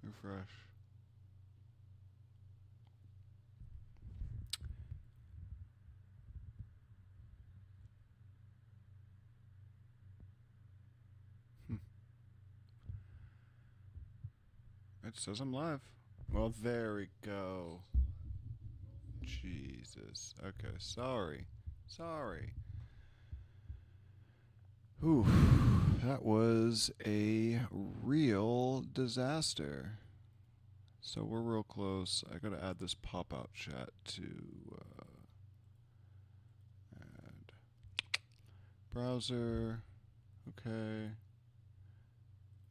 Refresh. It says I'm live. Well, there we go. Jesus. Okay, sorry. Sorry. Whew. That was a real disaster. So we're real close. I gotta add this pop-out chat to add browser. Okay.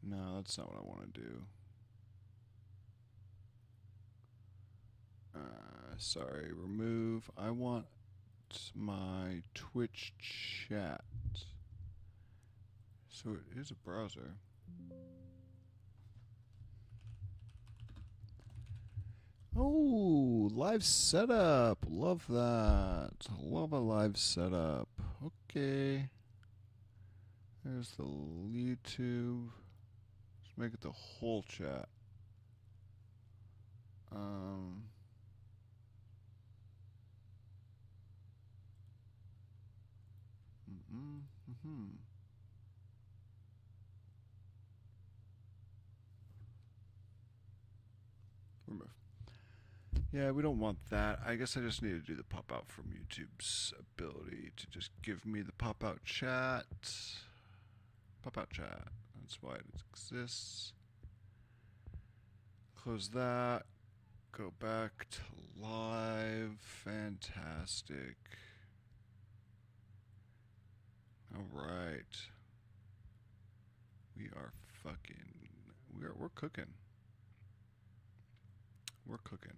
No, that's not what I want to do. Sorry, remove. I want my Twitch chat. So it is a browser. Oh, live setup. Love that. Love a live setup. Okay. There's the YouTube. Let's make it the whole chat. Remove. Yeah, we don't want that. I guess I just need to do the pop out from YouTube's ability to just give me the pop out chat. Pop out chat. That's why it exists. Close that. Go back to live. Fantastic. All right. We are fucking. We're cooking. We're cooking.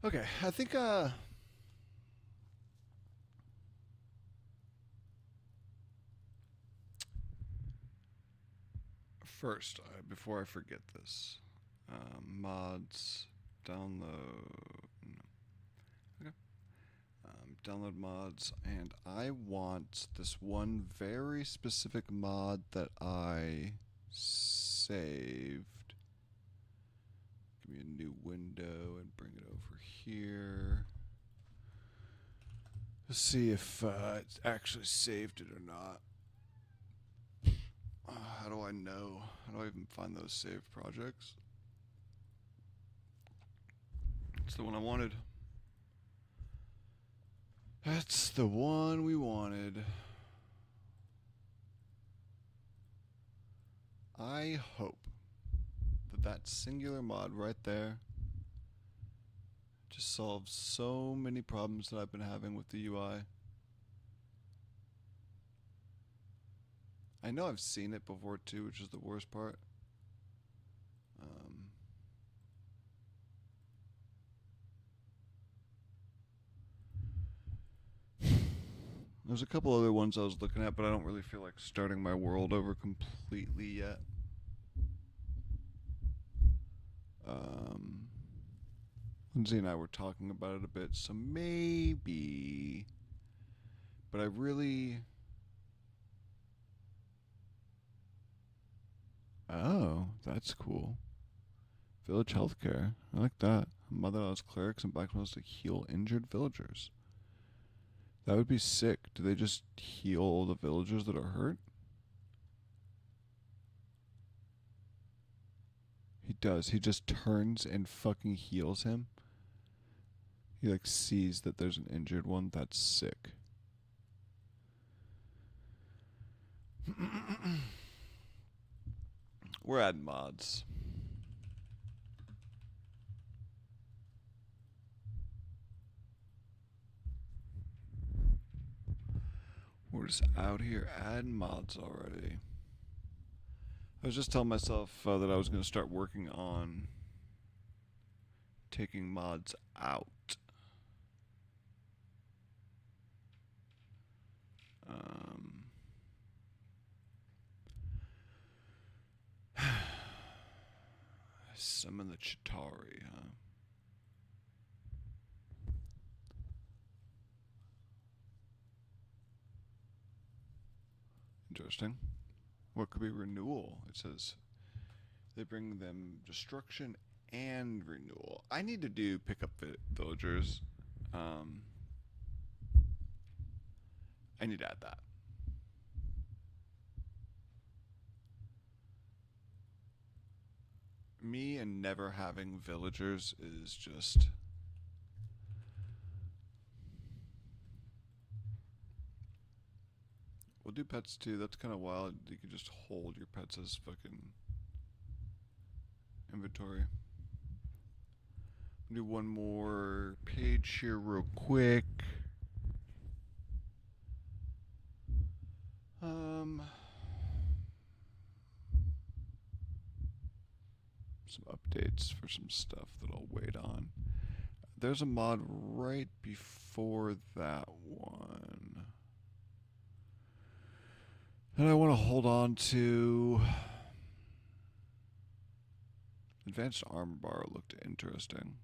Okay, I think first, before I forget this, mods, download, no. Okay. Download mods, and I want this one very specific mod that I saved. Give me a new window and bring it over here. Let's see if it's actually saved it or not. How do I know? How do I even find those saved projects? It's the one I wanted. That's the one we wanted. I hope that that singular mod right there just solves so many problems that I've been having with the UI. I know I've seen it before too, which is the worst part. There's a couple other ones I was looking at, but I don't really feel like starting my world over completely yet. Lindsay and I were talking about it a bit, so maybe. But I really. Oh, that's cool. Village healthcare. I like that. Mother allows clerics and black nobles to heal injured villagers. That would be sick. Do they just heal all the villagers that are hurt? He does. He just turns and fucking heals him. He like sees that there's an injured one. That's sick. We're adding mods. We're just out here adding mods already. I was just telling myself that I was going to start working on taking mods out. Summon the Chitauri, huh? Interesting. What could be renewal? It says they bring them destruction and renewal. I need to do pick up villagers. I need to add that. Me and never having villagers is just... We'll do pets too. That's kind of wild. You can just hold your pets as fucking inventory. Do one more page here real quick. Some updates for some stuff that I'll wait on. There's a mod right before that one that I want to hold on to. Advanced armor bar looked interesting.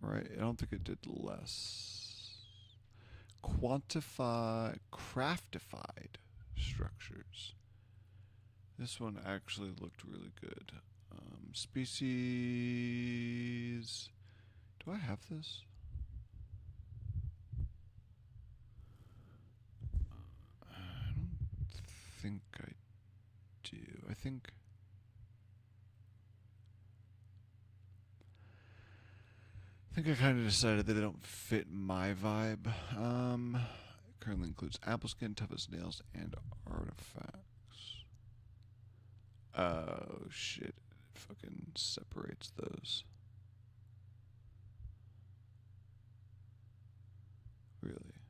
Right, I don't think it did less. Craftified structures. This one actually looked really good. Species. Do I have this? I don't think I do. I think I kind of decided that they don't fit my vibe. It currently includes apple skin, tough as nails, and artifacts. Oh shit, it fucking separates those. Really?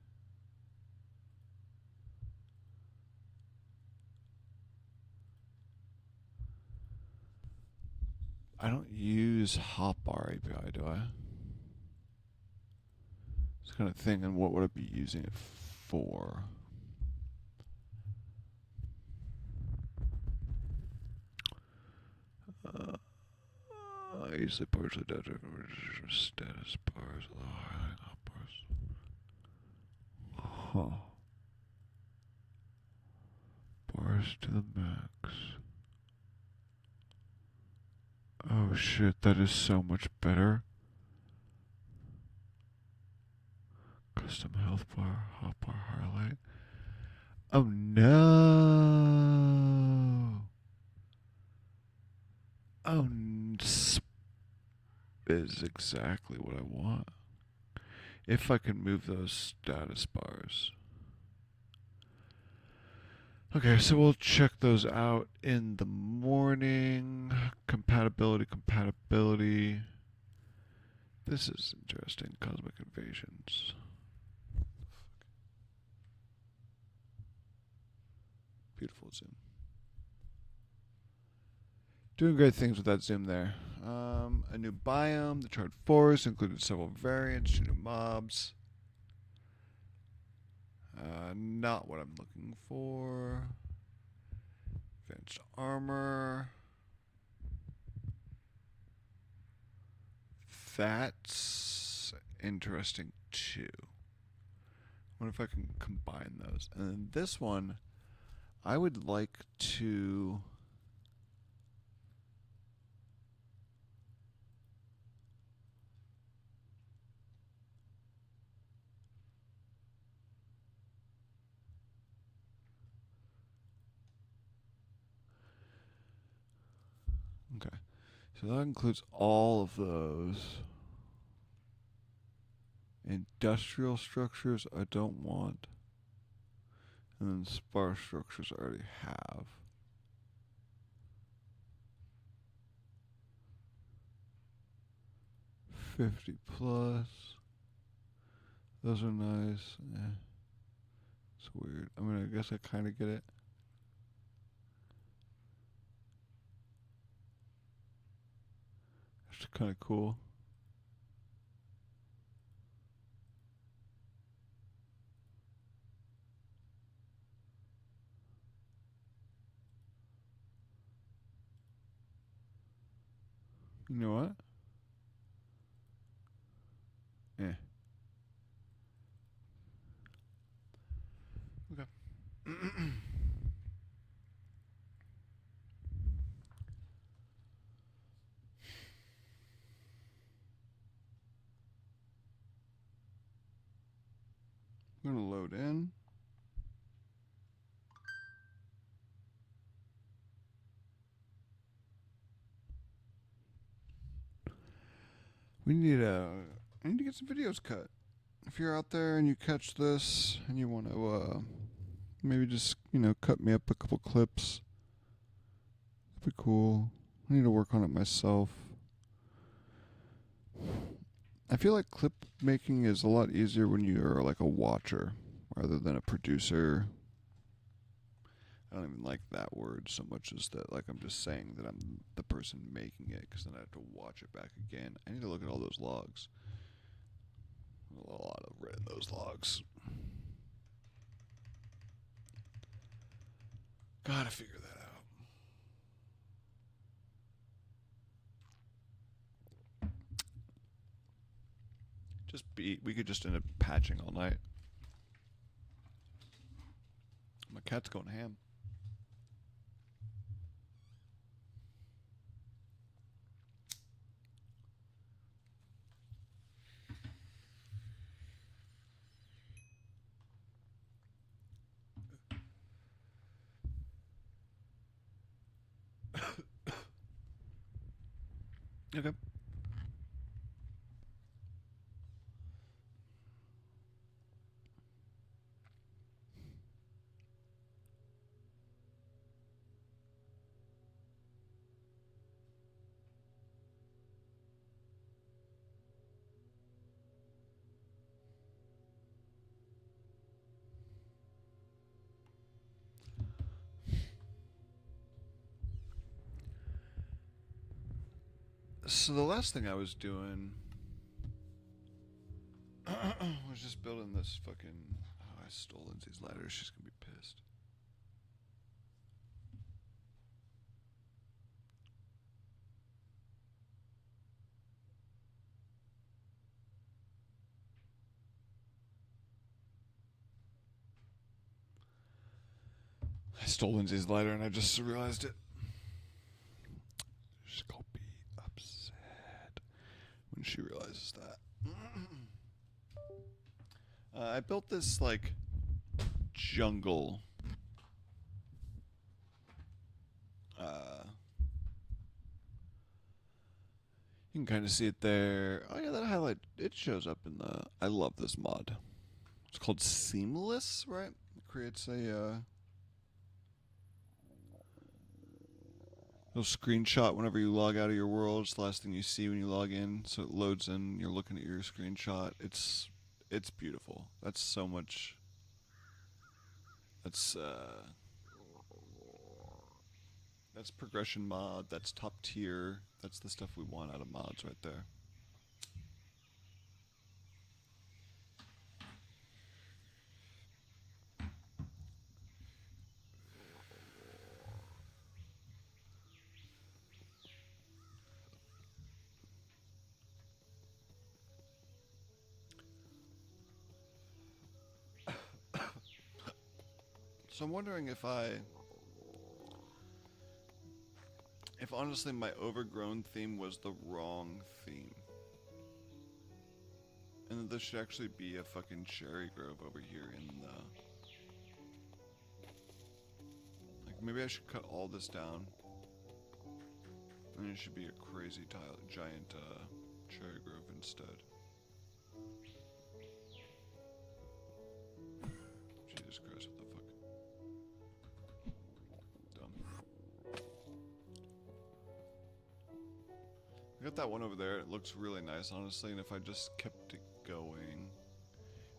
I don't use hotbar API, do I? It's kind of thinking, what would I be using it for? I usually partially data status bars, highlighting hot bars. Huh. Bars to the max. Oh shit, that is so much better. Custom health bar, hot bar highlight. Oh no. Oh, is exactly what I want. If I can move those status bars. Okay, so we'll check those out in the morning. Compatibility. This is interesting. Cosmic invasions. Beautiful zoom. Doing great things with that zoom there. A new biome, the charred forest, included several variants, 2 new mobs. Not what I'm looking for. Advanced armor. That's interesting too. I wonder if I can combine those. And then this one, I would like to... Okay, so that includes all of those. Industrial structures I don't want. And then sparse structures I already have. $50 plus. Those are nice. It's weird. I mean, I guess I kind of get it. It's kind of cool. You know what? Yeah. Okay. We need I need to get some videos cut. If you're out there and you catch this and you want to maybe just, cut me up a couple clips, that'd be cool. I need to work on it myself. I feel like clip making is a lot easier when you're like a watcher rather than a producer. I don't even like that word so much as that, like, I'm just saying that I'm the person making it, because then I have to watch it back again. I need to look at all those logs. A lot of red in those logs. Gotta figure that out. We could just end up patching all night. My cat's going ham. Okay. So the last thing I was doing was just building this fucking... Oh, I stole Lindsay's ladder. She's gonna be pissed. I stole Lindsay's ladder and I just realized it. She's gonna be upset when she realizes that. I built this, like, jungle. You can kind of see it there. Oh yeah, that highlight, it shows up in the... I love this mod. It's called Seamless, right? It creates a little screenshot whenever you log out of your world. It's the last thing you see when you log in, so it loads in. You're looking at your screenshot. It's beautiful. That's so much. That's progression mod. That's top tier. That's the stuff we want out of mods right there. So I'm wondering if honestly my overgrown theme was the wrong theme. And that this should actually be a fucking cherry grove over here in the... Like, maybe I should cut all this down. And it should be a crazy giant cherry grove instead. Jesus Christ, what the fuck? Dumb. I got that one over there. It looks really nice, honestly. And if I just kept it going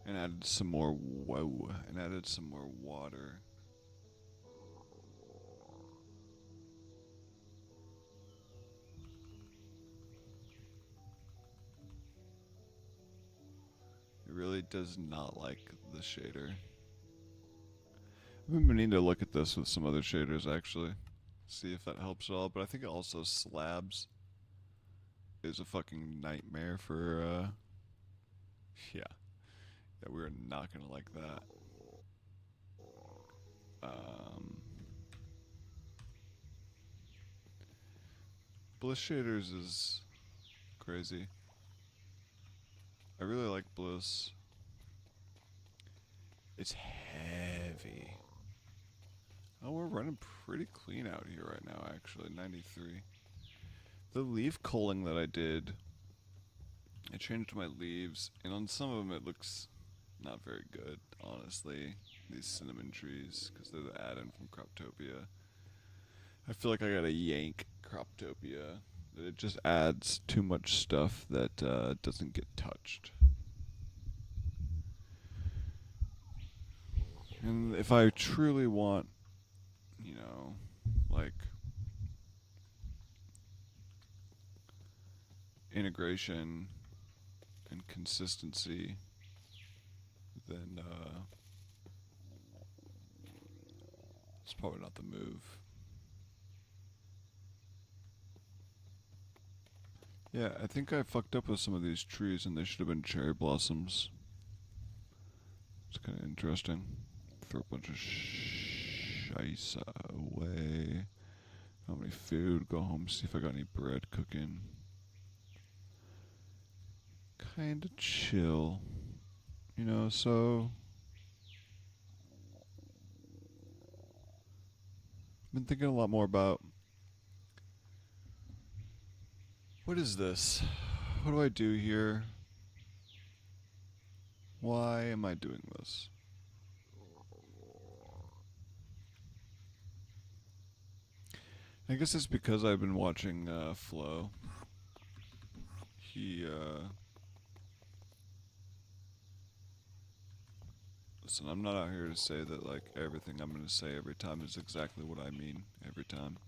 and added some more water. It really does not like the shader. I've been meaning to look at this with some other shaders, actually. See if that helps at all. But I think also slabs is a fucking nightmare for, yeah. Yeah, we're not gonna like that. Bliss shaders is crazy. I really like Bliss. It's heavy. Oh, we're running pretty clean out here right now, actually. 93. The leaf culling that I did I changed my leaves, and on some of them it looks not very good, honestly. These cinnamon trees, because they're the add-in from Croptopia. I feel like I gotta yank Croptopia. It just adds too much stuff that doesn't get touched. And if I truly want, you know, like integration and consistency, then it's probably not the move. Yeah, I think I fucked up with some of these trees and they should have been cherry blossoms. It's kind of interesting. Throw a bunch of shice away. How many food? Go home, see if I got any bread cooking. Kinda chill. You know, so I've been thinking a lot more about what is this? What do I do here? Why am I doing this? I guess it's because I've been watching Flo. He listen, I'm not out here to say that like everything I'm gonna say every time is exactly what I mean every time.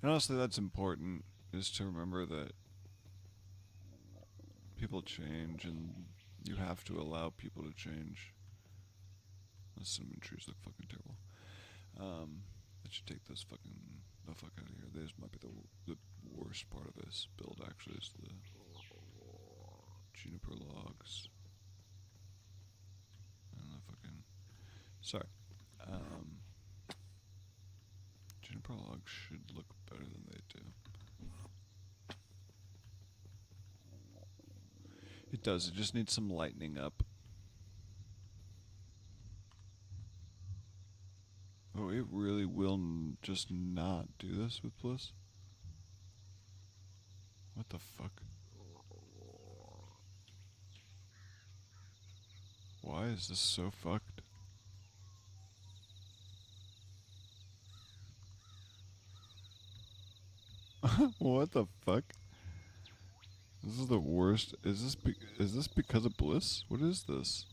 And honestly, that's important, is to remember that people change and you have to allow people to change. Those cinnamon trees look fucking terrible. I should take those fucking the fuck out of here. This might be the worst part of this build, actually, is the juniper logs. And the fucking... Sorry. Juniper logs should look better than they do. It does, it just needs some lightening up. Oh, it really will just not do this with Bliss? What the fuck? Why is this so fucked? What the fuck? This is the worst. Is this because of Bliss? What is this?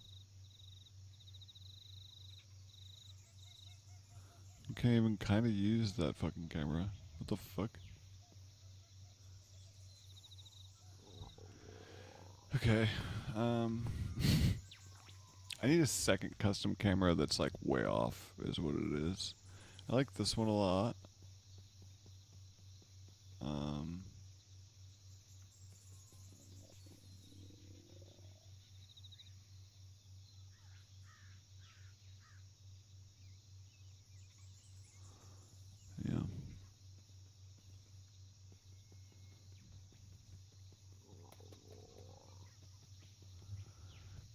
You can't even kind of use that fucking camera. What the fuck? Okay. I need a second custom camera that's like way off, is what it is. I like this one a lot. Yeah.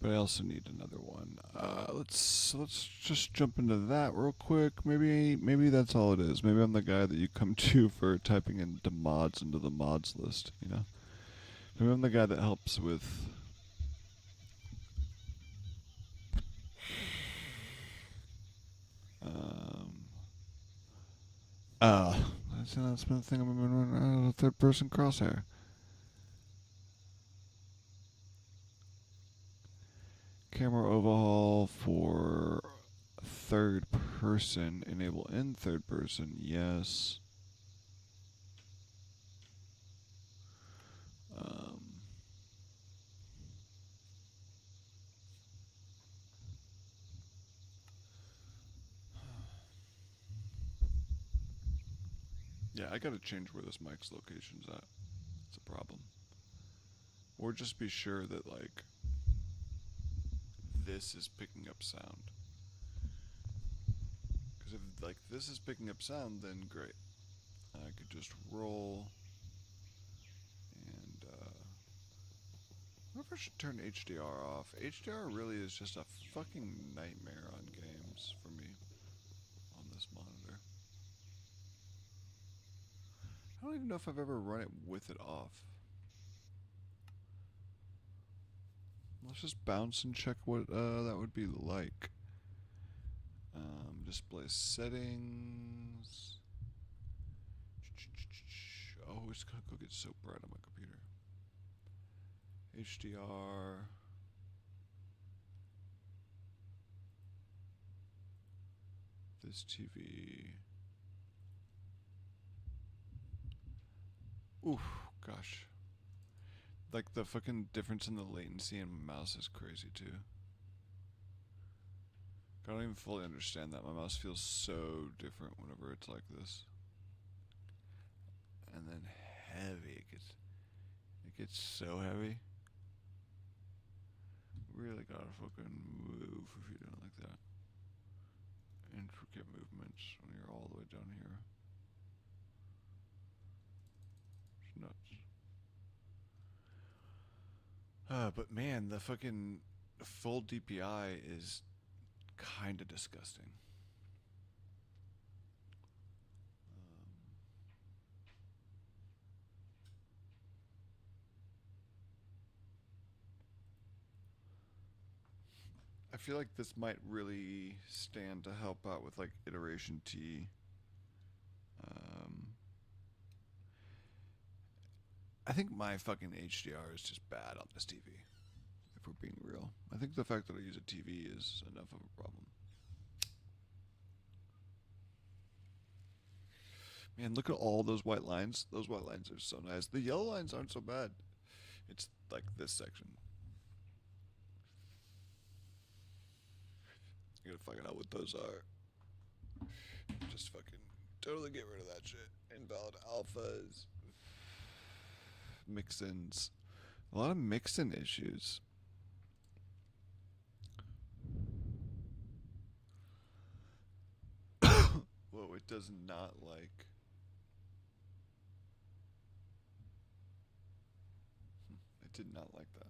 But I also need another one. Let's just jump into that real quick. Maybe that's all it is. Maybe I'm the guy that you come to for typing into mods into the mods list. You know. Maybe I'm the guy that helps with. That's been the thing I've been running. Third person crosshair. Camera overhaul for third person. Enable in third person. Yes. Yeah, I gotta change where this mic's location's at. It's a problem. Or just be sure that, like, this is picking up sound. Because if, like, this is picking up sound, then great. I could just roll. And, I wonder if I should turn HDR off. HDR really is just a fucking nightmare on games for me on this monitor. don't even know if I've ever run it with it off. Let's just bounce and check what that would be like. Display settings. Oh, it's gonna go get so bright on my computer. HDR. This TV. Oof, gosh. Like the fucking difference in the latency in my mouse is crazy too. I don't even fully understand that. My mouse feels so different whenever it's like this. And then heavy. It gets so heavy. Really gotta fucking move if you're doing it like that. Intricate movements when you're all the way down here. It's nuts. But man, the fucking full DPI is kind of disgusting. I feel like this might really stand to help out with like iteration T. I think my fucking HDR is just bad on this TV. If we're being real, I think the fact that I use a TV is enough of a problem. Man, look at all those white lines. Those white lines are so nice. The yellow lines aren't so bad. It's like this section. I gotta find out what those are. Just fucking totally get rid of that shit. Invalid alphas. Mix-ins. A lot of mix-in issues. Whoa, it does not like. It did not like that.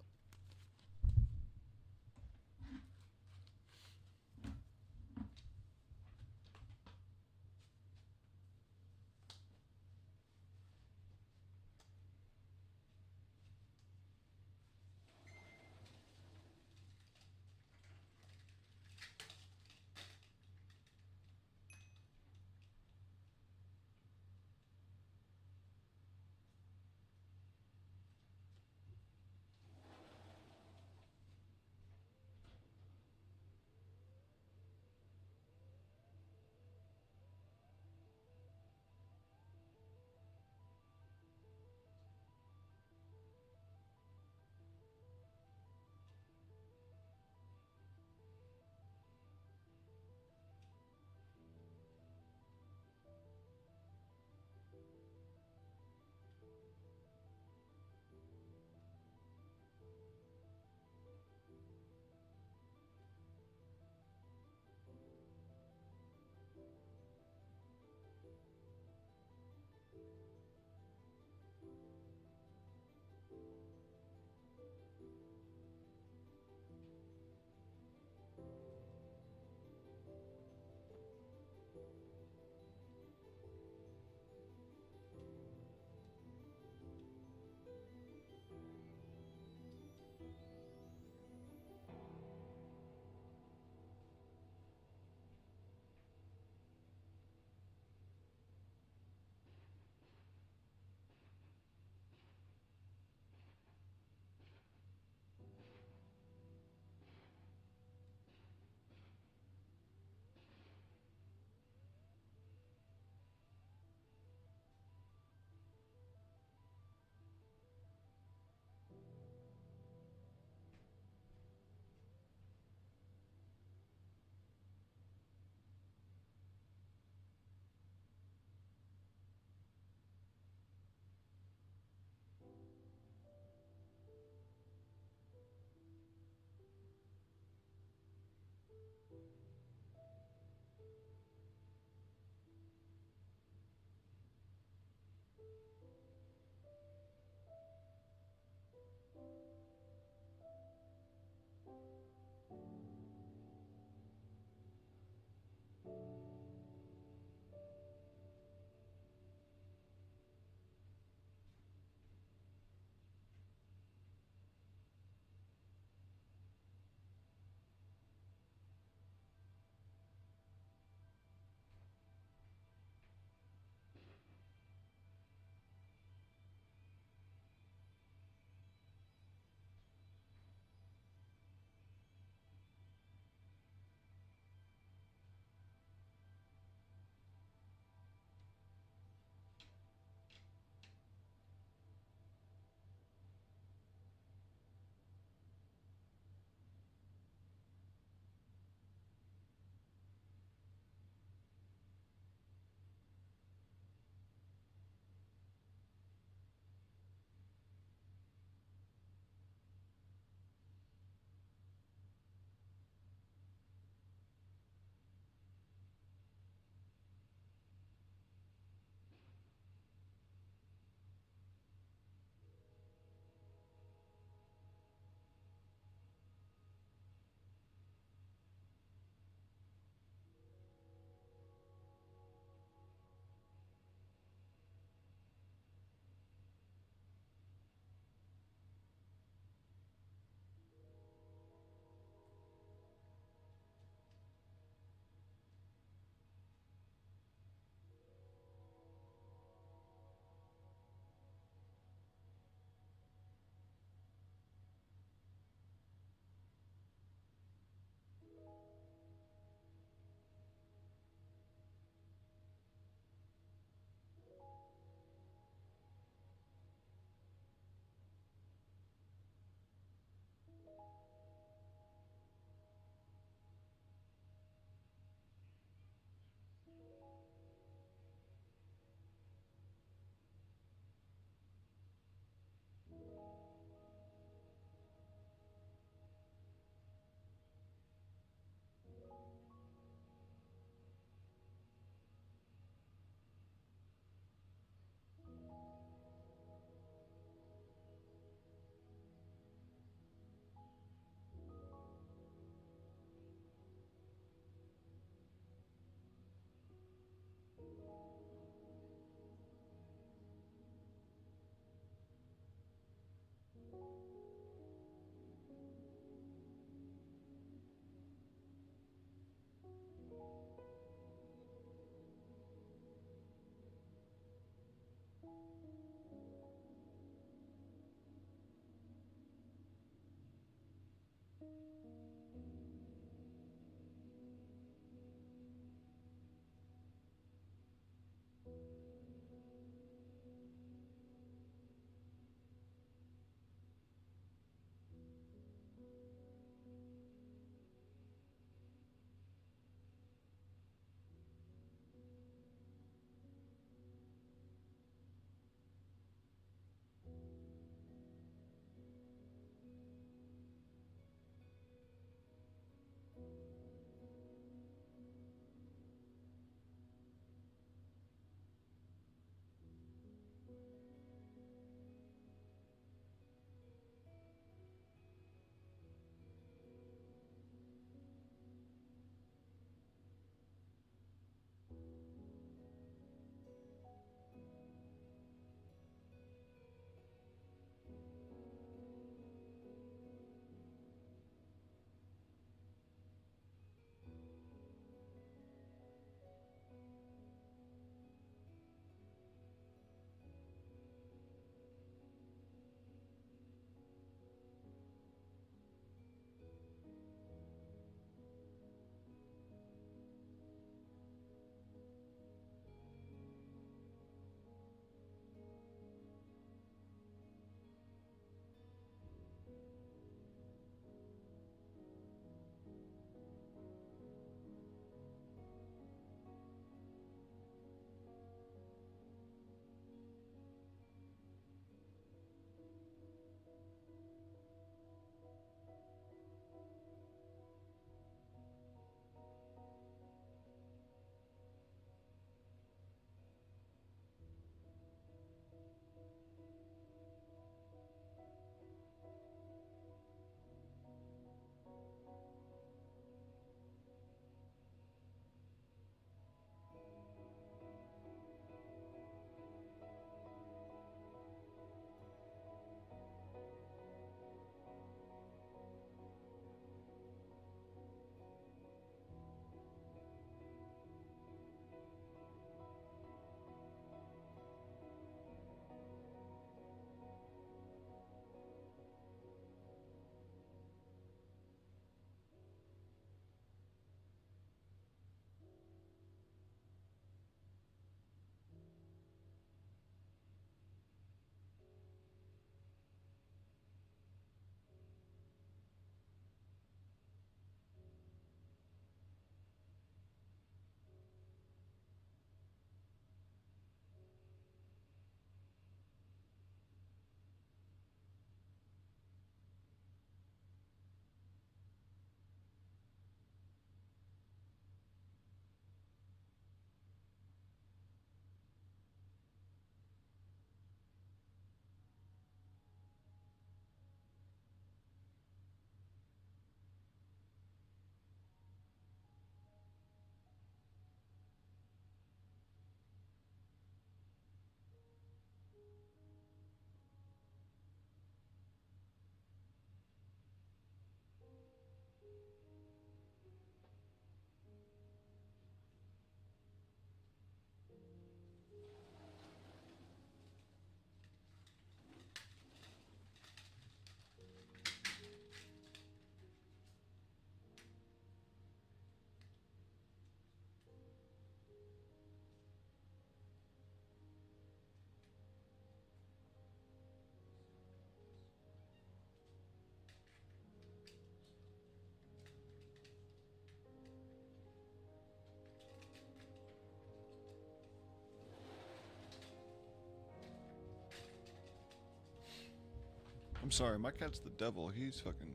I'm sorry, my cat's the devil. He's fucking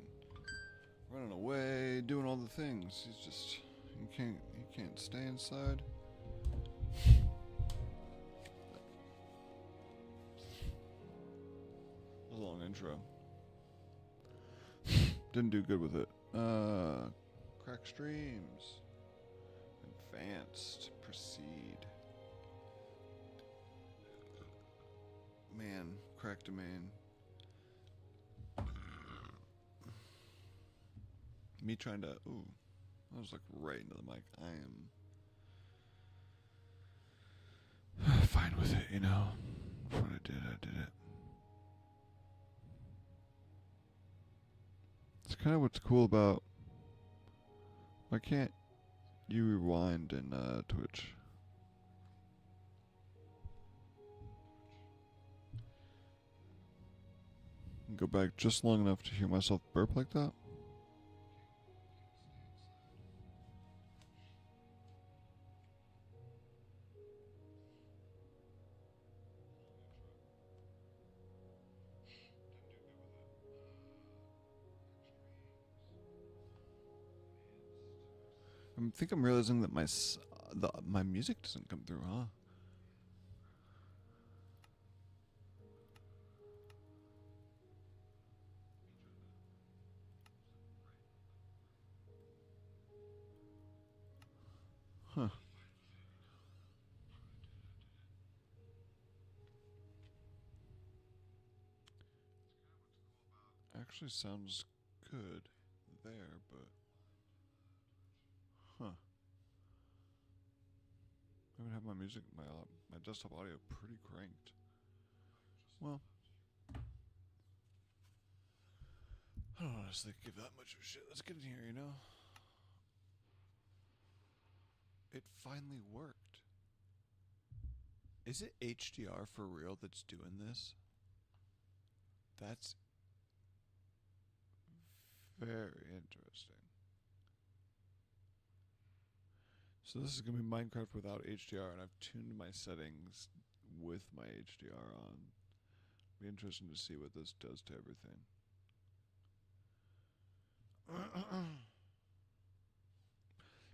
running away, doing all the things. He's just he can't stay inside. That was a long intro. Didn't do good with it. Crack streams. Advanced. Proceed. Man, crack domain. Me trying to, ooh, I was like right into the mic. I am fine with it, you know. What I did it. It's kind of what's cool about, why can't you rewind in Twitch? And go back just long enough to hear myself burp like that? I think I'm realizing that my music doesn't come through, huh? Huh. Actually sounds good there, but huh. I would have my music, my desktop audio pretty cranked. Well, I don't honestly give that much of a shit. Let's get in here, you know? It finally worked. Is it HDR for real that's doing this? That's very interesting. So this is going to be Minecraft without HDR, and I've tuned my settings with my HDR on. Be interesting to see what this does to everything.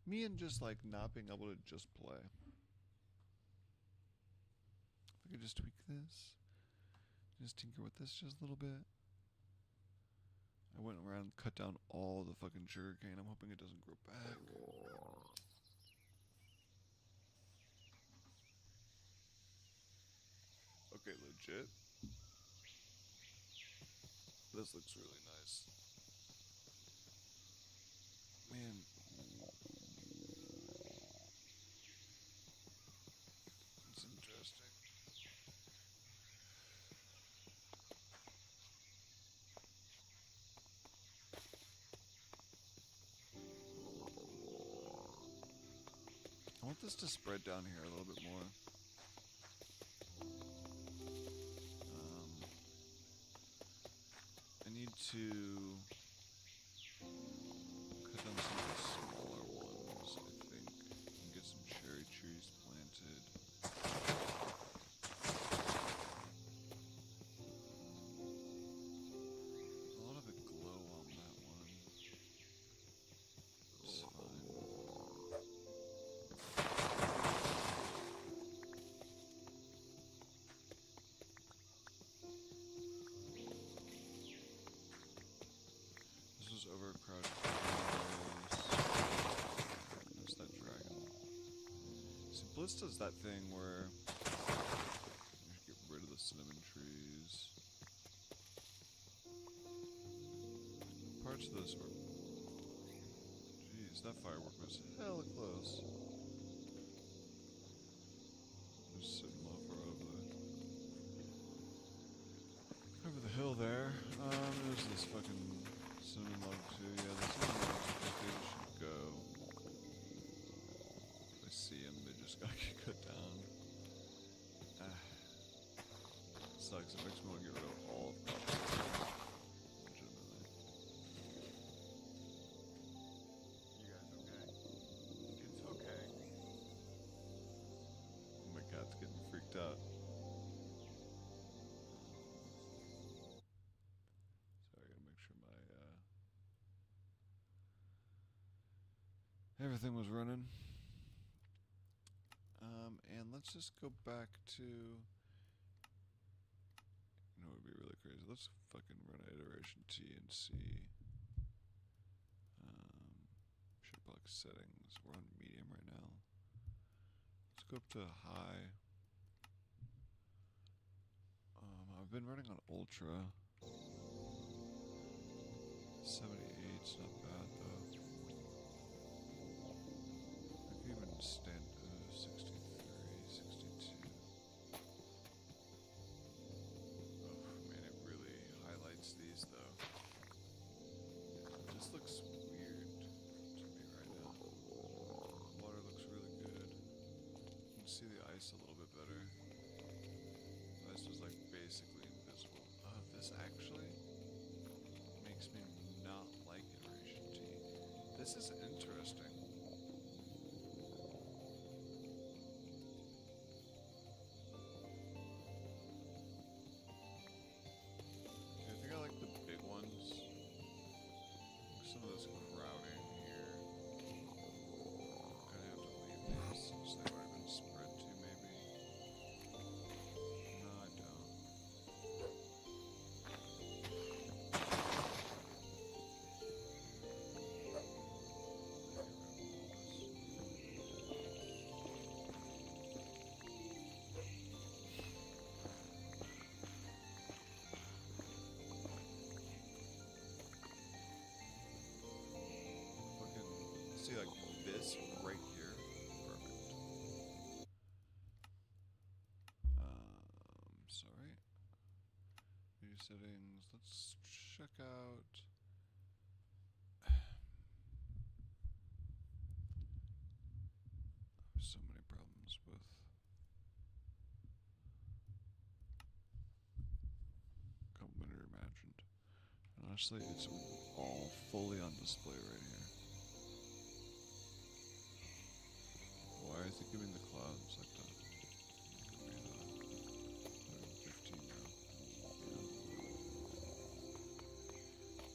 Me and just like not being able to just play. If I could just tweak this, just tinker with this just a little bit. I went around and cut down all the fucking sugarcane. I'm hoping it doesn't grow back. Okay, legit. This looks really nice. Man. It's interesting. I want this to spread down here a little bit more. I need to cut down some of the smaller ones, I think, and get some cherry trees planted. A lot of it glow on that one. It's fine. This is overcrowded. There's that dragon. See, Bliss does that thing where you get rid of the cinnamon trees. Parts of this were... Jeez, that firework was hella close. There's some mofo over the hill there. There's this fucking cinnamon log too. Yeah, the cinnamon logs should go. If I see them, they just gotta get cut down. Sucks. It makes me want to get rid of all of them. Legitimately. You guys okay? It's okay. Oh, my cat's getting freaked out. Everything was running. And let's just go back to, you know, it would be really crazy. Let's fucking run iteration T and see. Shiplock settings. We're on medium right now. Let's go up to high. I've been running on ultra. 78's not bad though. I can even stand 63, 62. Oh man, it really highlights these though. It just looks weird to me right now. Water looks really good. You can see the ice a little bit better. The ice was like basically invisible. This actually makes me not like iteration T. This is interesting. Okay, I think I like the big ones. Some of this crowding here. I'm gonna have to leave these since they might have been spread too, maybe. No, I don't. See, like this right here, perfect. Sorry. New settings. Let's check out. So many problems with. Complementary imagined. And honestly, it's all fully on display right here. Why is it giving the clouds like that? 15 now.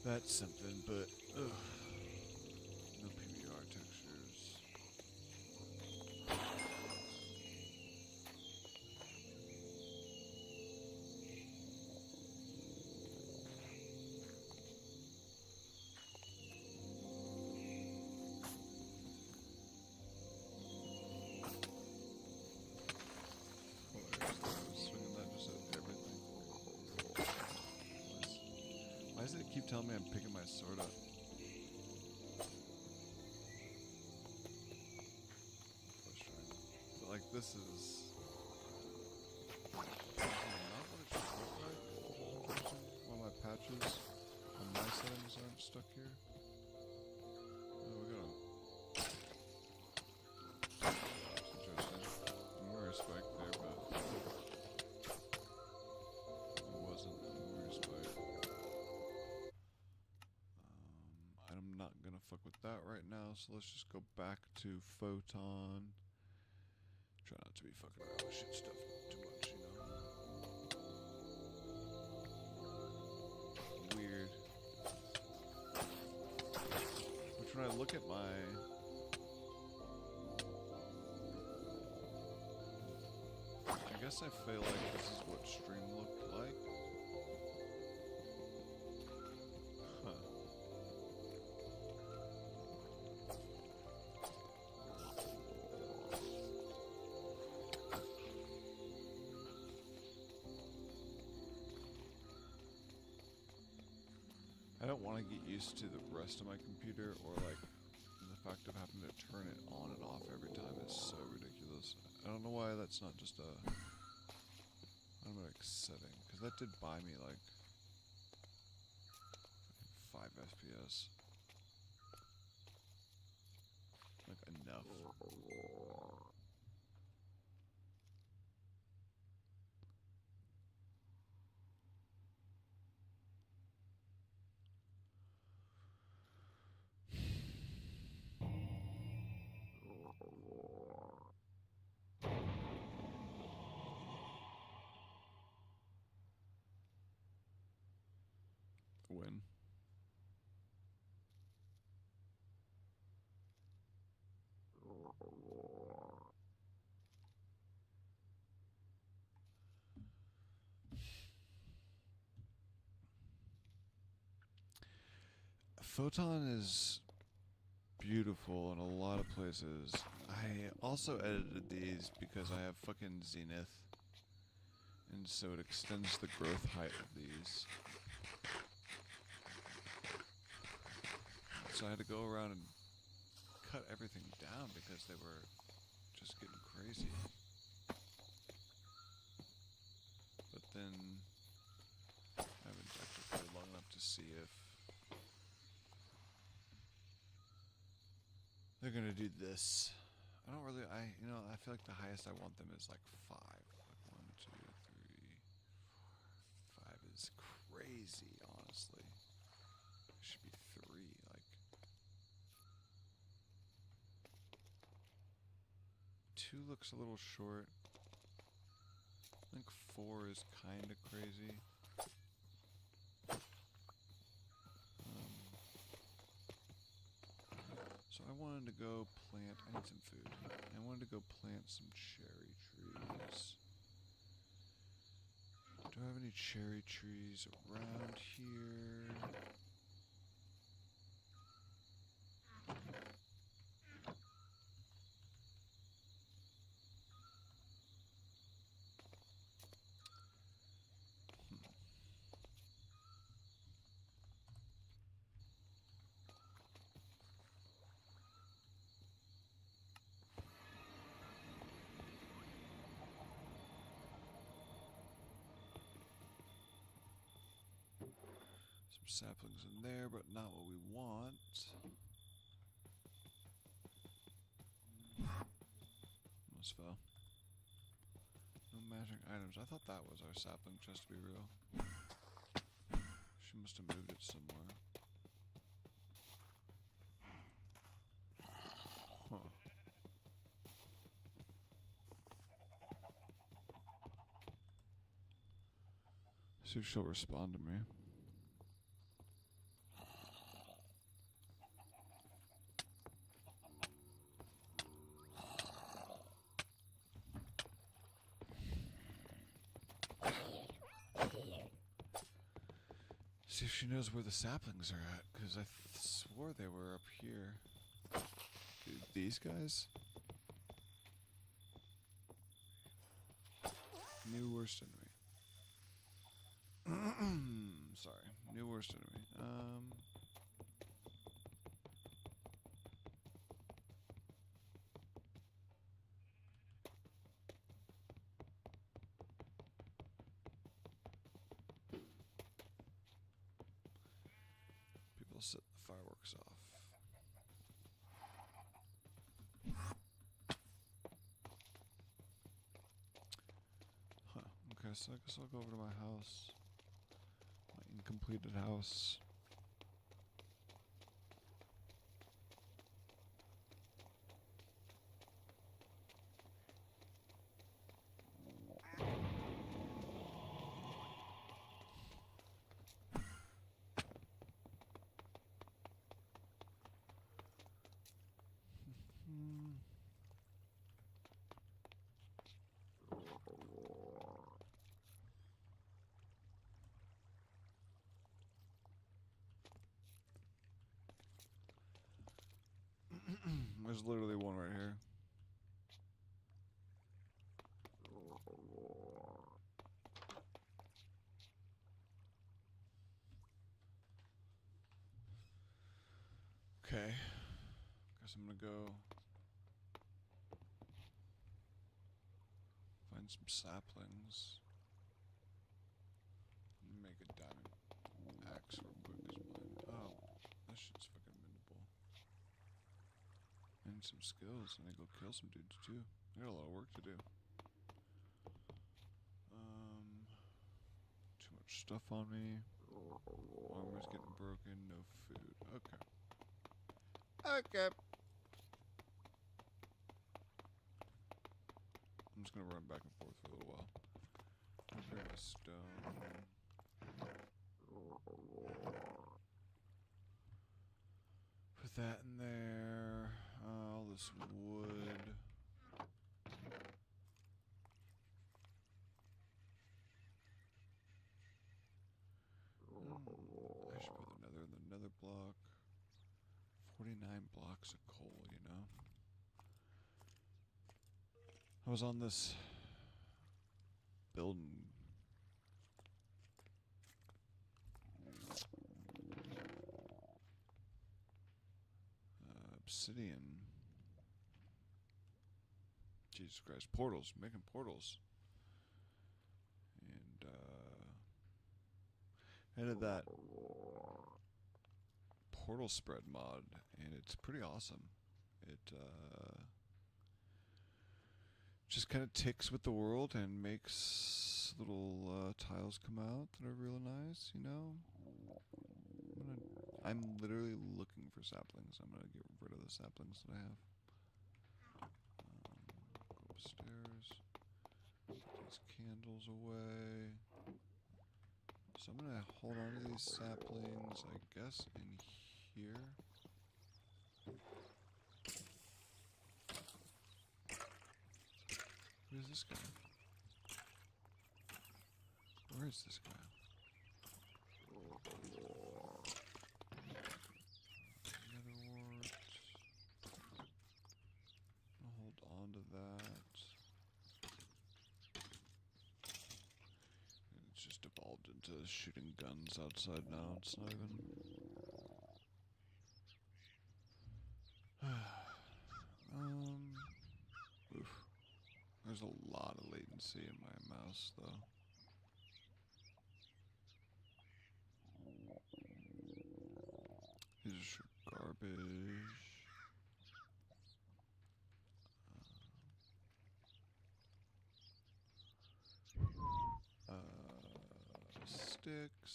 Yeah. That's something, but ugh. No PBR textures. Why does it keep telling me I'm picking my sword up? Frustrating. But like this is not what it should look like. While my patches on my settings aren't stuck here. Oh, we got that's interesting. More respect there, but it wasn't more respect. I'm not gonna fuck with that right now, so let's just go back to Photon. Try not to be fucking around with shit stuff too much, you know? Weird. Which when I look at my... I guess I feel like this is what stream looked like. Huh. I don't want to get used to the rest of my computer, or like the fact of having to turn it on and off every time is so ridiculous. I don't know why that's not just a automatic setting, because that did buy me like 5 FPS. Like enough. Win. Photon is beautiful in a lot of places. I also edited these because I have fucking Zenith, and so it extends the growth height of these. So I had to go around and cut everything down because they were just getting crazy. But then I haven't actually played long enough to see if they're gonna do this. I don't really, I feel like the highest I want them is like 5. Like 1, 2, 3, 5 is crazy, honestly. It should be 3, like. 2 looks a little short. I think 4 is kind of crazy. So I wanted to go plant, I need some food. I wanted to go plant some cherry trees. Do I have any cherry trees around here? Some saplings in there, but not what we want. Almost fell. No matching items. I thought that was our sapling, just to be real. She must have moved it somewhere. Huh. See if she'll respond to me. See if she knows where the saplings are at, because I swore they were up here. Dude, these guys? New worst enemy. Sorry, new worst enemy. People set the fireworks off. Huh. Okay, so I guess I'll go over to my house. My incompleted house. There's literally one right here. Okay. Guess I'm gonna go find some saplings. Make a diamond axe real quick. Oh, that shit's fucking mendable. I need some skills. I need to go kill some dudes too. I got a lot of work to do. Too much stuff on me. Armor's getting broken. No food. Okay. Okay. I'm just gonna run back and forth for a little while. Grab a stone. Put that in there. All this wood. I should put the nether in the nether block. 49 blocks of coal, you know? I was on this building. Obsidian. Jesus Christ. Portals. Making portals. And, added that portal spread mod, and it's pretty awesome. It, just kind of ticks with the world and makes little, tiles come out that are real nice, you know? I'm literally looking for saplings. I'm gonna get rid of the saplings that I have. Go upstairs. Put these candles away. So I'm gonna hold on to these saplings, I guess, in here. Where's this guy? Where is this guy? I'll hold on to that. It's just evolved into shooting guns outside now. It's not even. Oof. There's a lot of latency in my mouse, though. These are just garbage. Sticks.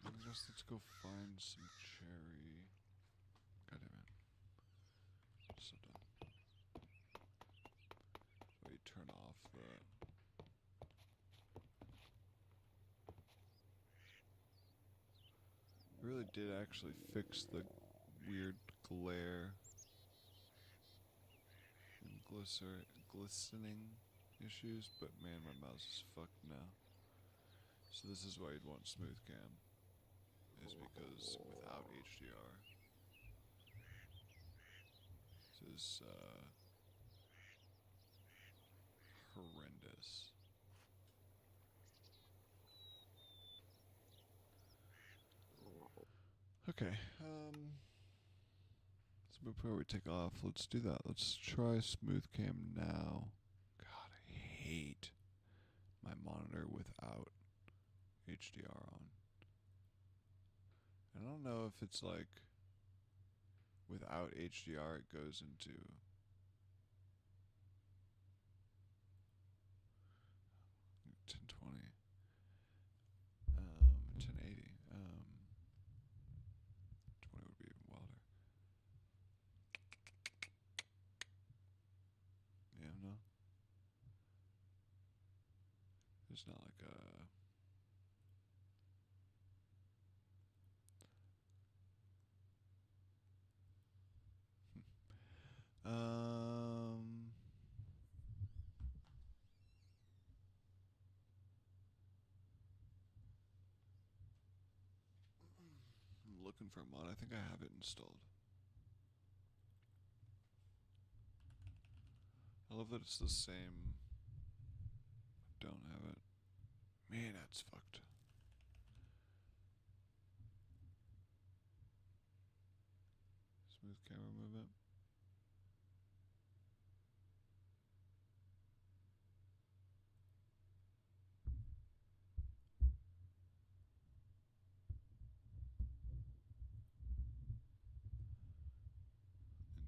I guess let's go find some cherry. God damn it. So dumb. Wait, turn off the. I really did actually fix the weird glare and glistening issues, but man, my mouse is fucked now. So this is why you'd want smooth cam, is because without HDR, this is horrendous. Okay, before we take off, let's do that. Let's try smooth cam now. God, I hate my monitor without HDR on. I don't know if it's like without HDR it goes into 1020, 1080. 20 would be even wilder. Yeah, no. It's not like a. I'm looking for a mod. I think I have it installed. I love that it's the same. I don't have it. Man, that's fucked. Smooth camera movement.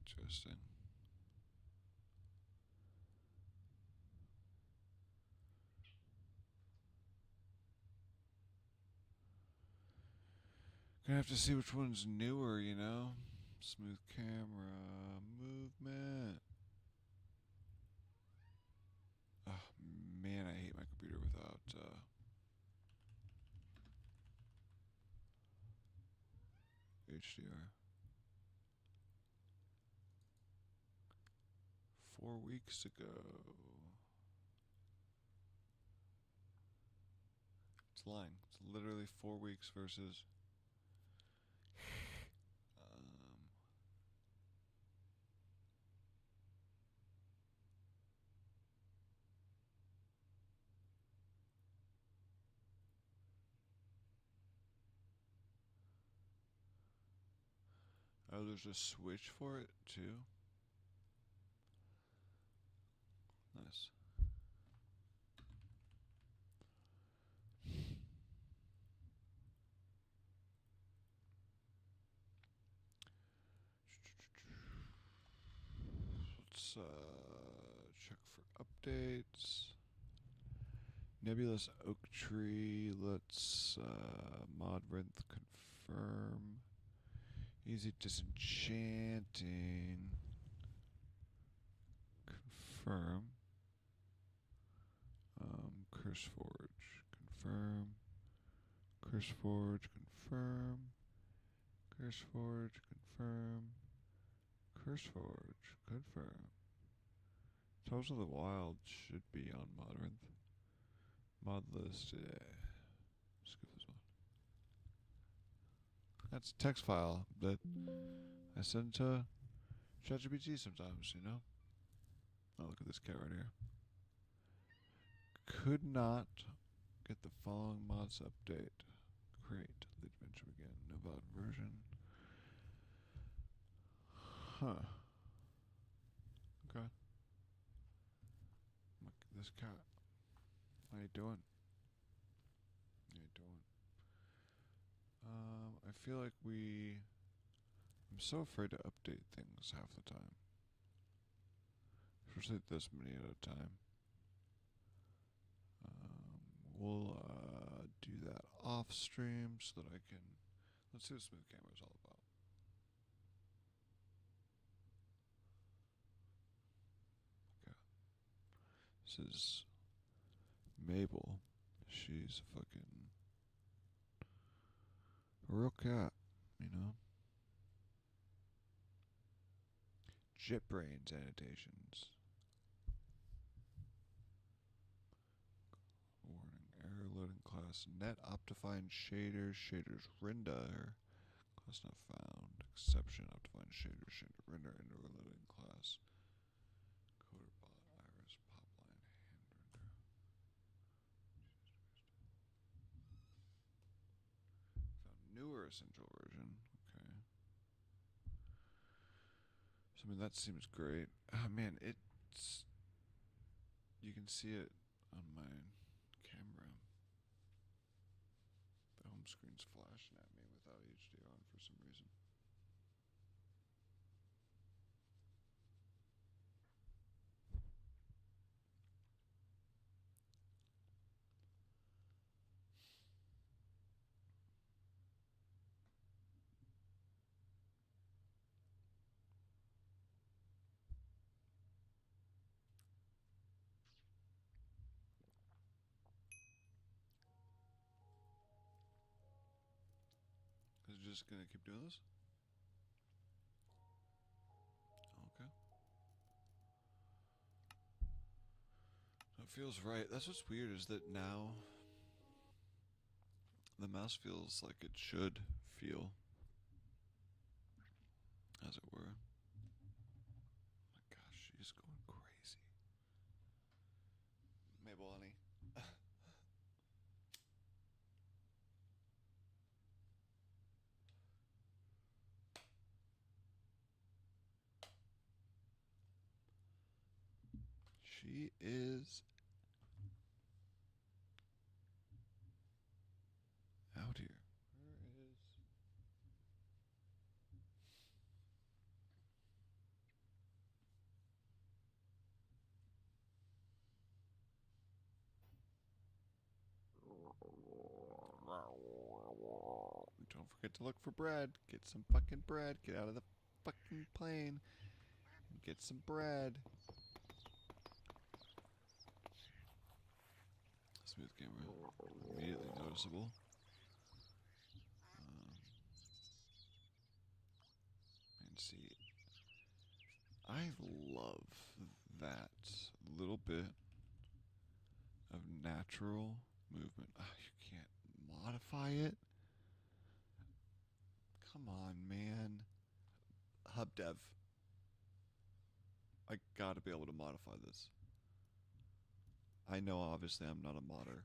Interesting. Gonna have to see which one's newer, you know? Smooth camera movement. Oh, man, I hate my computer without HDR. 4 weeks ago. It's lying. It's literally 4 weeks versus. Oh, there's a switch for it too. Nice. Let's check for updates. Nebulous Oak Tree. Let's MODLIST confirm. Easy Disenchanting. Confirm. Curseforge. Confirm. Curseforge. Confirm. Curseforge. Confirm. Curseforge. Confirm. Tales of the Wild should be on MODLIST. Skip this one. That's a text file that I send to ChatGPT sometimes, you know? Oh, look at this cat right here. Could not get the following mods update. Create. Lead adventure again. No valid version. Huh. Okay. Look at this cat. How you doing? How you doing? I feel like I'm so afraid to update things half the time. Especially this many at a time. We'll do that off stream so that I can. Let's see what Smooth Camera is all about. Okay. This is Mabel. She's fucking a real cat, you know? JetBrains annotations. Warning, error loading class. Net Optifine shaders. Shaders render. Class not found. Exception Optifine shader. Shader render. Enter loading class. Coder bot. Iris. Popline. Hand render. Found newer essential version. Okay. So I mean that seems great. Oh man, it's. You can see it on my camera. The home screen's flashing at me without HD on for some reason. Is it just gonna keep doing this? Okay. It feels right. That's what's weird is that now the mouse feels like it should feel, as it were. Oh my gosh, she's going crazy. Mabel, honey. She is out here. Where is... Don't forget to look for bread. Get some fucking bread. Get out of the fucking plane and get some bread. Smooth camera. Immediately noticeable. And see, I love that little bit of natural movement. Oh, you can't modify it? Come on, man. Hub dev. I gotta be able to modify this. I know obviously I'm not a modder,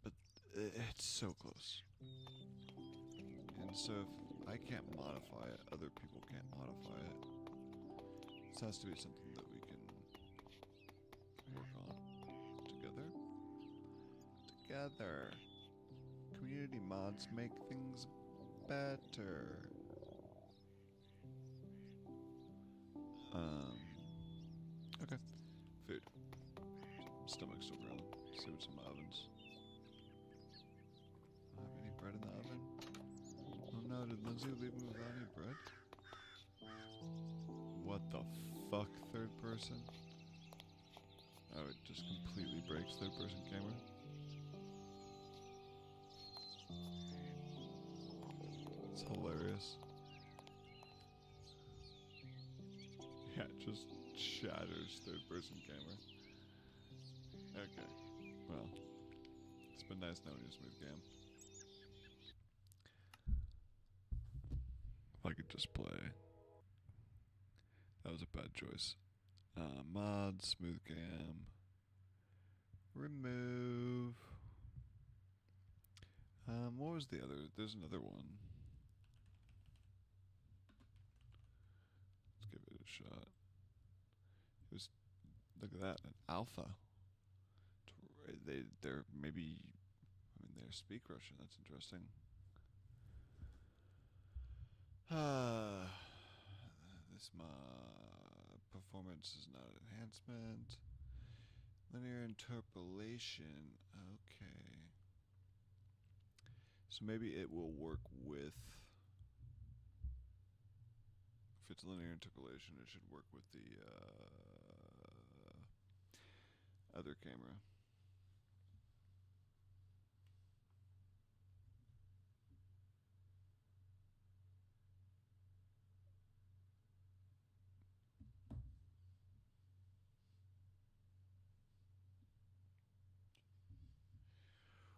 but it's so close. And so if I can't modify it, other people can't modify it. This has to be something that we can work on together. Together. Community mods make things better. Okay. Food. Stomach's still growling. See what's in my ovens. I don't have any bread in the oven. Oh no, did Lindsay leave me without any bread? What the fuck, third person? Oh, it just completely breaks third person camera? It's hilarious. Yeah, it just shatters third person camera. Okay, well, it's been nice knowing you, Smooth Cam. If I could just play. That was a bad choice. Mod, Smooth Cam. Remove. What was the other? There's another one. Let's give it a shot. It was, look at that, an alpha. They're maybe, I mean, they speak Russian. That's interesting. This performance is not an enhancement. Linear interpolation. Okay. So maybe it will work with. If it's linear interpolation, it should work with the other camera.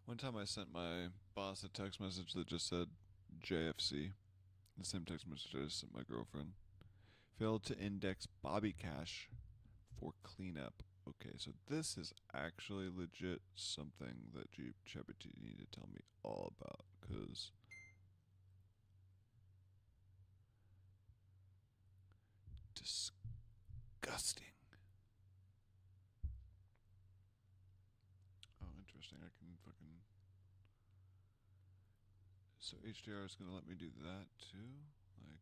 One time I sent my boss a text message that just said JFC. The same text message I just sent my girlfriend. Failed to index Bobby Cash for cleanup. Okay, so this is actually legit something that ChatGPT need to tell me all about, because disgusting. Oh, interesting. I can fucking. So HDR is gonna let me do that too? Like.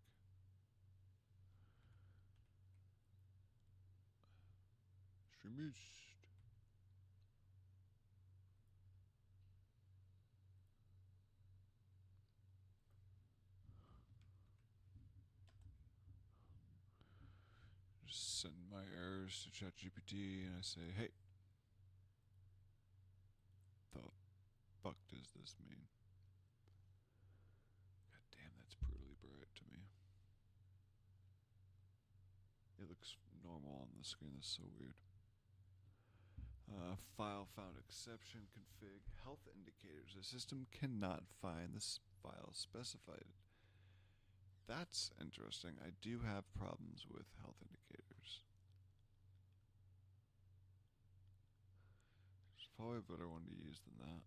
Streamist. Just send my errors to ChatGPT and I say, hey, the fuck does this mean? God damn, that's brutally bright to me. It looks normal on the screen. That's so weird. File found exception config health indicators. The system cannot find this file specified. That's interesting. I do have problems with health indicators. There's probably a better one to use than that.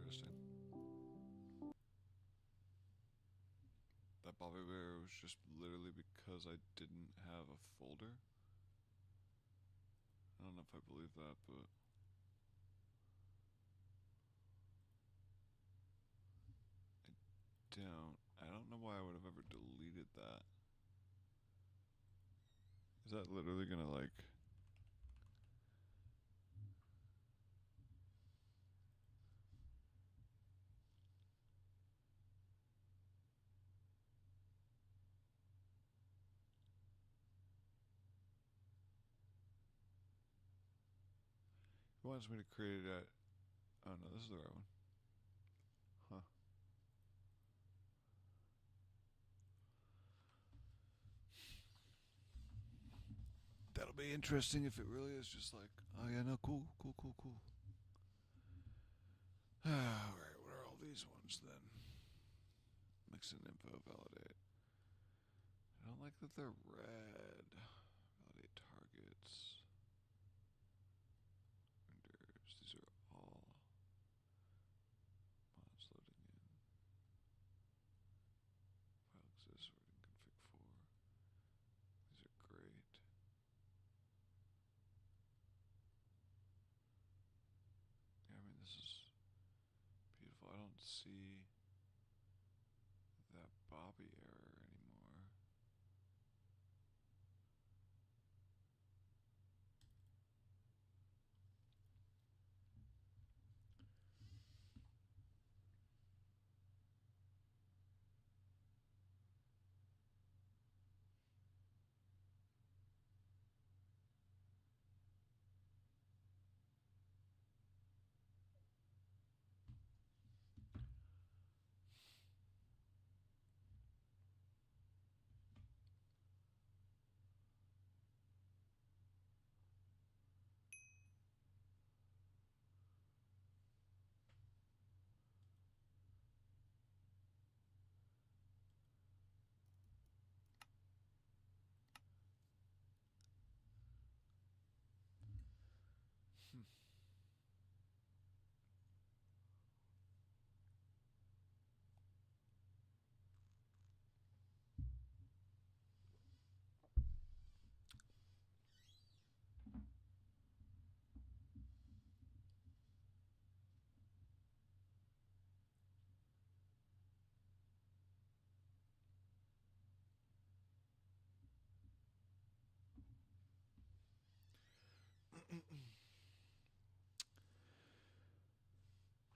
Interesting. That Bobby Bear was just literally because I didn't have a folder. I don't know if I believe that, but I don't know why I would have ever that literally gonna like... It wants me to create it at... Oh no, this is the right one. Huh. That'll be interesting if it really is just like, oh yeah, no, cool. Alright, what are all these ones then? Mix and info, validate. I don't like that they're red. Validate targets. Renders. These are all mods loading in. File exists, wording config 4. These are great. Yeah, I mean, this is beautiful. I don't see that Bobby error anymore.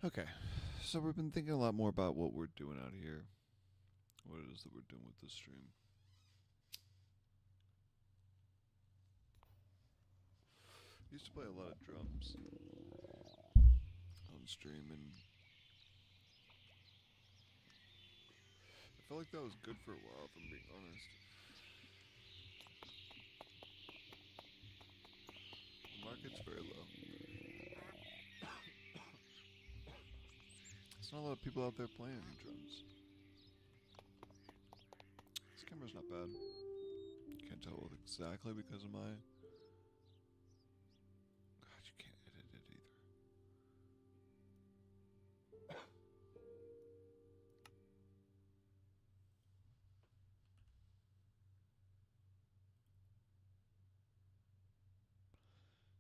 Okay, so we've been thinking a lot more about what we're doing out here. What it is that we're doing with this stream. I used to play a lot of drums on stream, and I felt like that was good for a while, if I'm being honest. The market's very low. There's not a lot of people out there playing drums. This camera's not bad. Can't tell exactly because of my... God, you can't edit it either.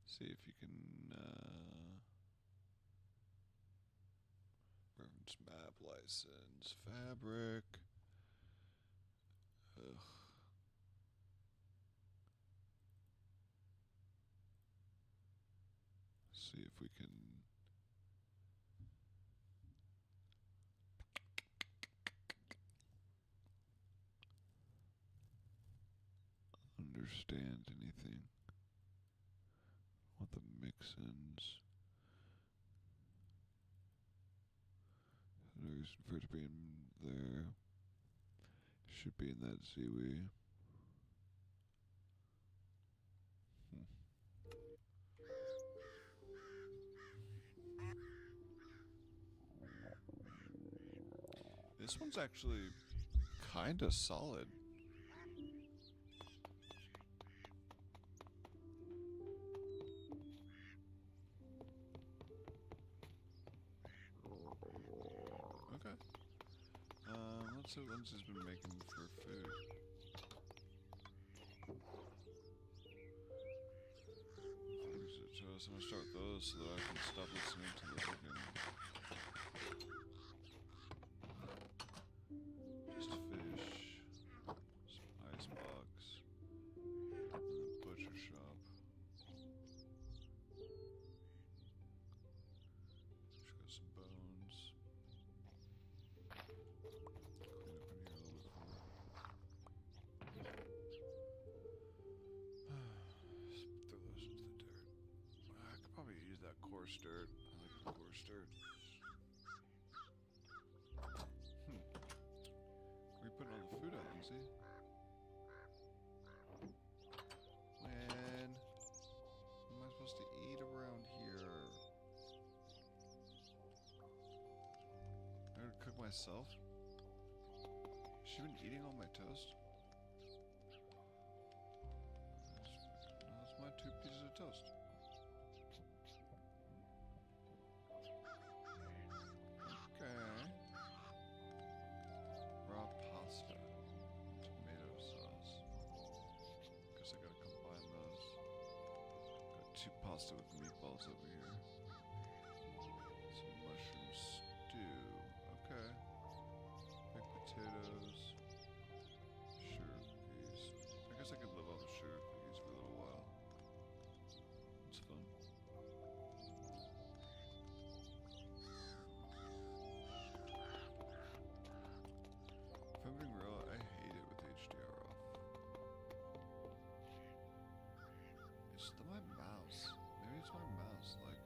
See if you can reference map license fabric. Ugh. See if we can understand anything. What the mix-ins. No reason for it to be in there. Should be in that ZWE. This one's actually kinda solid. Okay. Let's see what Lindsay's been making for food. So I'm gonna start with those so that I can stop listening to the fucking... Just fish, some icebox, and then coarse dirt. I like the coarse dirt. Where are you putting all the food at, Lindsay? When am I supposed to eat around here? I'm gonna cook myself? Has she been eating all my toast? That's my 2 pieces of toast. Okay. Raw pasta. Tomato sauce. Guess I gotta combine those. Got 2 pasta with meatballs over here. Some mushroom stew. Okay. Baked potatoes. Sugar cookies. I guess I could live off the sugar cookies for a little while. It's fun. If I'm being real, I hate it with HDR off. It's my mouse. Maybe it's my mouse, like...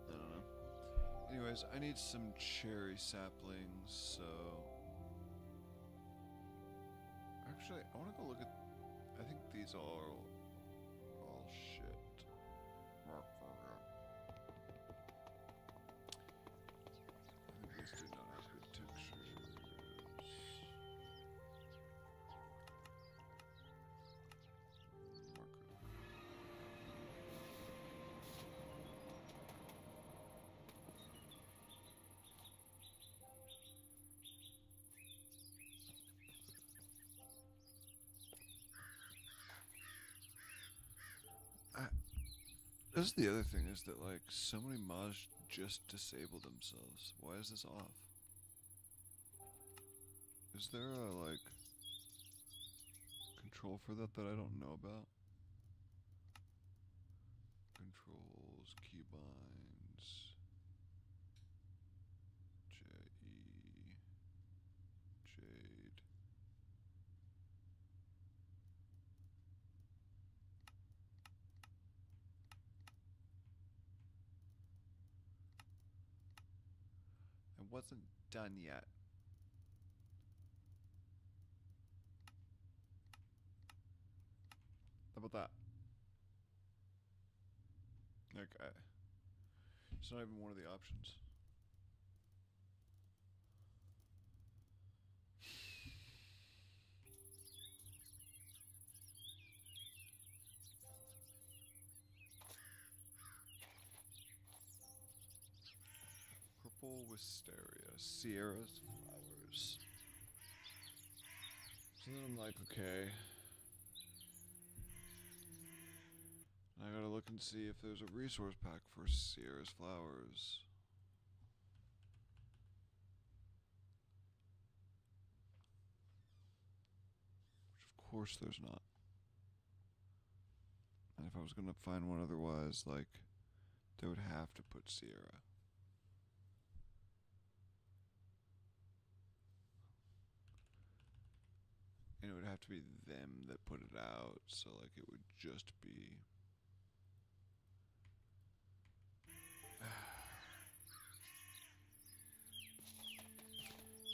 I don't know. Anyways, I need some cherry saplings, so... Actually, I want to go look at... I think these all are all shit. I think these do not have good textures. Marker. This is the other thing, is that like so many mods just disable themselves. Why is this off? Is there a like control for that that I don't know about? Controls, keybinds, J-E, Jade. I wasn't done yet. How about that? Okay. It's not even one of the options. Purple wisteria, Sierra's flowers. So then I'm like, okay. I gotta look and see if there's a resource pack for Sierra's flowers. Which of course there's not. And if I was gonna find one otherwise, like, they would have to put Sierra. And it would have to be them that put it out, so like it would just be...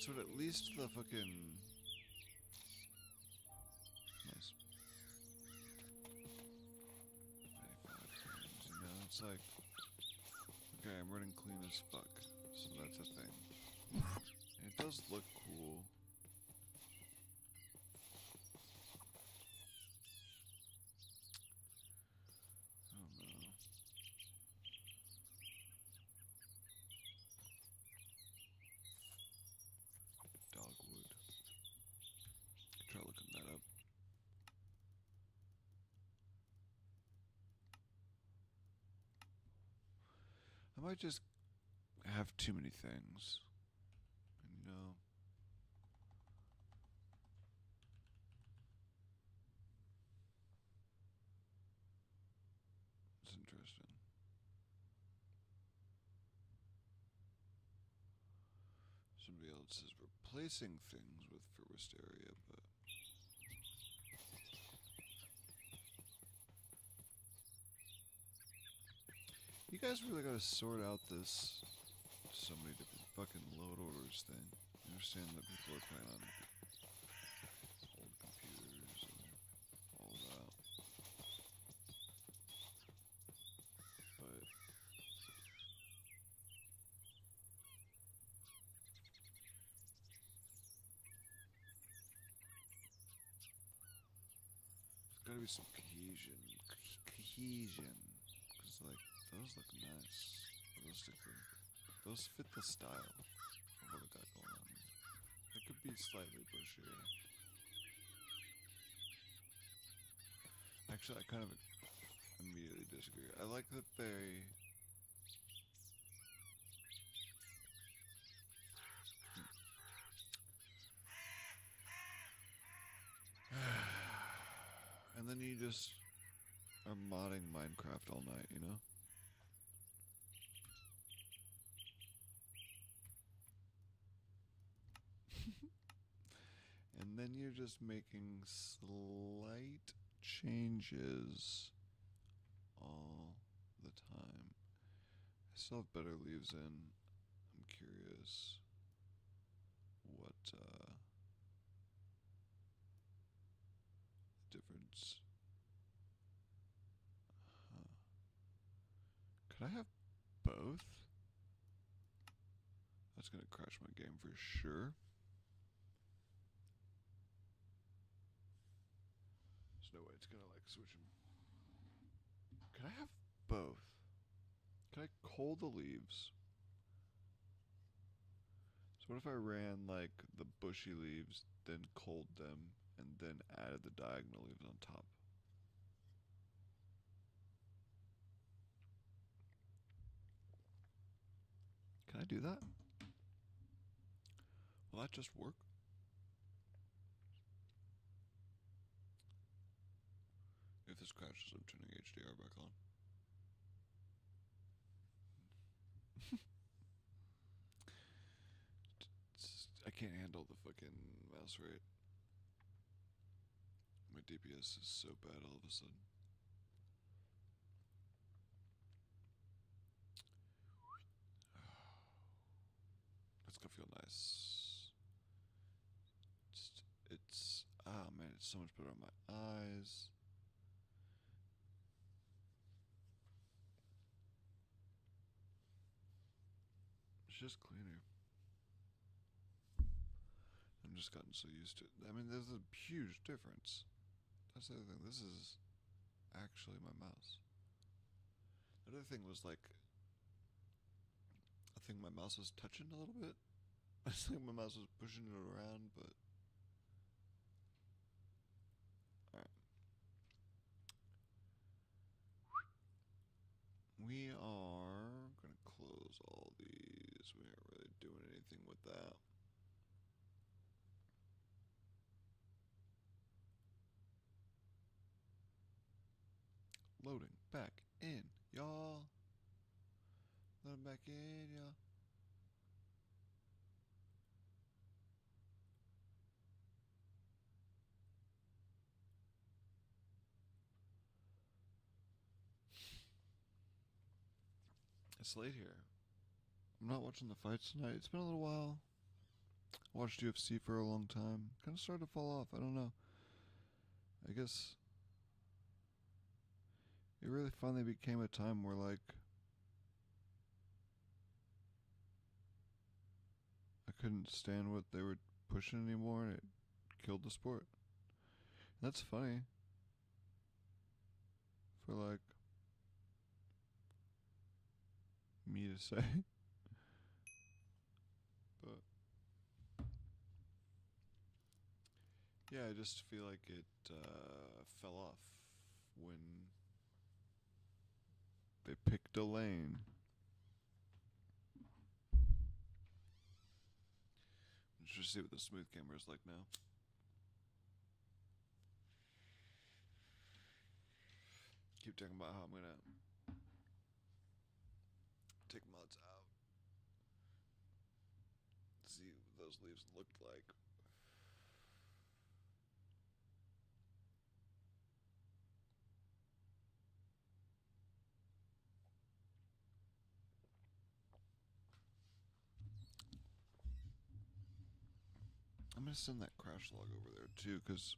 So at least the fucking... Nice. 95 times, you know, it's like... Okay, I'm running clean as fuck, so that's a thing. And it does look cool. I don't know. Dogwood. Try looking that up. I might just have too many things. And you know. It's interesting. Somebody else is replacing things with for wisteria, but You guys really gotta sort out this so many different fucking load orders thing. I understand that people are playing on old computers and all that. But there's gotta be some cohesion. Cohesion. Because, like, those look nice. Realistically. Those fit the style of what I got going on here. It could be slightly bushier. Actually, I kind of immediately disagree. I like that they... And then you just are modding Minecraft all night, you know? And then you're just making slight changes all the time. I still have better leaves in. I'm curious what the difference. Could I have both? That's gonna crash my game for sure. There's no way it's gonna like switch them. Can I have both? Can I cull the leaves? So what if I ran like the bushy leaves, then culled them, and then added the diagonal leaves on top? Can I do that? Will that just work? If this crashes, I'm turning HDR back on. I can't handle the fucking mouse rate. My DPS is so bad all of a sudden. That's gonna feel nice. It's ah man, it's so much better on my eyes. It's just cleaner. I'm just gotten so used to it. I mean, there's a huge difference. That's the other thing. This is actually my mouse. The other thing was like, I think my mouse was touching a little bit. I think my mouse was pushing it around, but alright. We are gonna close all these. We aren't really doing anything with that. Loading back in, y'all. Loading back in, y'all. It's late here. I'm not watching the fights tonight. It's been a little while. I watched UFC for a long time. Kind of started to fall off. I don't know. I guess it really finally became a time where, like, I couldn't stand what they were pushing anymore, and it killed the sport. And that's funny. For, like, me to say. But yeah, I just feel like it fell off when they picked a lane. Let's just see what the smooth camera is like now. Keep talking about how I'm gonna take mods out. See what those leaves looked like. I'm gonna send that crash log over there too, because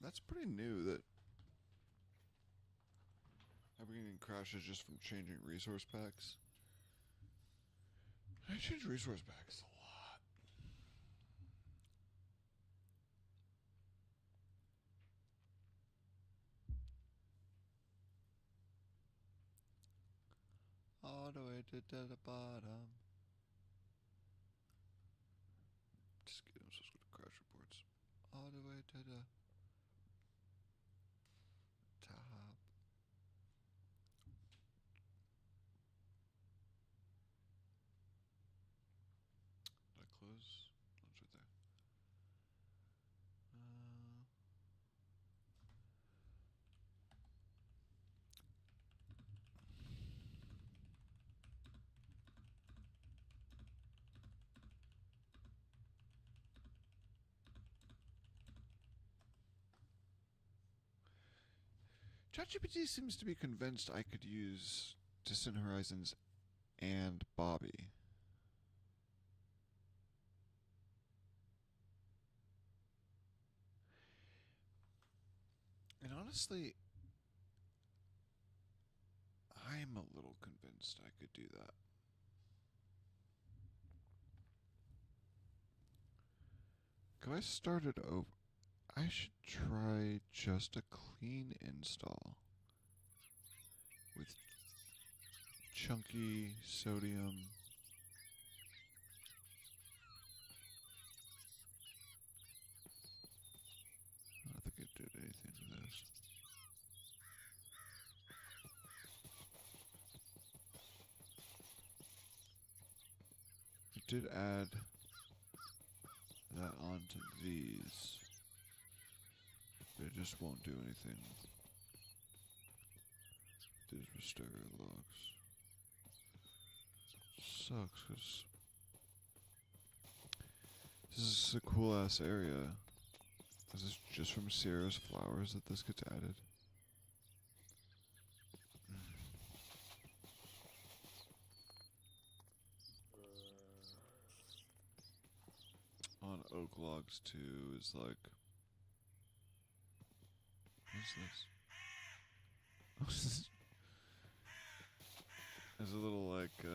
that's pretty new that everything crashes just from changing resource packs. I change resource packs a lot. All the way to the bottom. Just kidding, I'm supposed to go to crash reports. All the way to the top. Did I close? Oh, it's right there. ChatGPT seems to be convinced I could use Distant Horizons and Bobby. And honestly, I'm a little convinced I could do that. If I started over, I should try just a clean install with chunky sodium. I don't think it did anything to this. It did add that onto these, but it just won't do anything. These were stereo logs. Sucks, because this is a cool ass area. Is this just from Sierra's flowers that this gets added? On oak logs too is like, what's this? There's a little like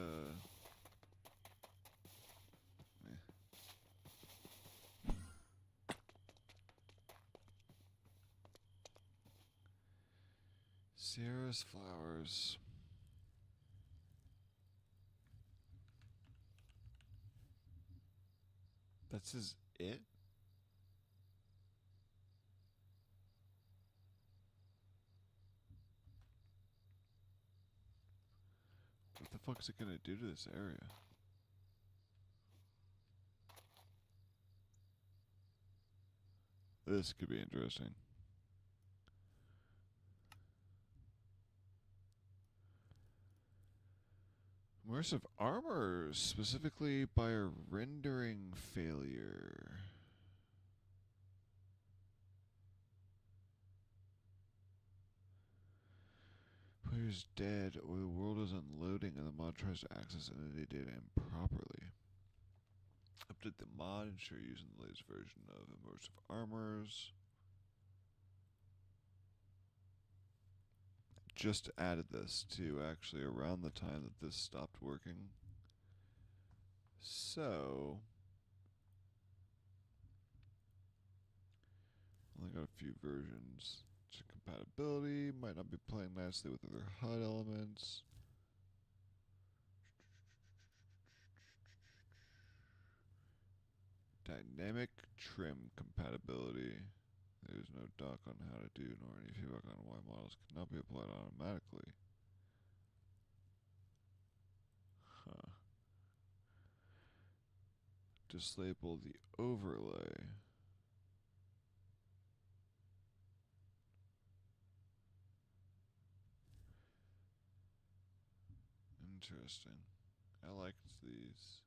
Sierra's flowers. That's his it? What the fuck is it gonna do to this area? This could be interesting. Immersive armor, specifically by a rendering failure. Player's dead, or the world is unloading and the mod tries to access entity data improperly. Update the mod, ensure using the latest version of immersive armors. Just added this to actually around the time that this stopped working. So, only got a few versions. Check compatibility, might not be playing nicely with other HUD elements. Dynamic trim compatibility. There's no doc on how to do nor any feedback on why models cannot be applied automatically. Huh. Disable the overlay. Interesting. I liked these.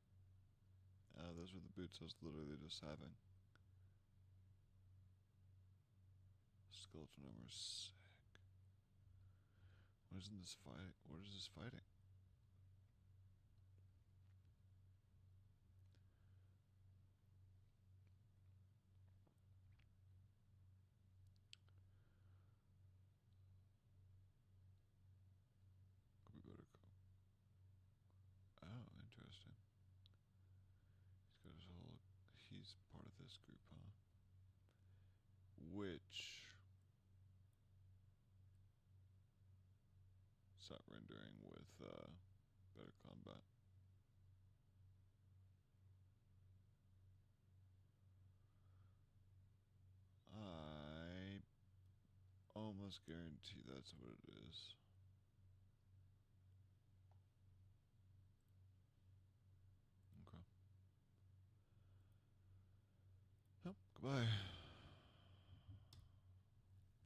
Those were the boots I was literally just having. Skeleton armor is sick. What isn't this fighting? What is this fighting? this group, huh? Which it's not rendering with better combat. I almost guarantee that's what it is. Okay. Oh, goodbye.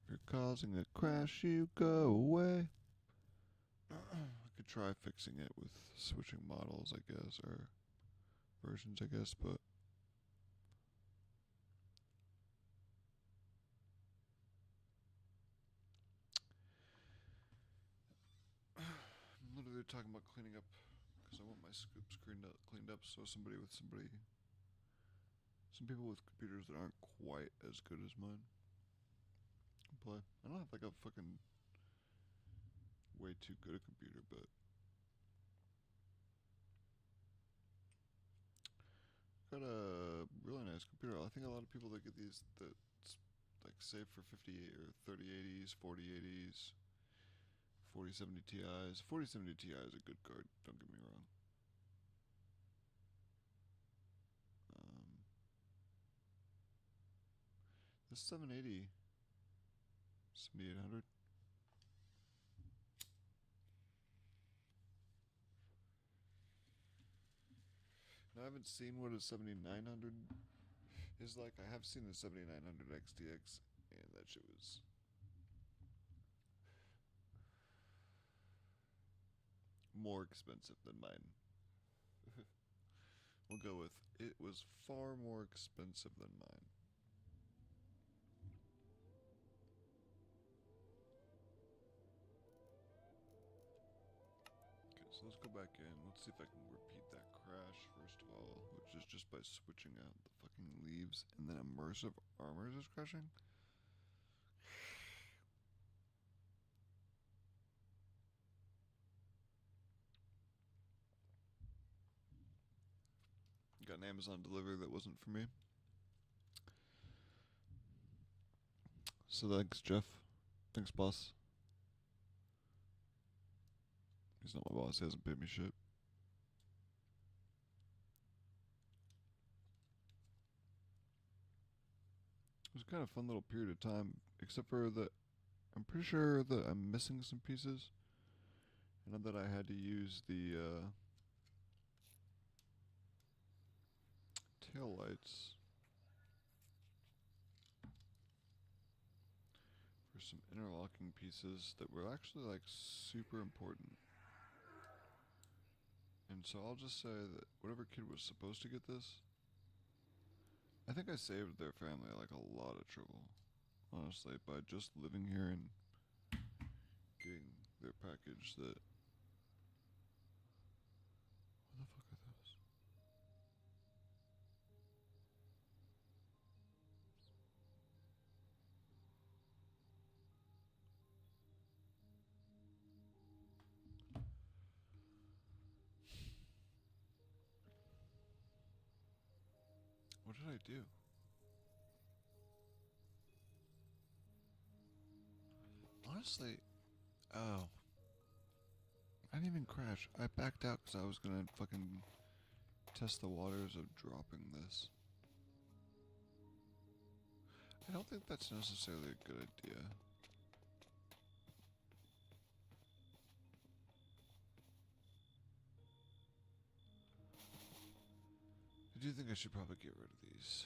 If you're causing a crash, you go away. I could try fixing it with switching models, I guess, or versions, I guess, but I'm literally talking about cleaning up because I want my scoops cleaned up so some people with computers that aren't quite as good as mine can play. I don't have like a fucking way too good a computer, but got a really nice computer. I think a lot of people that get these that like save for 50 or 3080s, 4080s, 4070 Ti's. 4070 Ti is a good card. Don't get me wrong. The 780, 7800. Now, I haven't seen what a 7900 is like. I have seen the 7900 XTX, and that shit was more expensive than mine. We'll go with it was far more expensive than mine. Okay, so let's go back in. Let's see if I can repeat that crash first of all, which is just by switching out the fucking leaves, and then immersive armors is crashing. Got an Amazon delivery that wasn't for me. So thanks, Jeff. Thanks, boss. He's not my boss. He hasn't paid me shit. It was kind of a fun little period of time, except for that I'm pretty sure that I'm missing some pieces. And that I had to use the tail lights for some interlocking pieces that were actually like super important. And so I'll just say that whatever kid was supposed to get this, I think I saved their family like a lot of trouble, honestly, by just living here and getting their package that... What the fuck are those? What did I do? Honestly, oh. I didn't even crash. I backed out because I was gonna fucking test the waters of dropping this. I don't think that's necessarily a good idea. I do think I should probably get rid of these.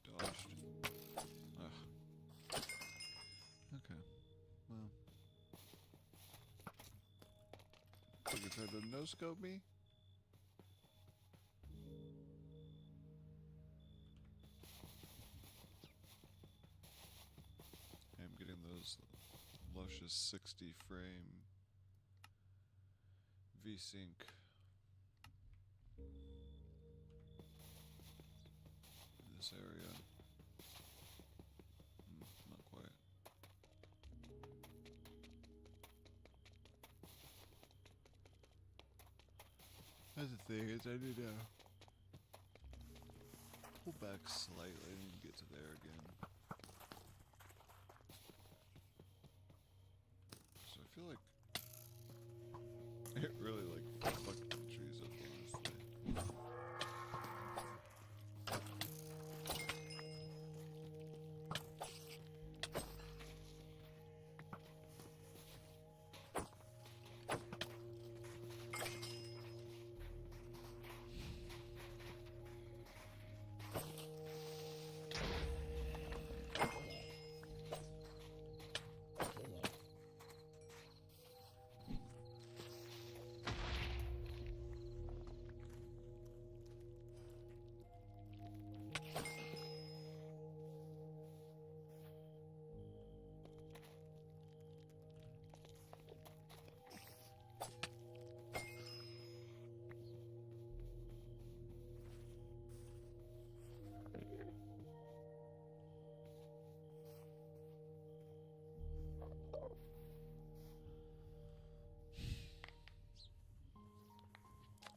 Dodged. Ugh. Okay. Well. You tried to no-scope me? I'm getting those luscious 60 frame V-Sync this area. Not quite. That's the thing, is I need to pull back slightly and get to there again. So I feel like it really like fucked the trees up, honestly.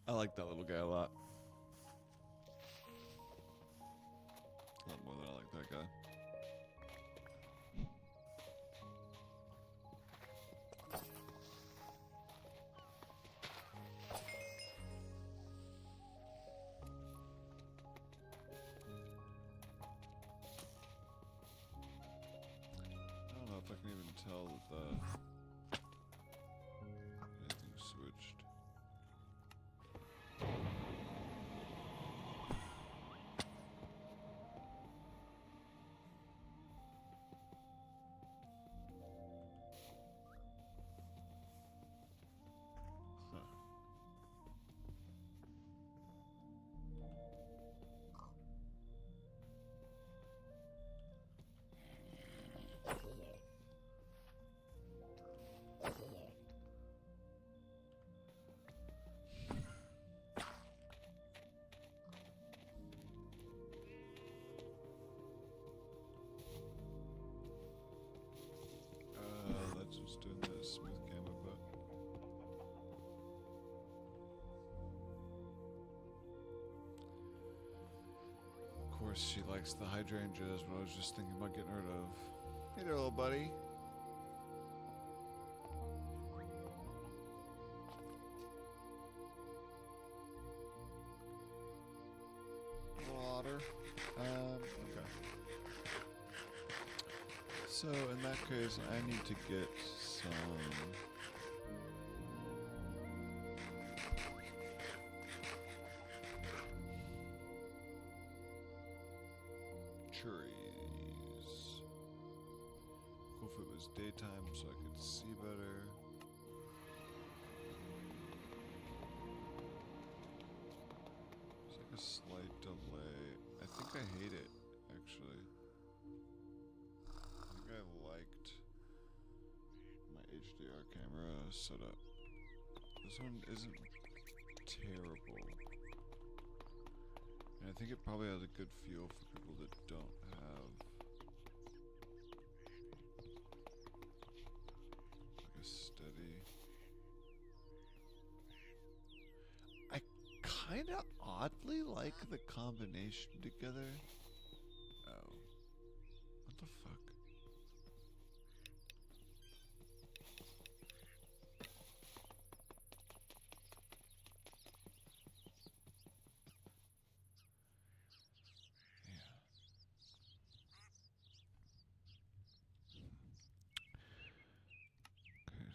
I like that little guy a lot. A lot more than I like that guy. I don't know if I can even tell that anything switched. Let's just do this smooth gamma, but of course she likes the hydrangeas, what I was just thinking about getting rid of. Hey there, little buddy. Water. Okay. So in that case, I need to get some trees. Cool if it was daytime so I could see better. There's like a slight delay. I think I hate it, actually. I think I liked my HDR camera setup. This one isn't terrible. And I think it probably has a good feel for people that don't have like a steady. I kinda oddly like the combination together. Oh. What the fuck?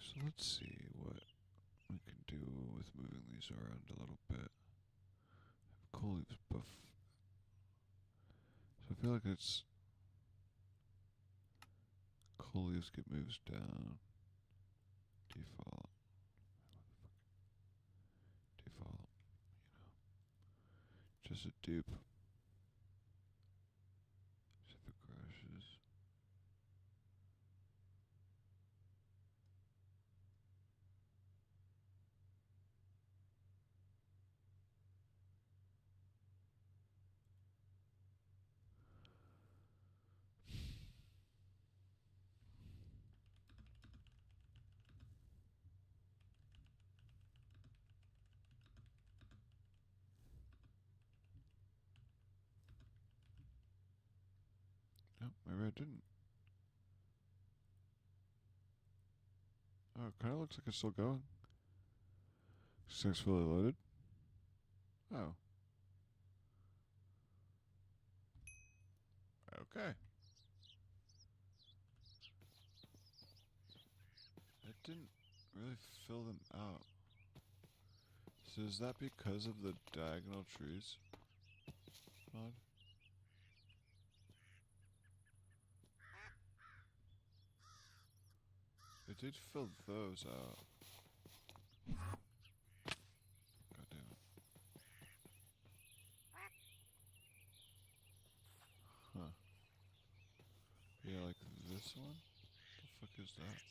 So let's see what we can do with moving these around a little bit. Cool leaves buff. So I feel like it's cool leaves get moves down. Default. Default. Just a dupe. See if it crashes. maybe I didn't. Oh, it kind of looks like it's still going. Successfully loaded. Oh. Okay. It didn't really fill them out. So is that because of the diagonal trees mod? It did fill those out. God damn it. Huh. Yeah, like this one? The fuck is that?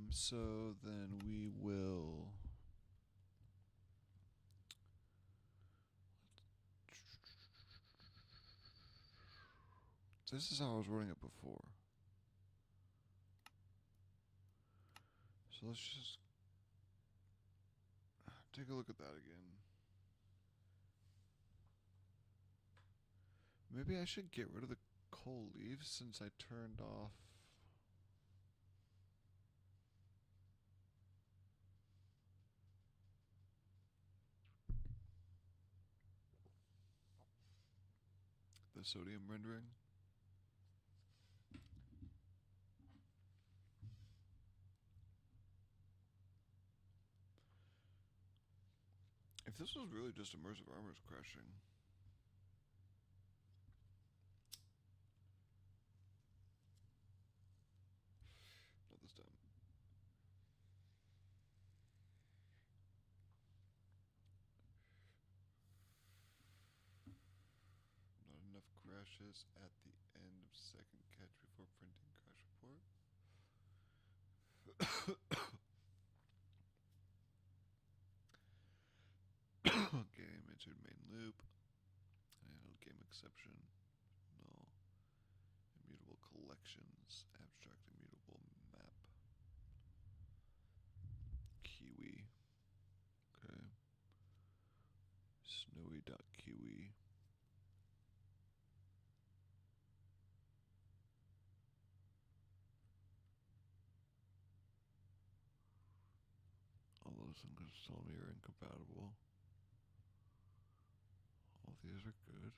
So then we will. This is how I was running it before. So let's just take a look at that again. Maybe I should get rid of the coal leaves since I turned off. The sodium rendering. If this was really just immersive armors crashing. Not this time. Not enough crashes at the end of second catch before printing crash report. Game entered main loop. Handled game exception. No. Immutable collections. Abstract immutable map. Kiwi. Okay. Snowy.kiwi. All those things telling me are incompatible. All these are good.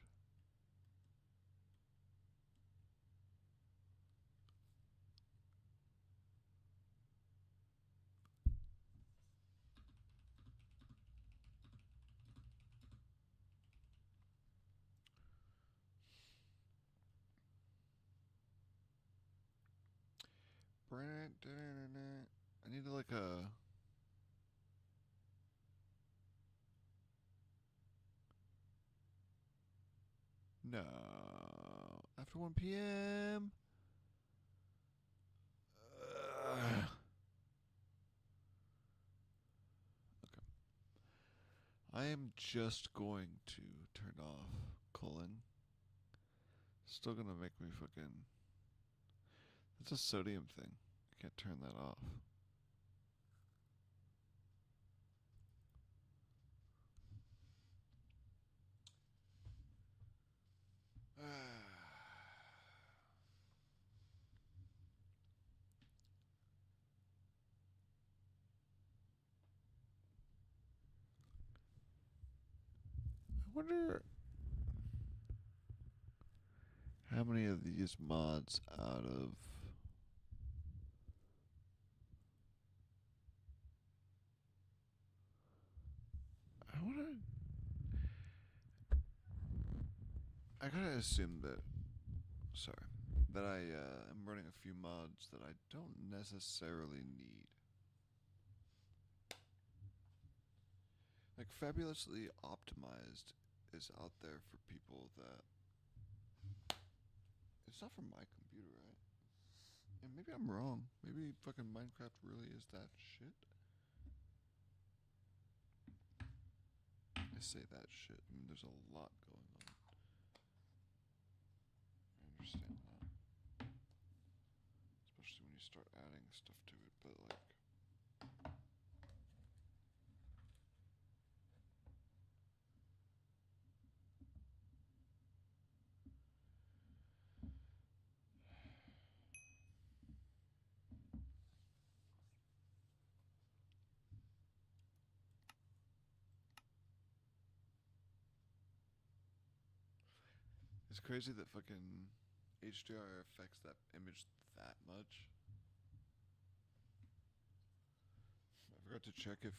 I need like a. No. After 1 p.m. Okay. I am just going to turn off culling. Still gonna make me fucking. It's a sodium thing. I can't turn that off. I wonder how many of these mods out of. I wanna. I gotta assume that. Sorry. That I am running a few mods that I don't necessarily need. Like, fabulously optimized is out there for people that. It's not from my computer, right? And maybe I'm wrong. Maybe fucking Minecraft really is that shit. I say that shit. I mean, there's a lot going on. I understand that. especially when you start adding stuff to it, but like. It's crazy that fucking HDR affects that image that much. I forgot to check if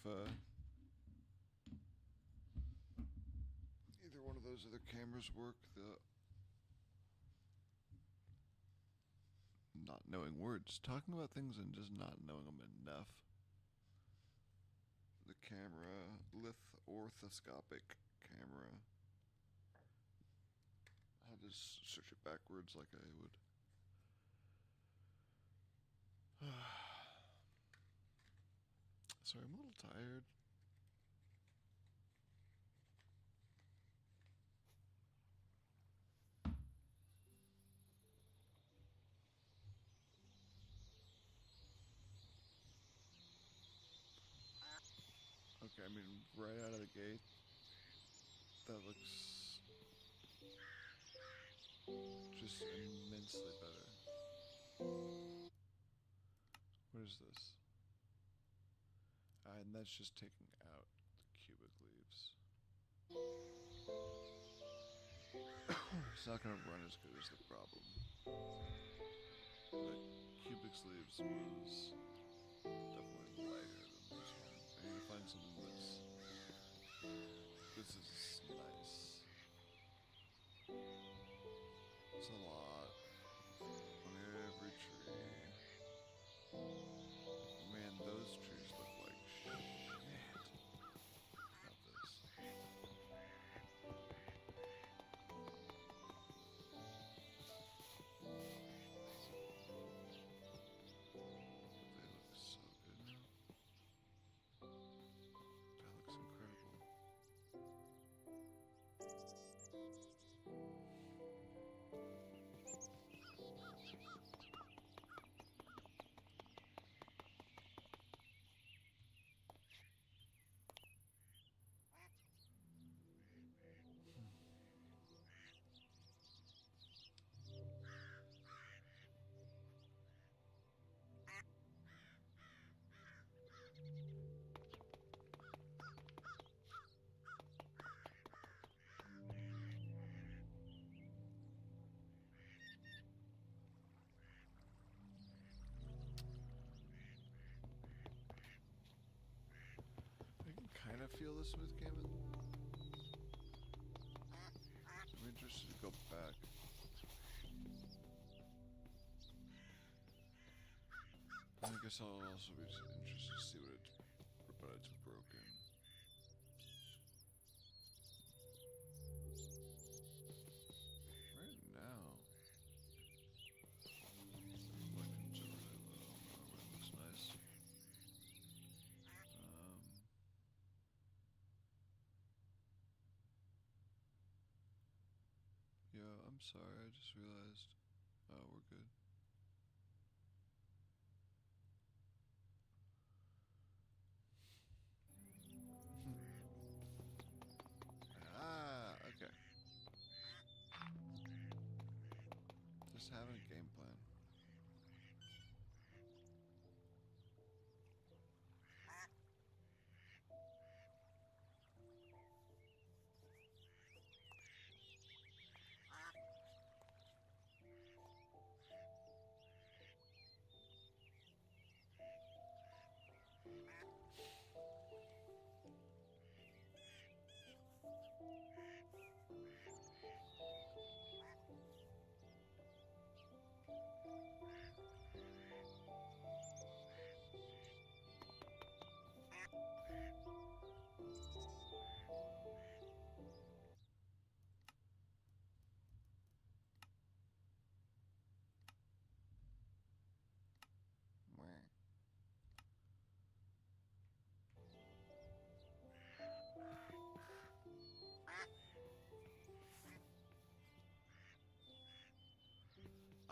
either one of those other cameras work. The not knowing words, talking about things and just not knowing them enough. The camera, orthoscopic camera. I'll just search it backwards like I would. Sorry, I'm a little tired. Okay, I mean, right out of the gate, that looks just immensely better. What is this? And that's just taking out the cubic leaves. It's not going to run as good as the problem. The cubic sleeves was definitely lighter than this one. I need to find something that's. This is nice. It's a lot on every tree. Man, those trees look like shit. Not this. They look so good now. That looks incredible. I can kind of feel the smooth gamut. I'm interested to go back. I guess I'll also be interested to see what it's broken. Right now, reflections are really low. Oh, it looks nice. Yeah, I'm sorry. I just realized. Oh, we're good. Okay. Just having a game plan.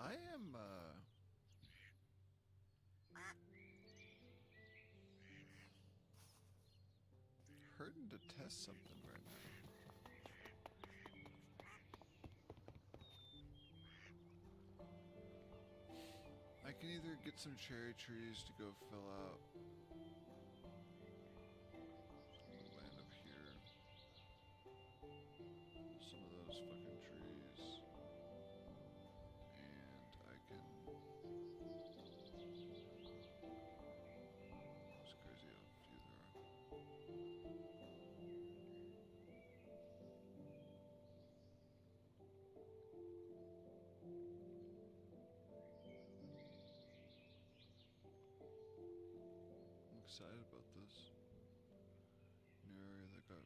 I am starting to test something right now. I can either get some cherry trees to go fill out. We'll land up here. Some of those fucking trees. And I can... It's crazy how few there are. I'm excited about this. New area that got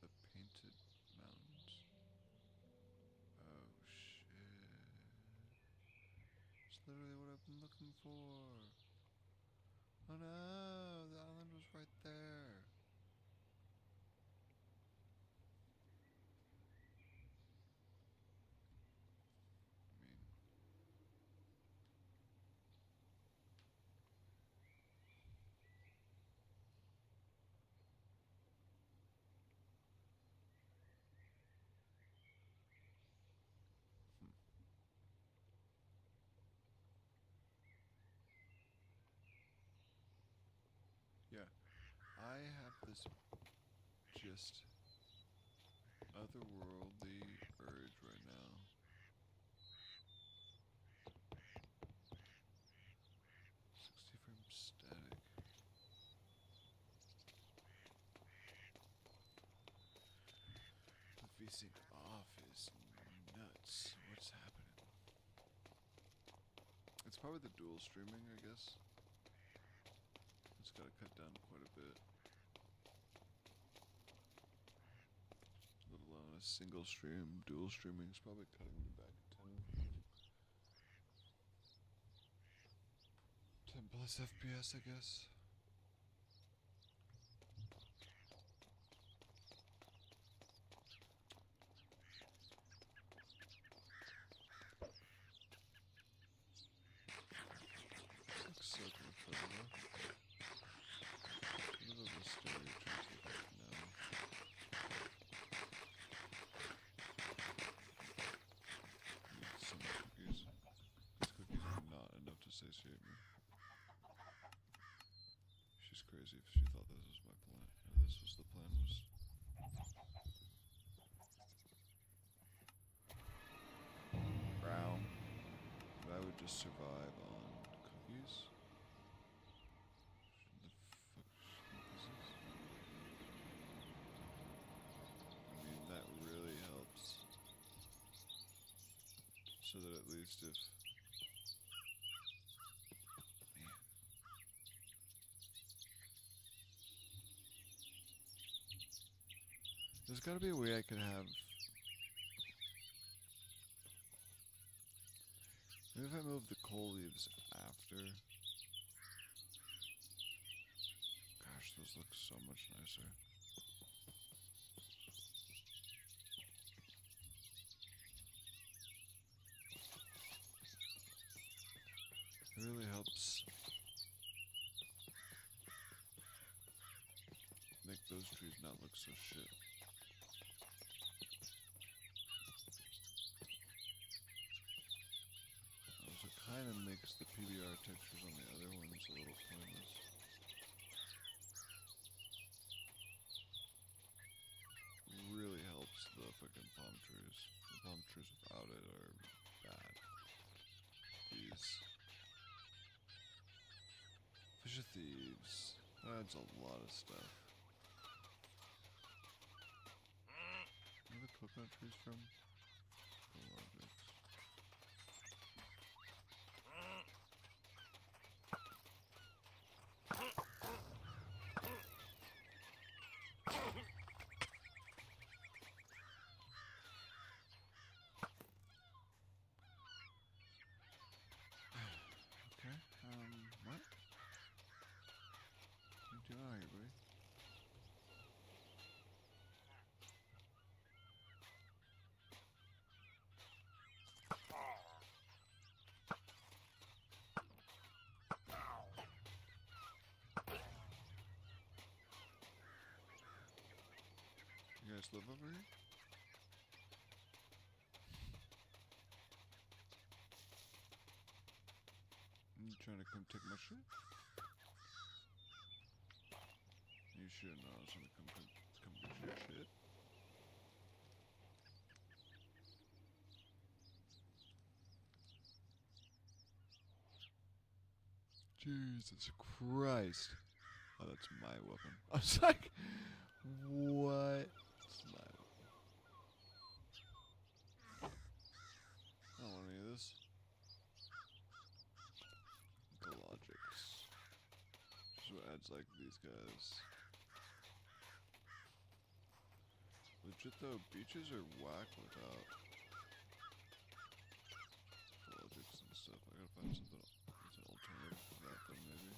the painted mountains. Oh shit. It's literally what I've been looking for. Oh no, the island was right there. I mean, yeah. I have this just otherworldly urge right now. 60 frames static. The VSync off is nuts. What's happening? It's probably the dual streaming, I guess. It's gotta cut down quite a bit. Let alone a single stream. Dual streaming is probably cutting me back 10 plus FPS, I guess. Looks so comfortable. What are those stereotypes look like now? I need some cookies. These cookies are not enough to satiate me. She's crazy if she thought this was my plan. Or this was the plan was. Brown. But I would just survive on cookies. The fuck is this? I mean, that really helps. So that at least if... Man. There's gotta be a way I could have... Maybe if I move the coal leaves after... Gosh, those look so much nicer. It really helps make those trees not look so shit. Also kind of makes the PBR textures on the other ones a little pointless. Really helps the fucking palm trees. The palm trees without it are bad. These Fish of Thieves. That's a lot of stuff. Where are the coconut trees from? Projects. Okay, what? What are you doing out here, buddy? guys live over here? You trying to come take my shit? You should know I was gonna come get your shit. Jesus Christ. Oh, that's my weapon. I was like, what? It's my weapon. I don't want any of this. Ecologics. Just what adds like these guys. Legit though, beaches are whack without ecologics and stuff. I gotta find something that's an alternative to that then maybe.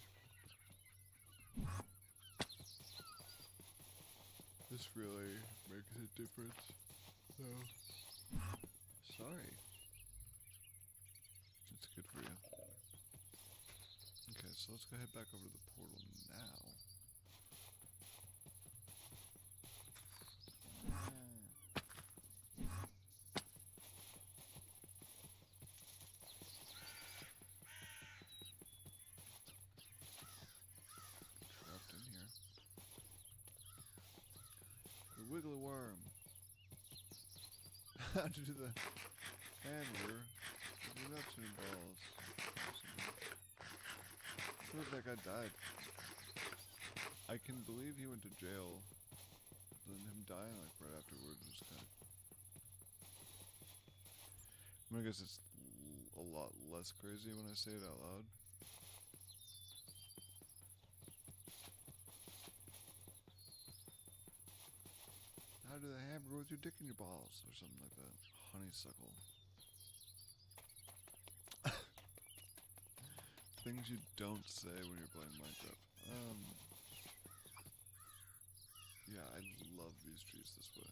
This really makes a difference. So sorry. It's good for you. Okay, so let's go head back over to the portal now. Trapped in here. The wiggly worm. How to do the handler. The nuts and balls. What if that guy died? I can believe he went to jail. Then him dying like right afterwards was kind of. I mean, I guess it's a lot less crazy when I say it out loud. How do the hamburger with your dick in your balls or something like that? Honeysuckle. Things you don't say when you're playing Minecraft. Yeah, I love these trees this way.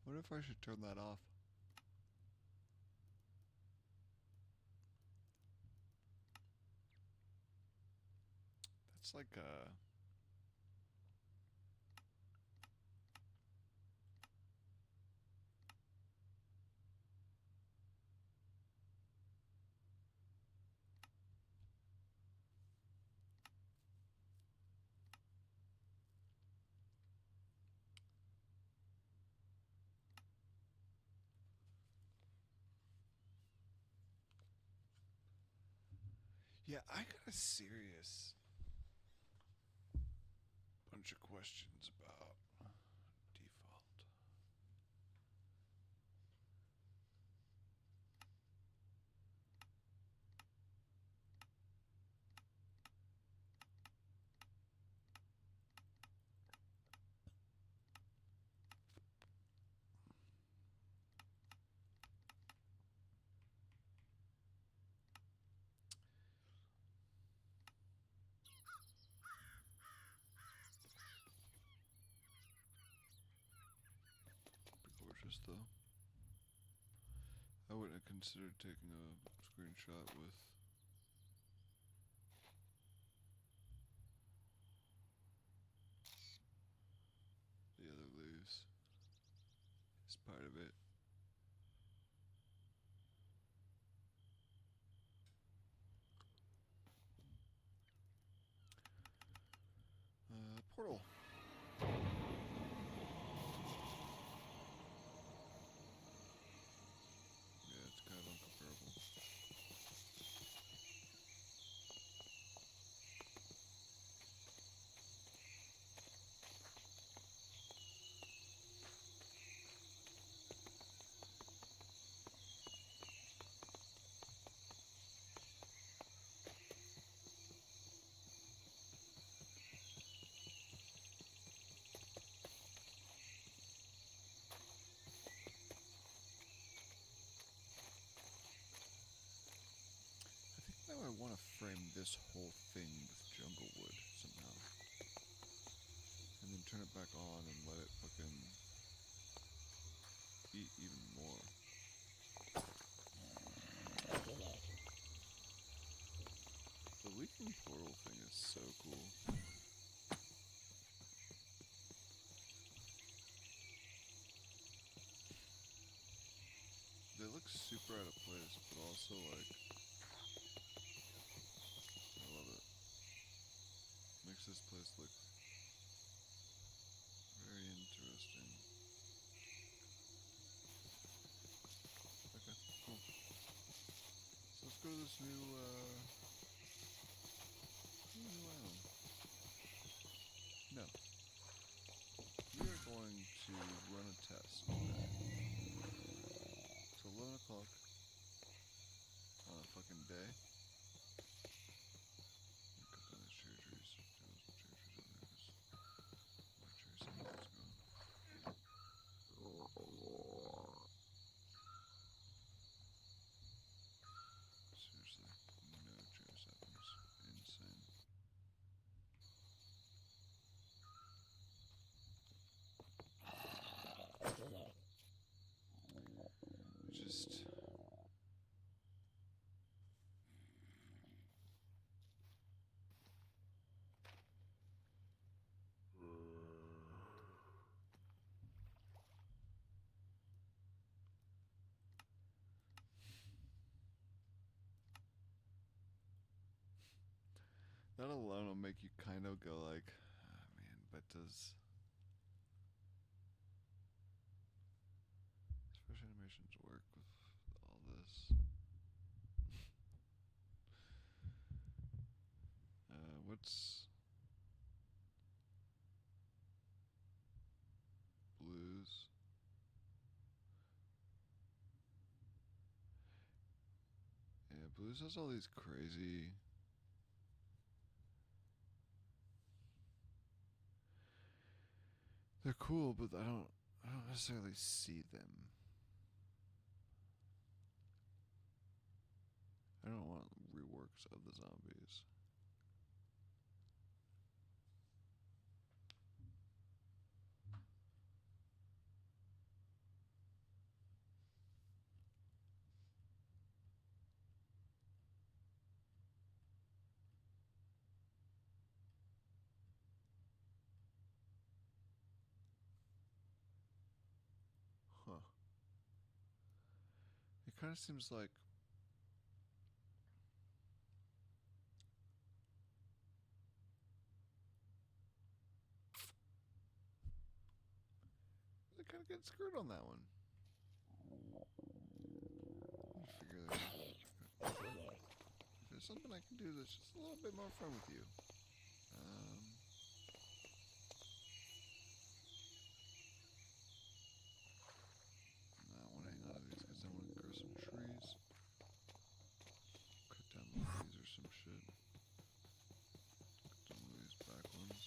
What if I should turn that off? That's like a... Yeah, I got a serious bunch of questions about default. Gorgeous though. I wouldn't have considered taking a screenshot with the other leaves. It's part of it. Portal. Yeah, it's kind of uncomparable. Now I want to frame this whole thing with jungle wood somehow. turn it back on and let it fucking eat even more. The leaking portal thing is so cool. They look super out of place, but also like, I love it. Makes this place look very interesting. Okay, cool. So let's go to this new island. No. We are going to run a test today. It's 11 o'clock on a fucking day. Cut down these cherry trees. There was some cherry trees over there because my cherry saplings is gone. Seriously, no cherry saplings. Insane. Just that alone will make you kind of go like, oh man, but does special animations work with all this? What's blues? Yeah, blues has all these crazy. They're cool, but I don't necessarily see them. I don't want reworks of the zombies. Huh. It kind of seems like they kind of get screwed on that one. Figure that out. If there's something I can do that's just a little bit more fun with you. I want to hang on to these because I want to grow some trees. Cut down the trees or some shit. Cut down these back ones.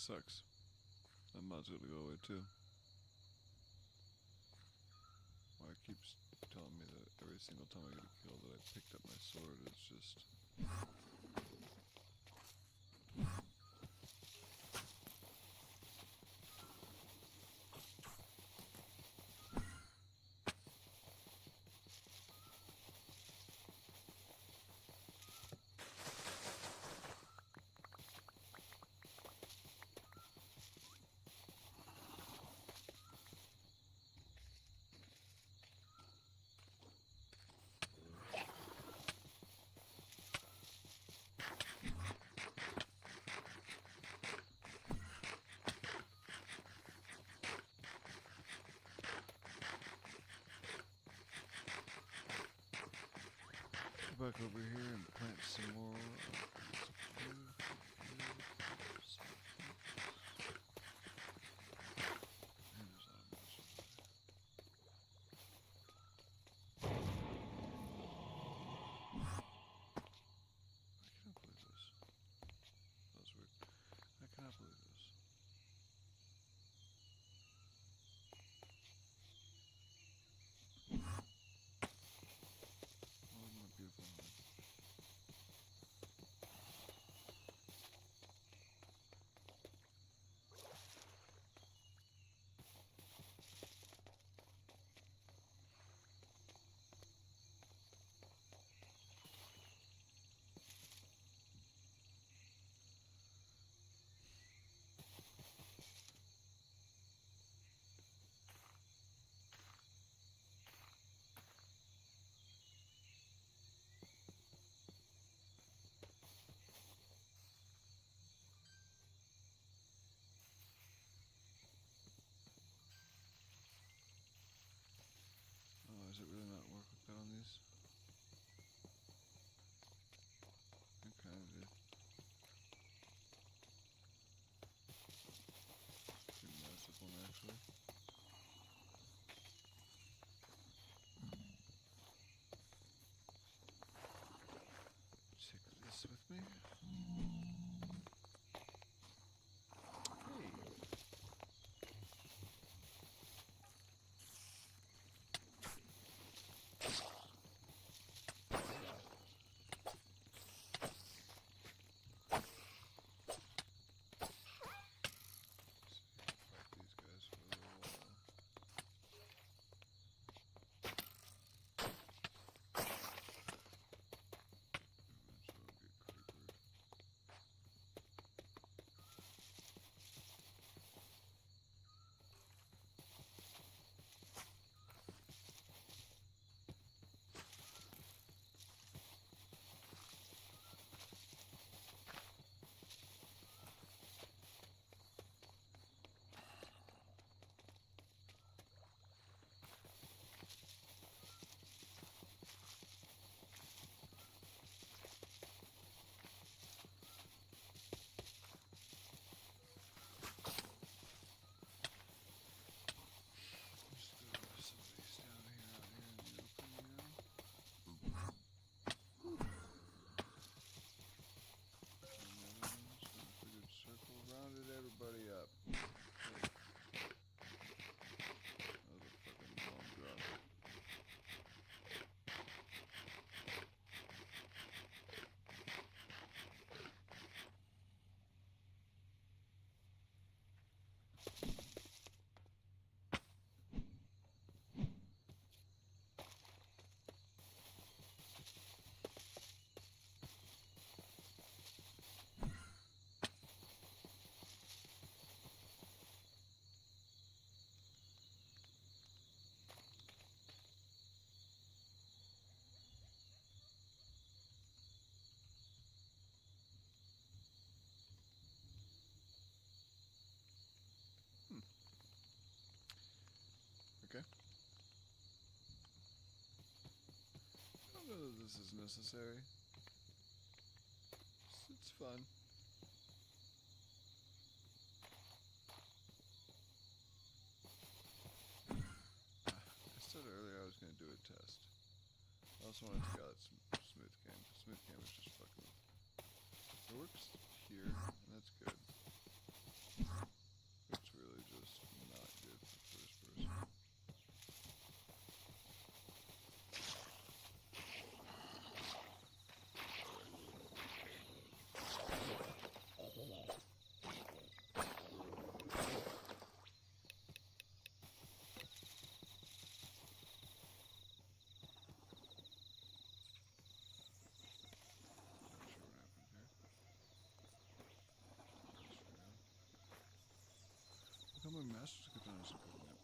sucks. That mod's gonna go away too. Why it keeps telling me that every single time I get a kill that I picked up my sword, it's just... Back over here and plant some more. I cannot believe this. Oh, my beautiful home. Oh, is it really not work with that on these? It kind of did. Pretty massive one, actually. Take this with me. Hey. Everybody up. That was a fucking long drop. Okay. I don't know that this is necessary. It's fun. I said earlier I was going to do a test. I also want to take out smooth cam. Smooth cam is just fucking... It works here, and that's good. It's really just not good for first person. How my master's katana isn't picking up?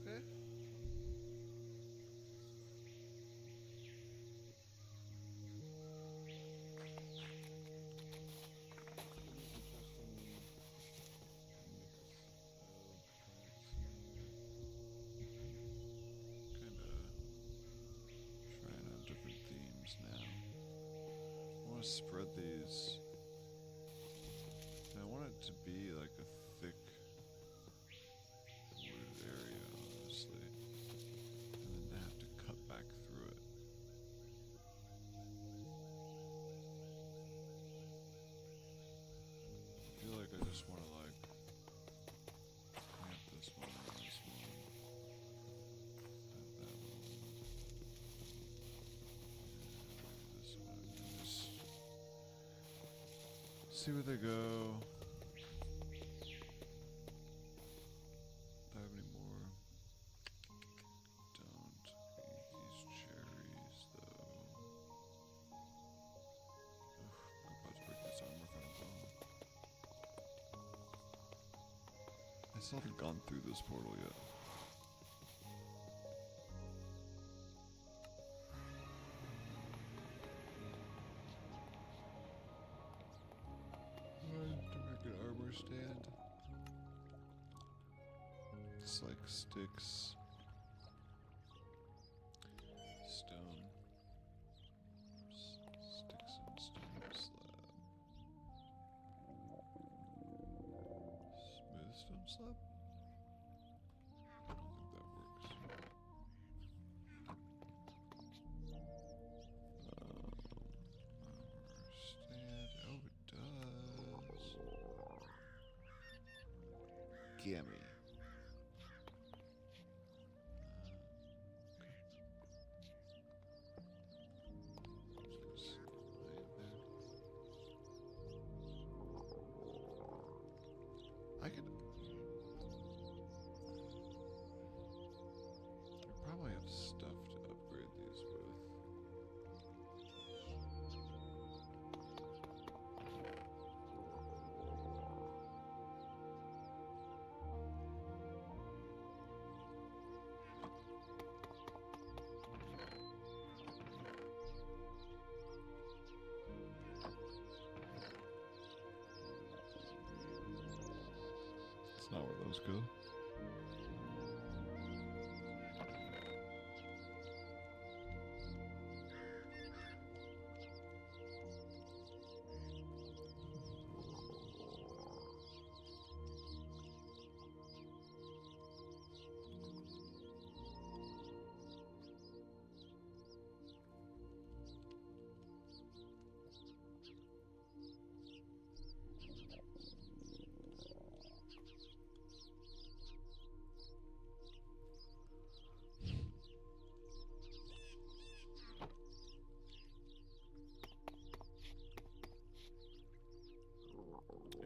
Okay. Trying out different themes now. I want to spread these. And I want it to be like a thick wooded area, honestly. And then to have to cut back through it. I feel like I just want to like plant this one and this one. Plant that one. And this one. And just see where they go. Do I have any more? Don't eat these cherries, though. Ugh, I'm about to break this armor from a bone. I still haven't gone through this portal yet. To make an armor stand. It's like sticks. Stone. Sticks and stone slab. Smooth stone slab? I don't think that works. Gammy. I could. I probably have stuff to upgrade these with. That's not where those go.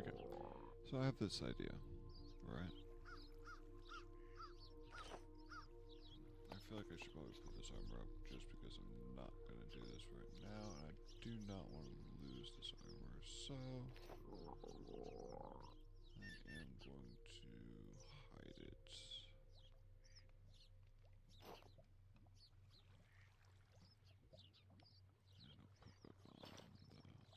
Okay, so I have this idea, right? I feel like I should probably put this armor up just because I'm not going to do this right now, and I do not want to lose this armor, so I am going to hide it. And I'll put back on the other armor.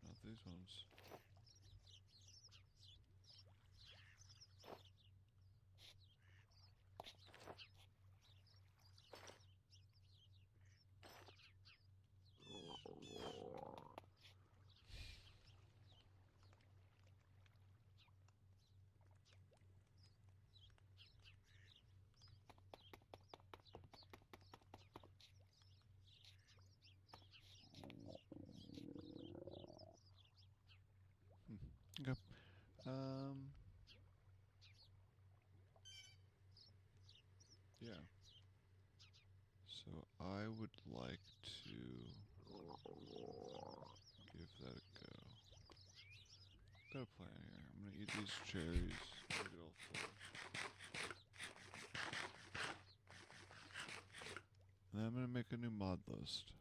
Not these ones. Okay. Yeah. So I would like to give that a go. Got a plan here. I'm gonna eat these cherries. Get it all full. And then I'm gonna make a new mod list.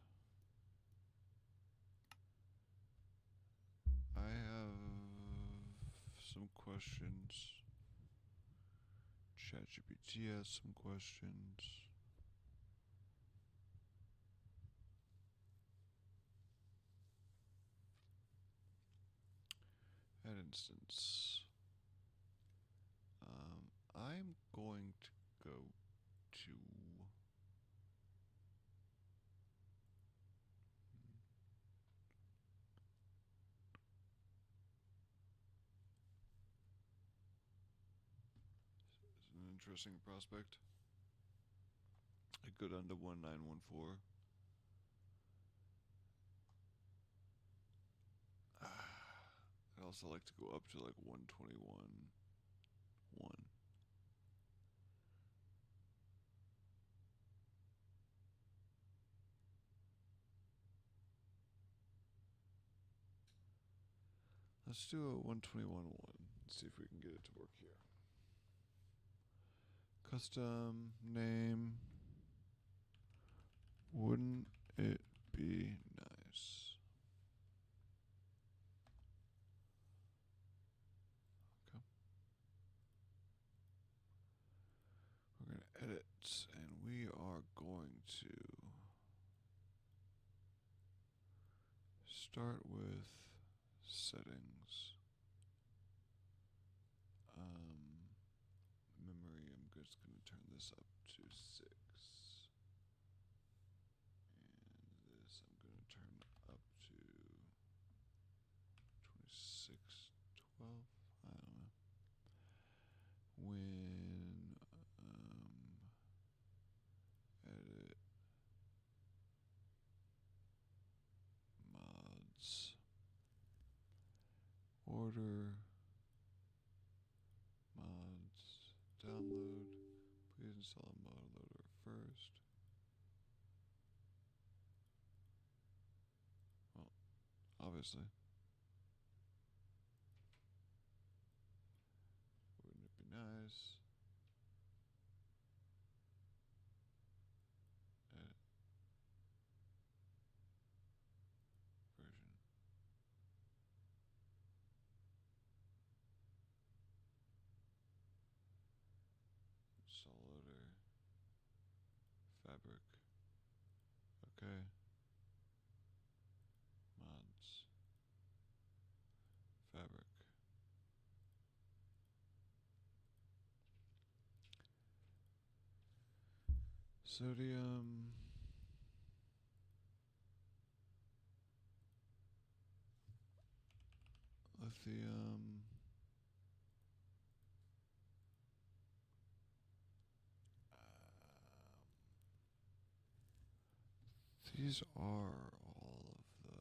I have some questions. ChatGPT has some questions. At instance, I'm going to go to it's an interesting prospect. I go down to 1914. I'd also like to go up to like 121.1. Let's do a 121.1. See if we can get it to work here. Custom name. Wouldn't it be nice? Okay. We're going to edit, and we are going to start with settings. Memory, I'm just going to turn this up to 6. And this I'm going to turn up to 26. order mods download. Please install a mod loader first. Well, obviously. Wouldn't it be nice? Edit. Version. Solider. Fabric. Okay. Mods. Fabric. Sodium. Lithium. These are all of the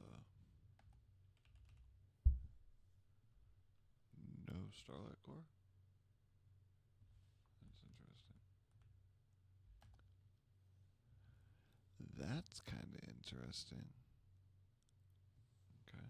no Starlight Core. That's interesting. That's kind of interesting. Okay.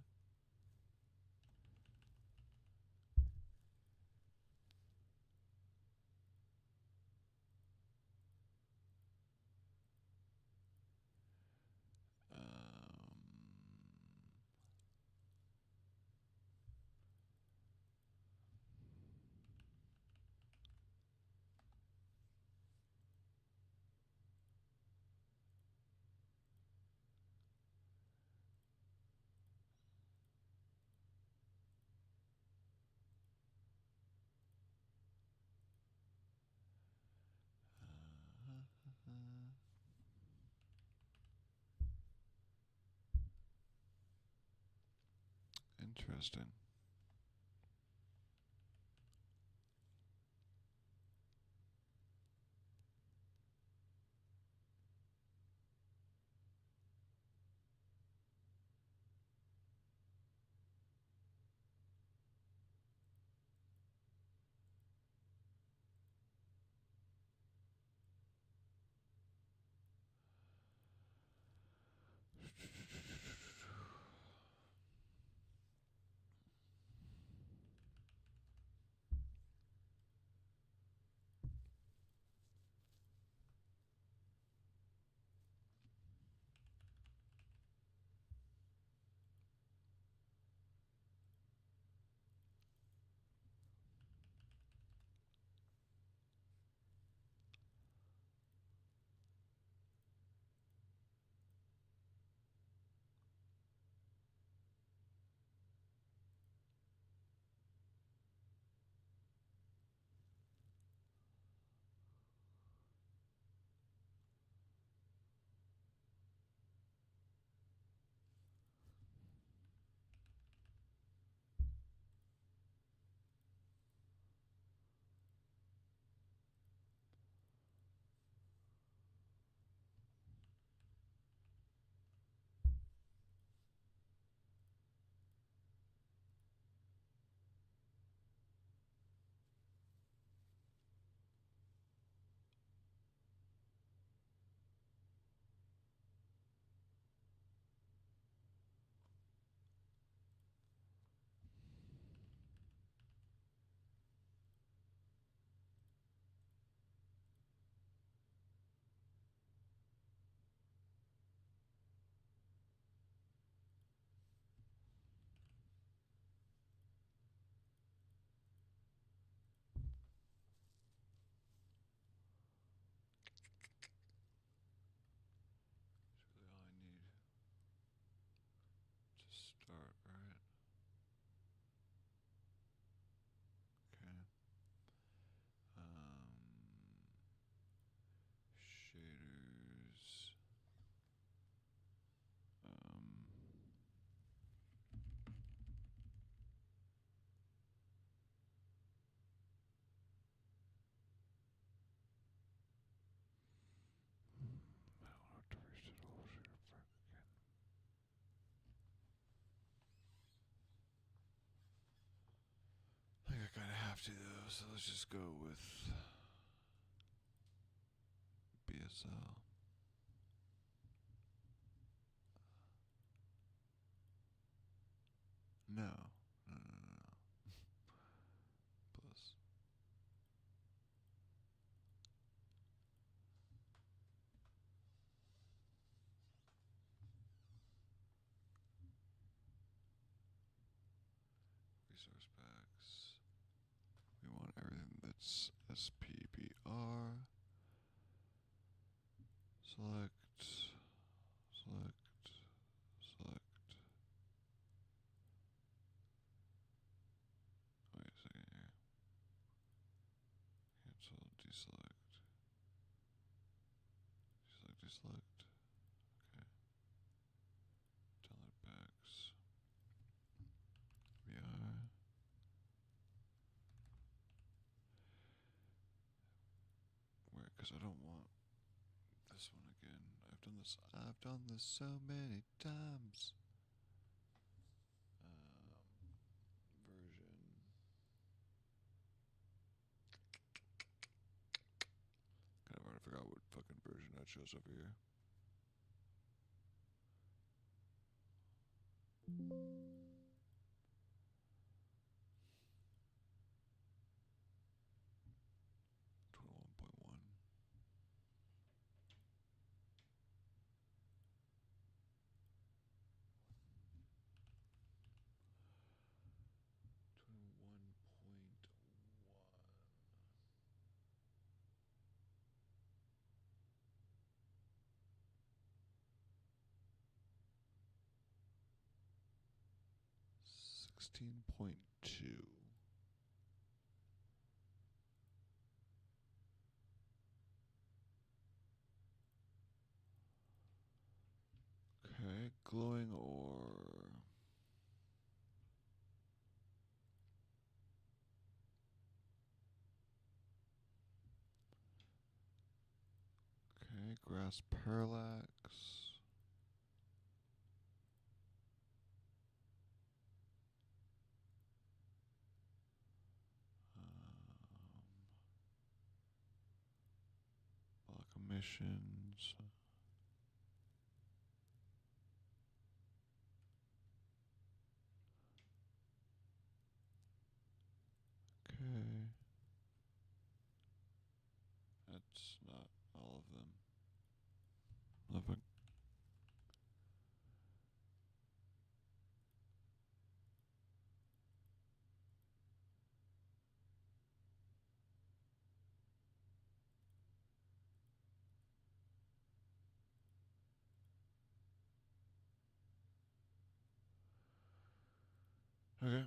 Interesting. So let's just go with BSL. No. No, no, no, no. Plus. Resource packs. We want everything that's SPBR. Select. Select. Select. Wait a second here. Cancel. Deselect. Deselect. Deselect. Okay. Download packs. VR. Where? Because I don't want this one again. I've done this. I've done this so many times. Version. Kind of already forgot what fucking version I chose over here. Sixteen point two. Okay, glowing ore. Okay, grass parallax. Block emissions. Okay. That's not all of them. Nothing. Okay.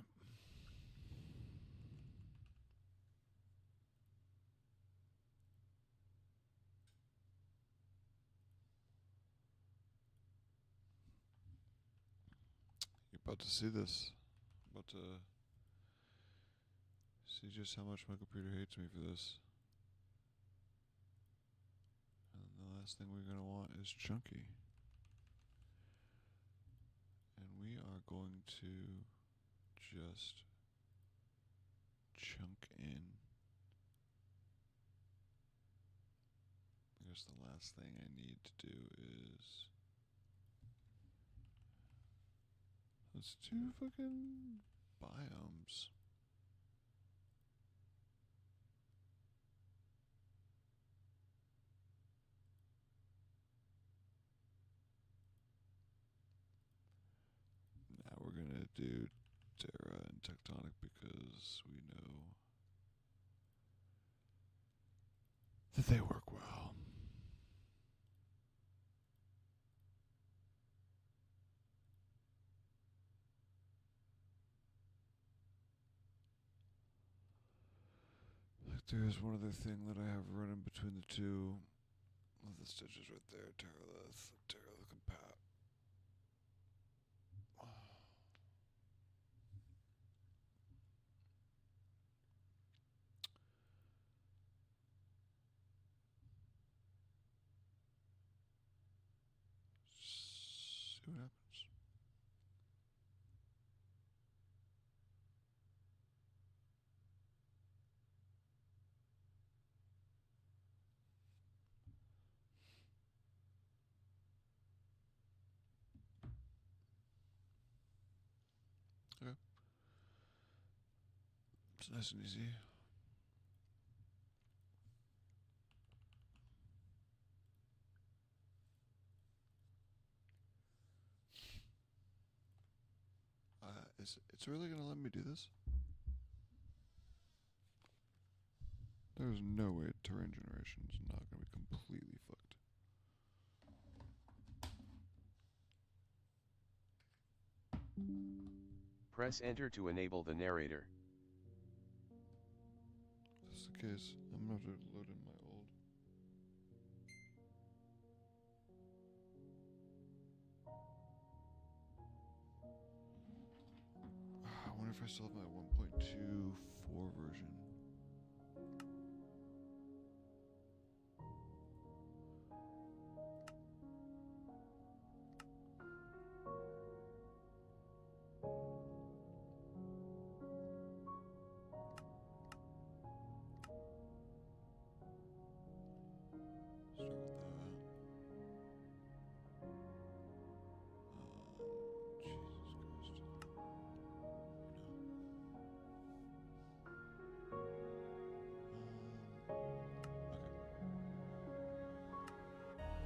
You're about to see this. About to see just how much my computer hates me for this. And the last thing we're going to want is chunky. And we are going to just chunk in. I guess the last thing I need to do is let's do fucking biomes. Now we're gonna do Terra and Tectonic because we know that they work well. Like there's one other thing that I have running between the two. Well, the stitches right there, Terra compat. See what happens. Okay. It's nice and easy. It's really gonna let me do this? There's no way terrain generation is not gonna be completely fucked. Press enter to enable the narrator. If this is the case, I'm gonna have to load in my old. I wonder if I still have my 1.24 version.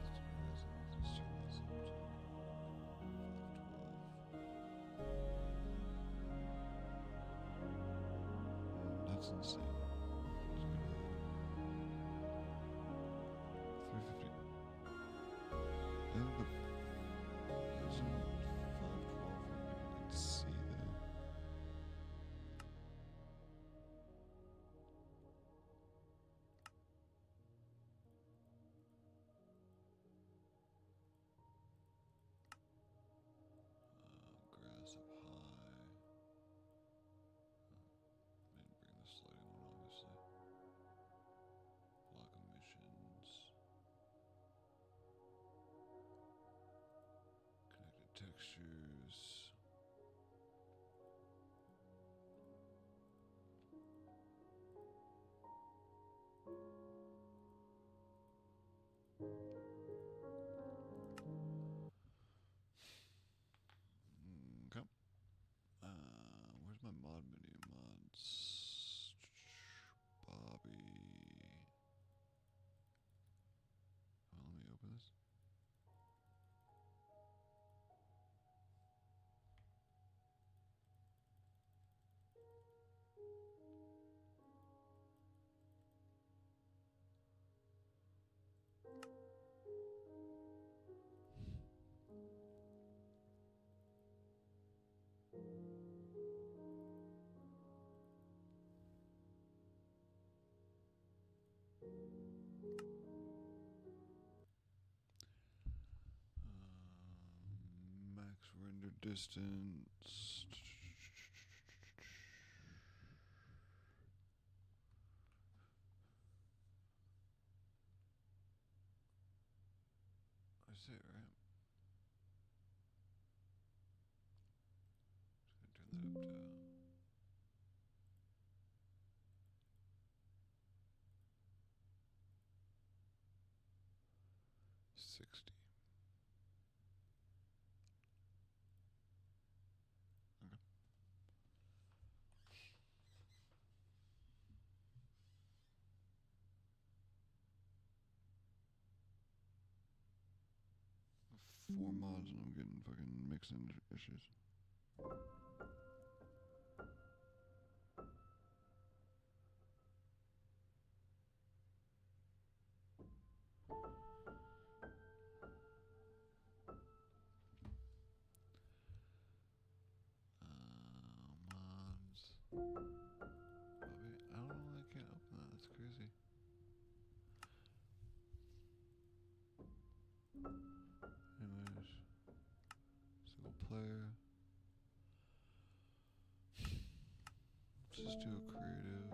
Start with that. Jesus Christ. That's insane. 350. I think the using 512 when people can see that. Grass up high. Didn't bring the sliding one, obviously. Block emissions. Connected textures. Okay. Where's my mod menu? Mods. Bobby. Well, let me open this. Max render distance. I say it right. Just gonna turn that up to 60. Okay. Four mods and I'm getting fucking mixing issues. Mods. Bobby, I don't know why I can't open that. That's crazy. Anyways, single player. Let's just do a creative.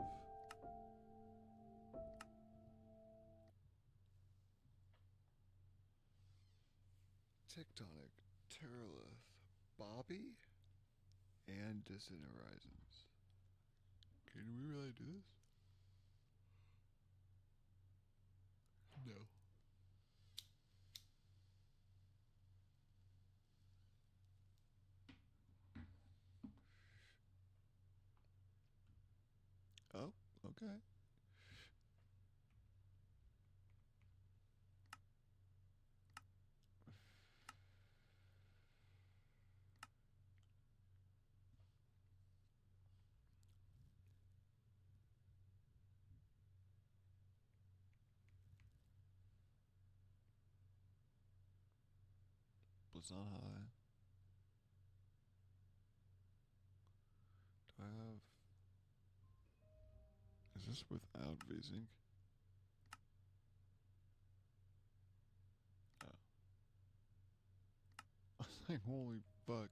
Tectonic, Terralith, Bobby, and Distant Horizons. Can we really do this? No. Okay. Blitz not high. Do I have... Is this without VSync? Oh. I was like, holy fuck.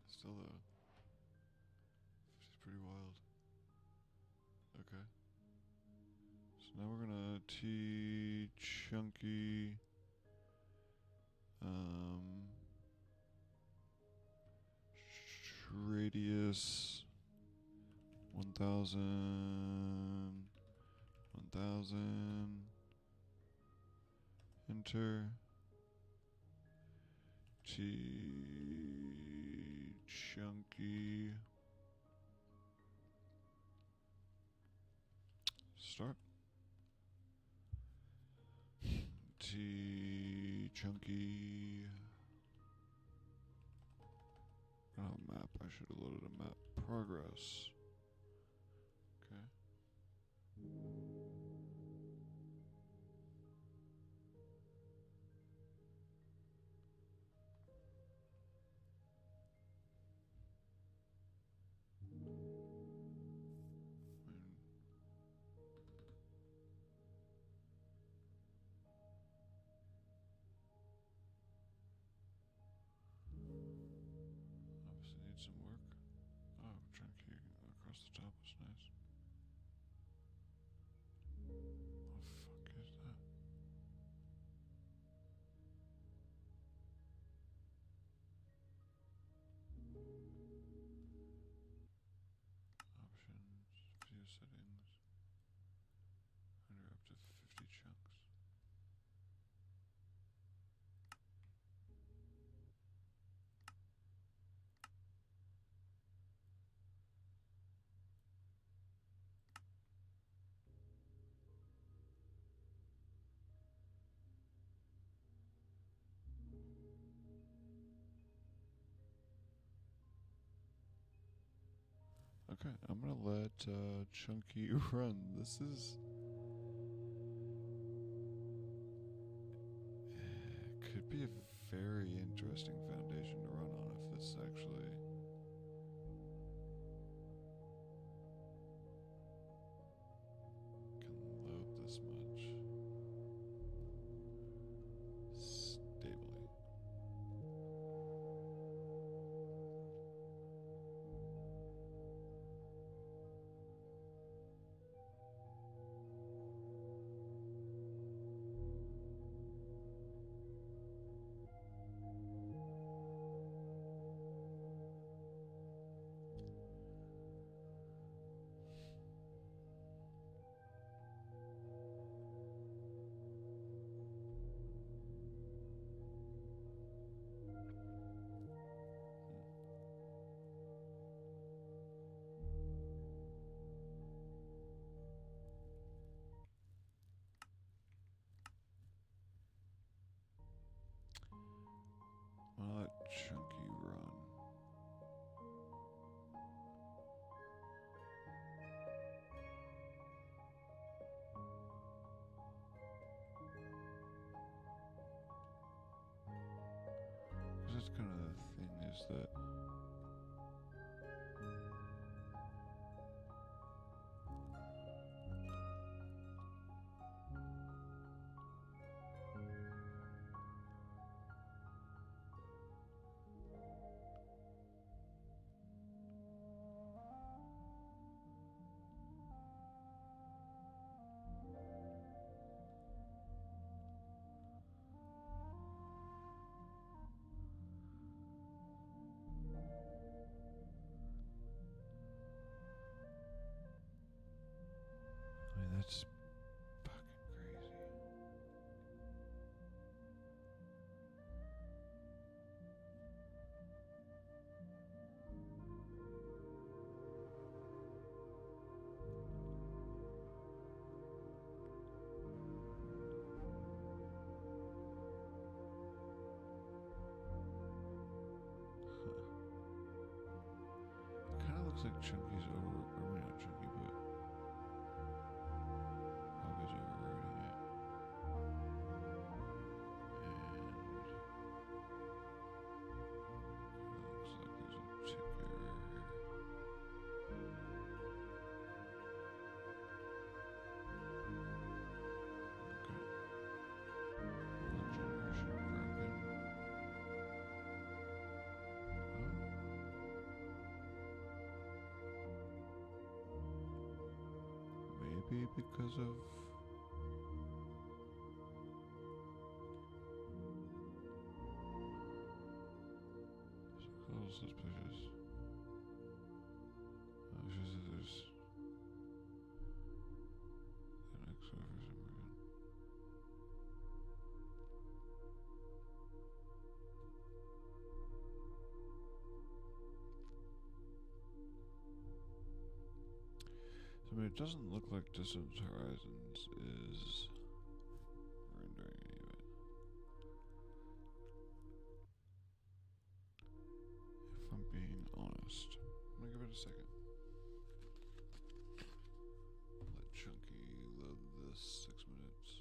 Still though. She's pretty wild. Okay. So now we're gonna T chunky radius 1000 1000 enter T chunky start T chunky. Oh, map. I should have loaded a map. Progress. Okay. Obviously needs some work. Oh, chunky across the top was nice. What the fuck is that? Options, video settings, render up to 50 chunks. Okay, I'm gonna let Chunky run. This is could be a very interesting foundation to run on if this actually can load this much stably. I'll let Chunky run. That's kind of the thing is that like Chunky's over, or maybe not Chunky, but Hog is overriding it. And looks like there's a ticker. Maybe because of a little suspicious. It's just that there's an XO for some reason. So, I mean, it doesn't look like Distance Horizons is rendering any of it. If I'm being honest. I'm gonna give it a second. Let Chunky load this 6 minutes.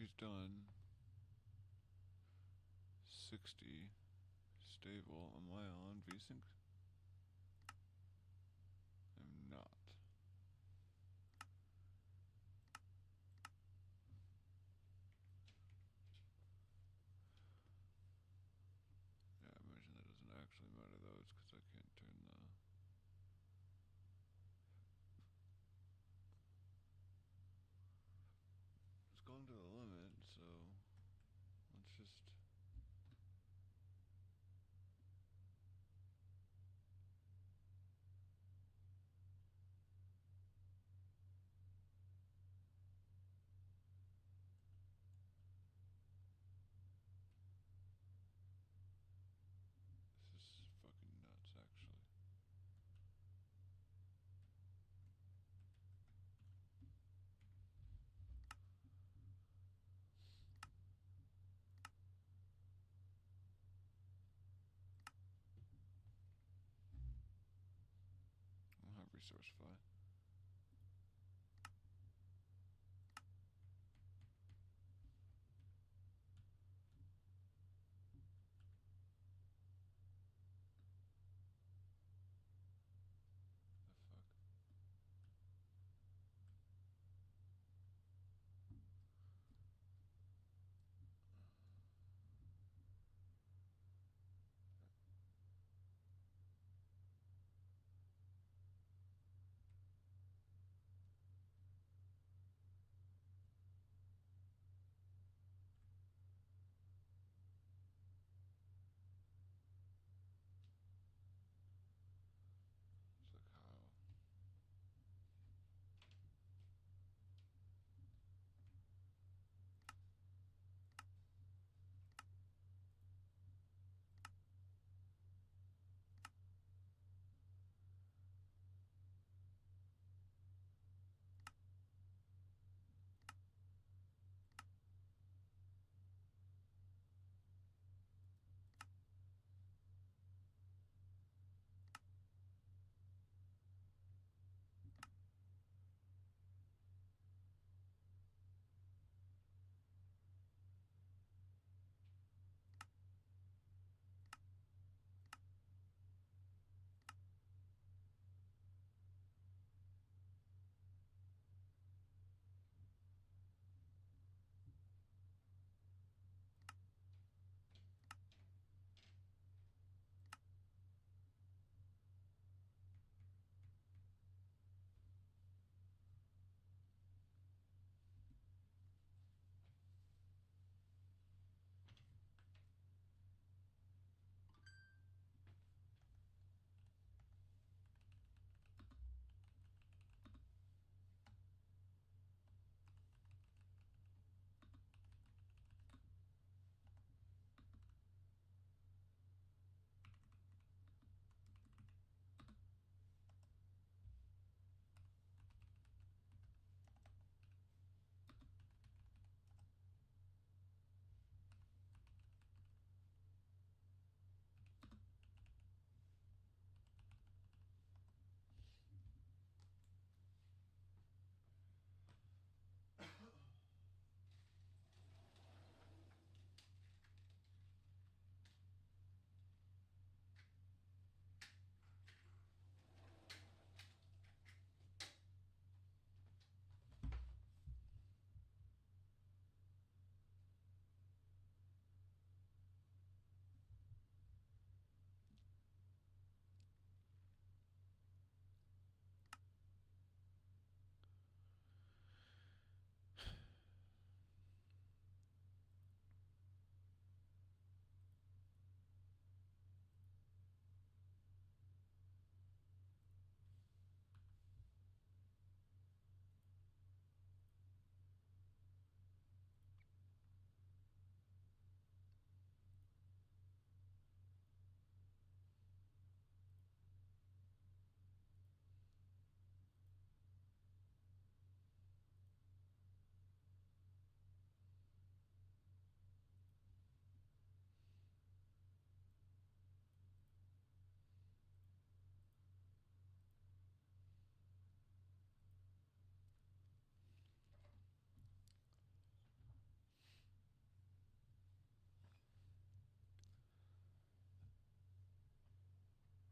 he's done. 60. Stable. Am I on VSync? I'm not. Yeah, I imagine that doesn't actually matter though. It's because I can't turn the... It's going to the limit, so let's just... This is fucking nuts, actually. I don't have Resourcefy. The fuck?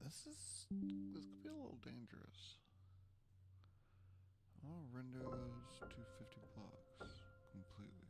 This could be a little dangerous. I'll render those 250 blocks completely.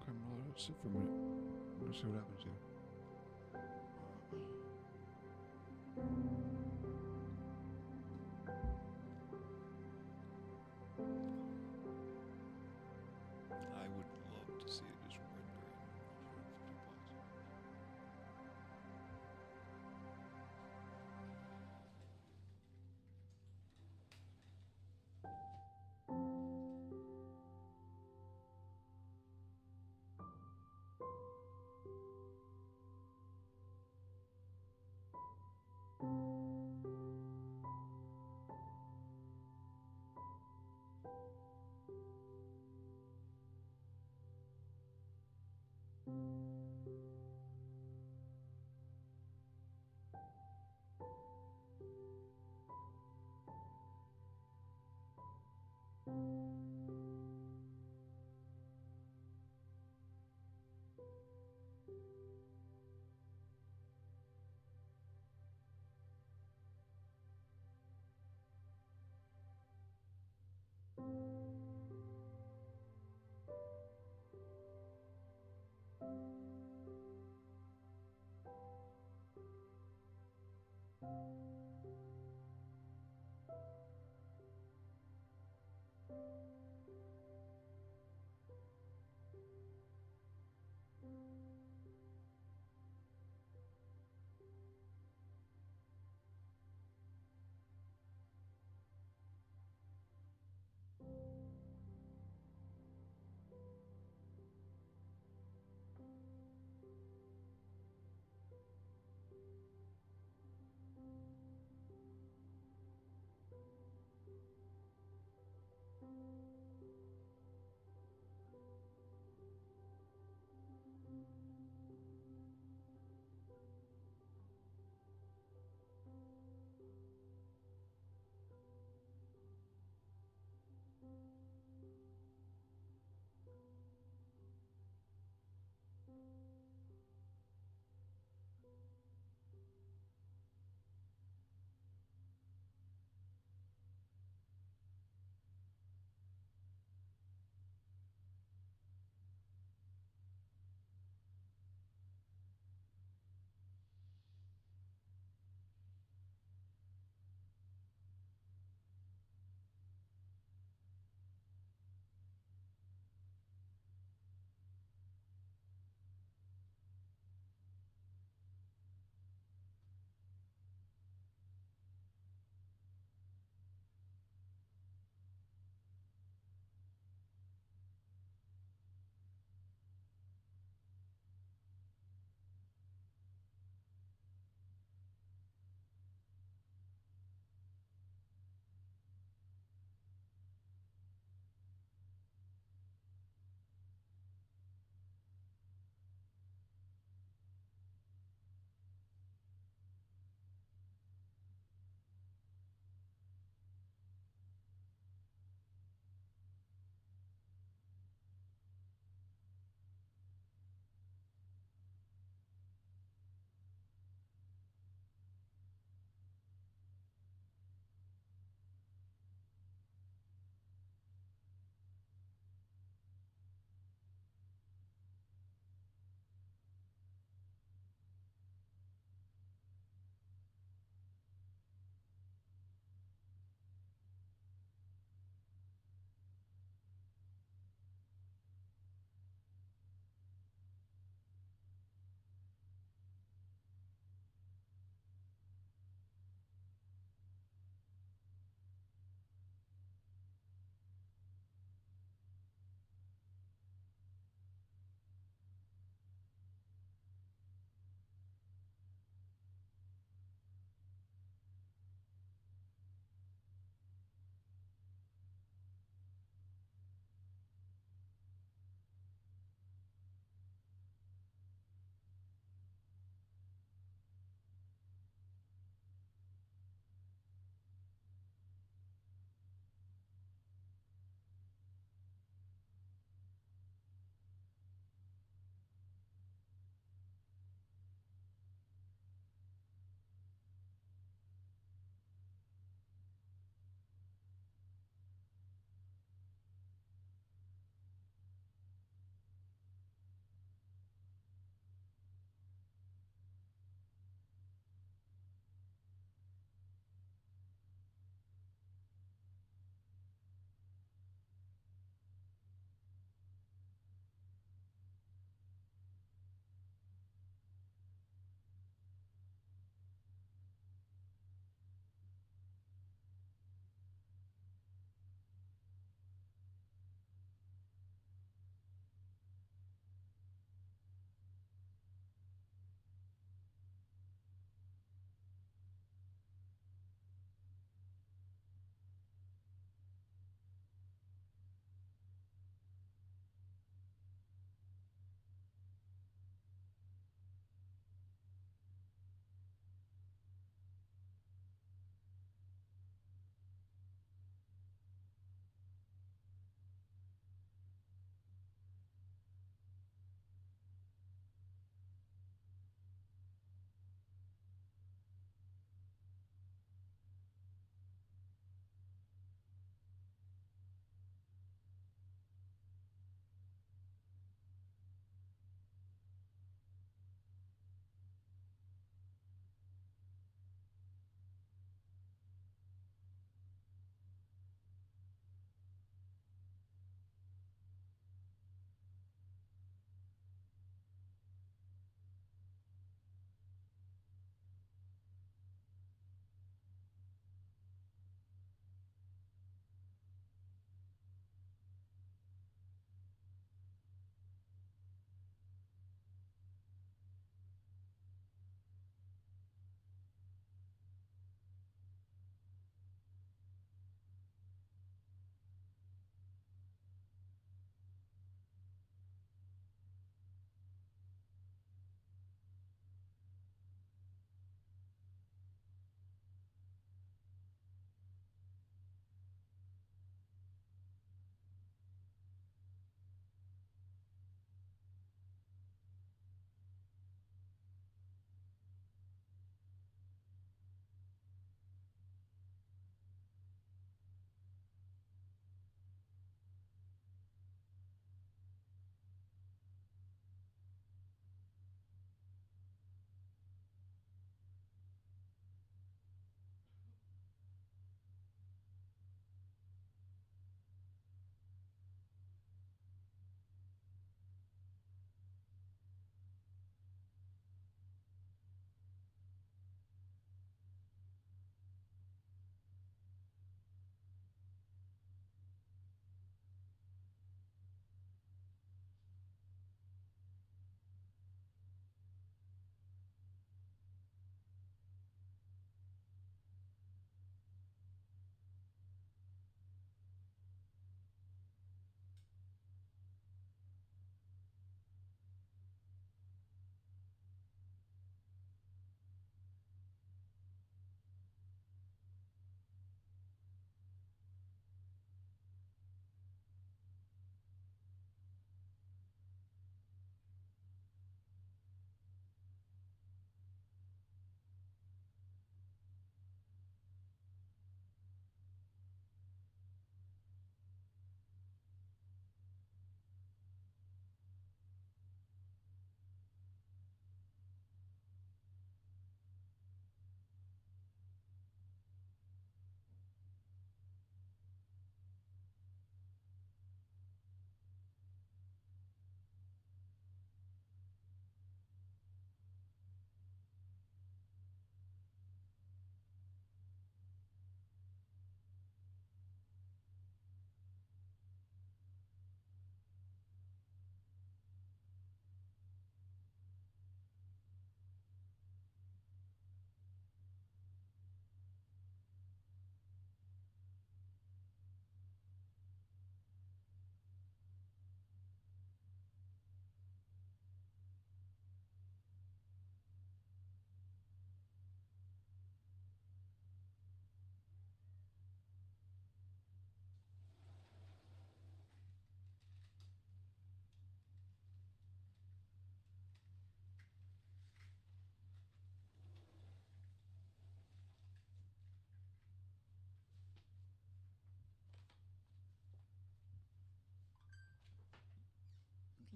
Okay, I'm gonna let it sit for a minute. I'm gonna see what happens here. I would love to see it just rendering 150 blocks.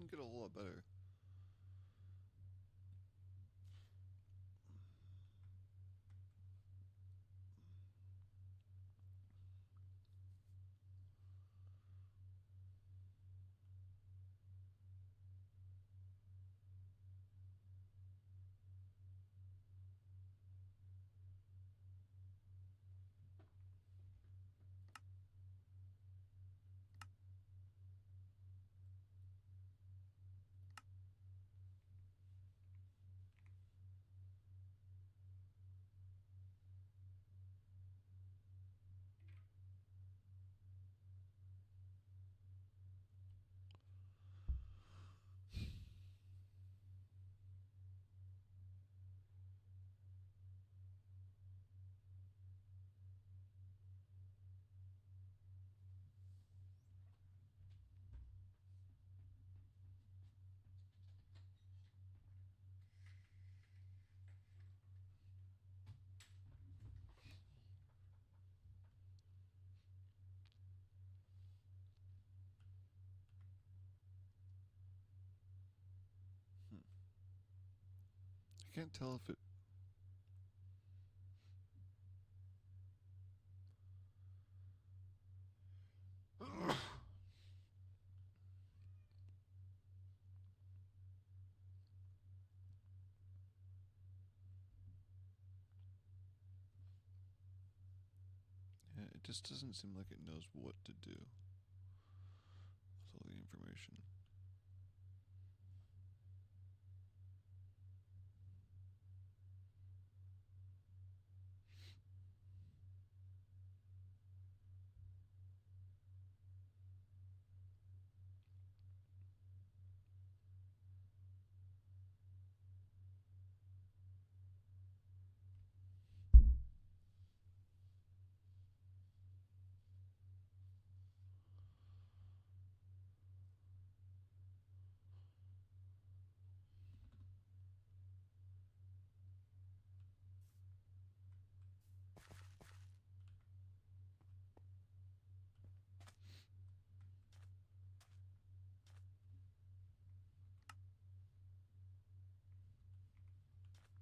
can get a whole lot better. I can't tell if it. Yeah, it just doesn't seem like it knows what to do with all the information.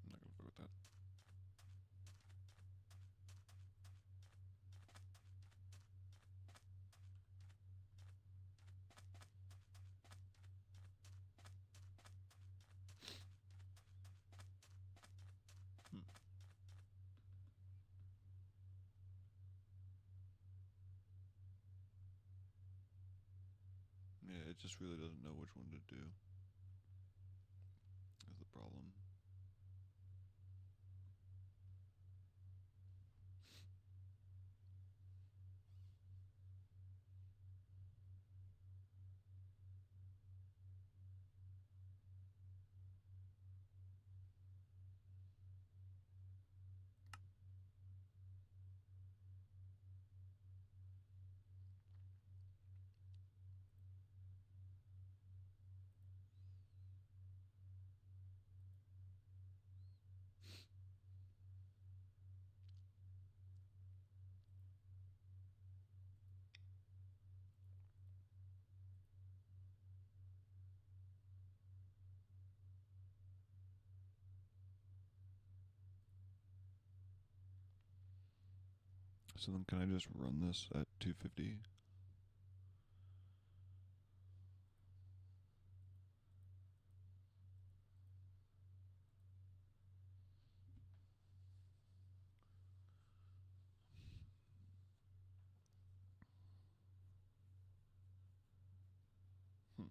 I'm not gonna fuck with that. Hmm. Yeah, it just really doesn't know which one to do. That's the problem. So then can I just run this at 250? Hmm.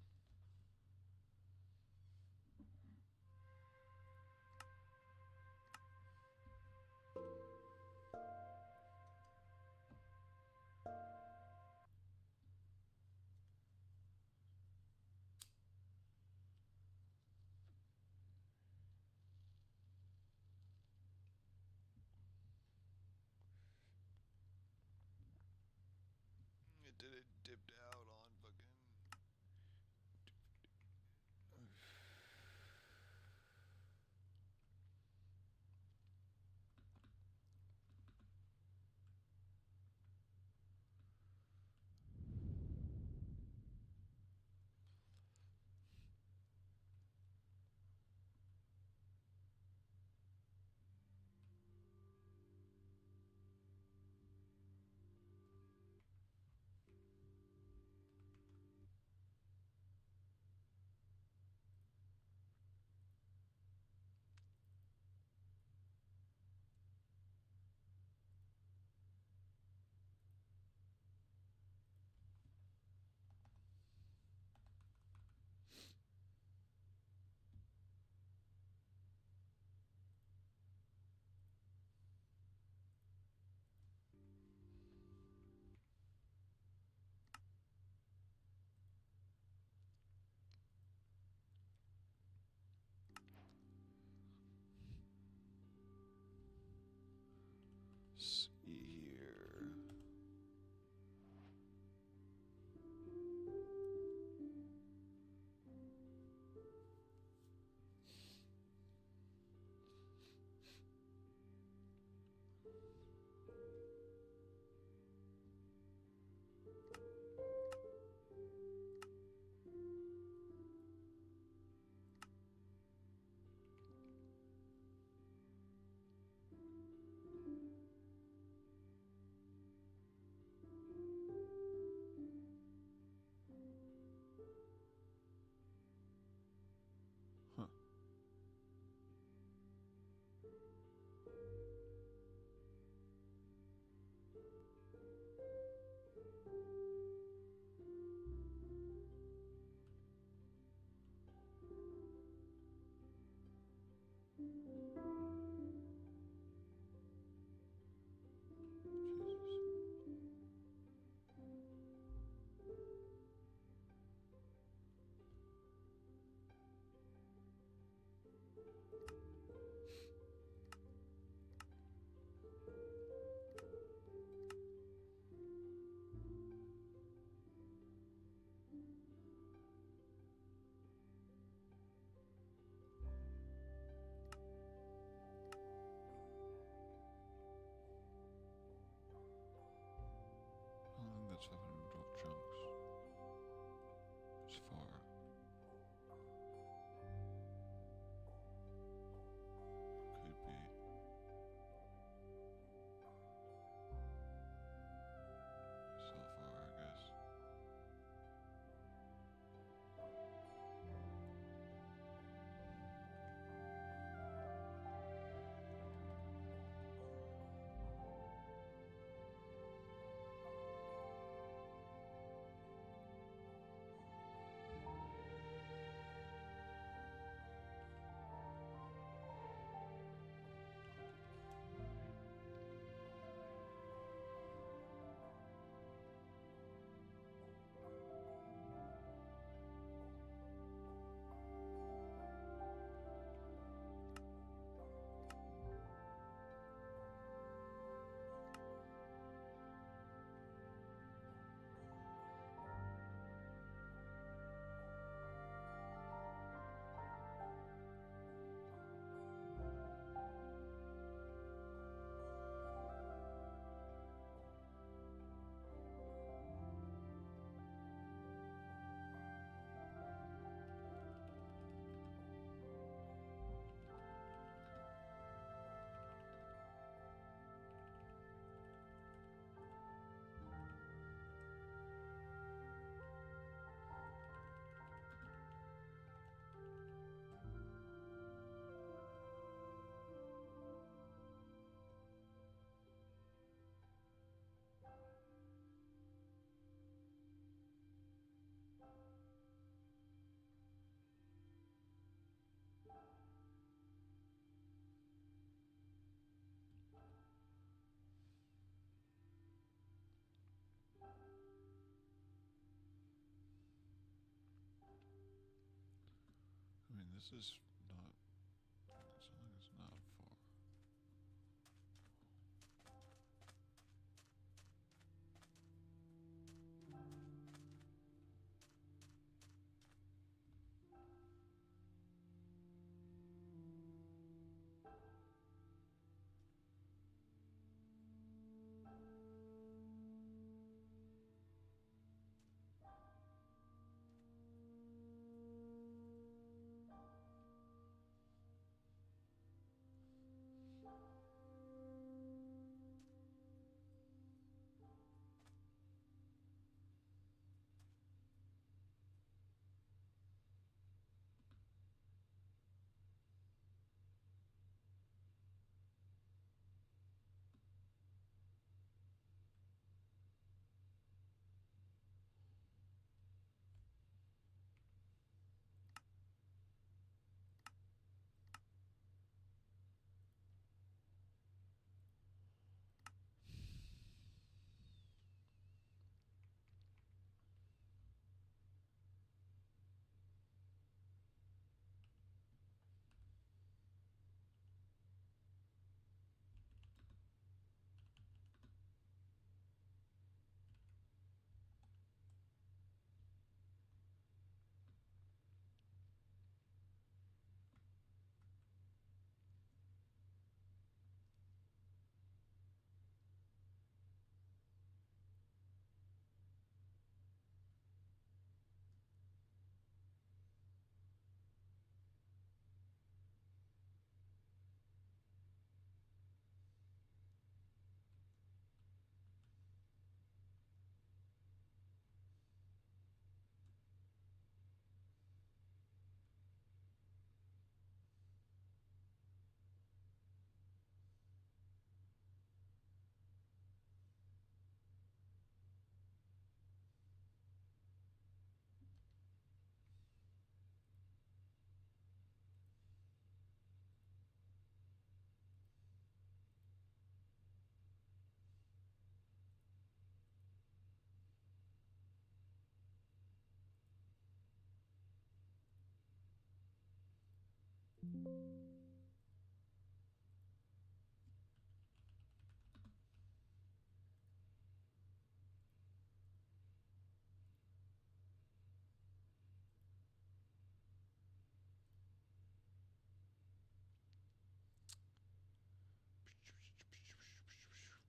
This is not. As long as it's not far.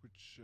Which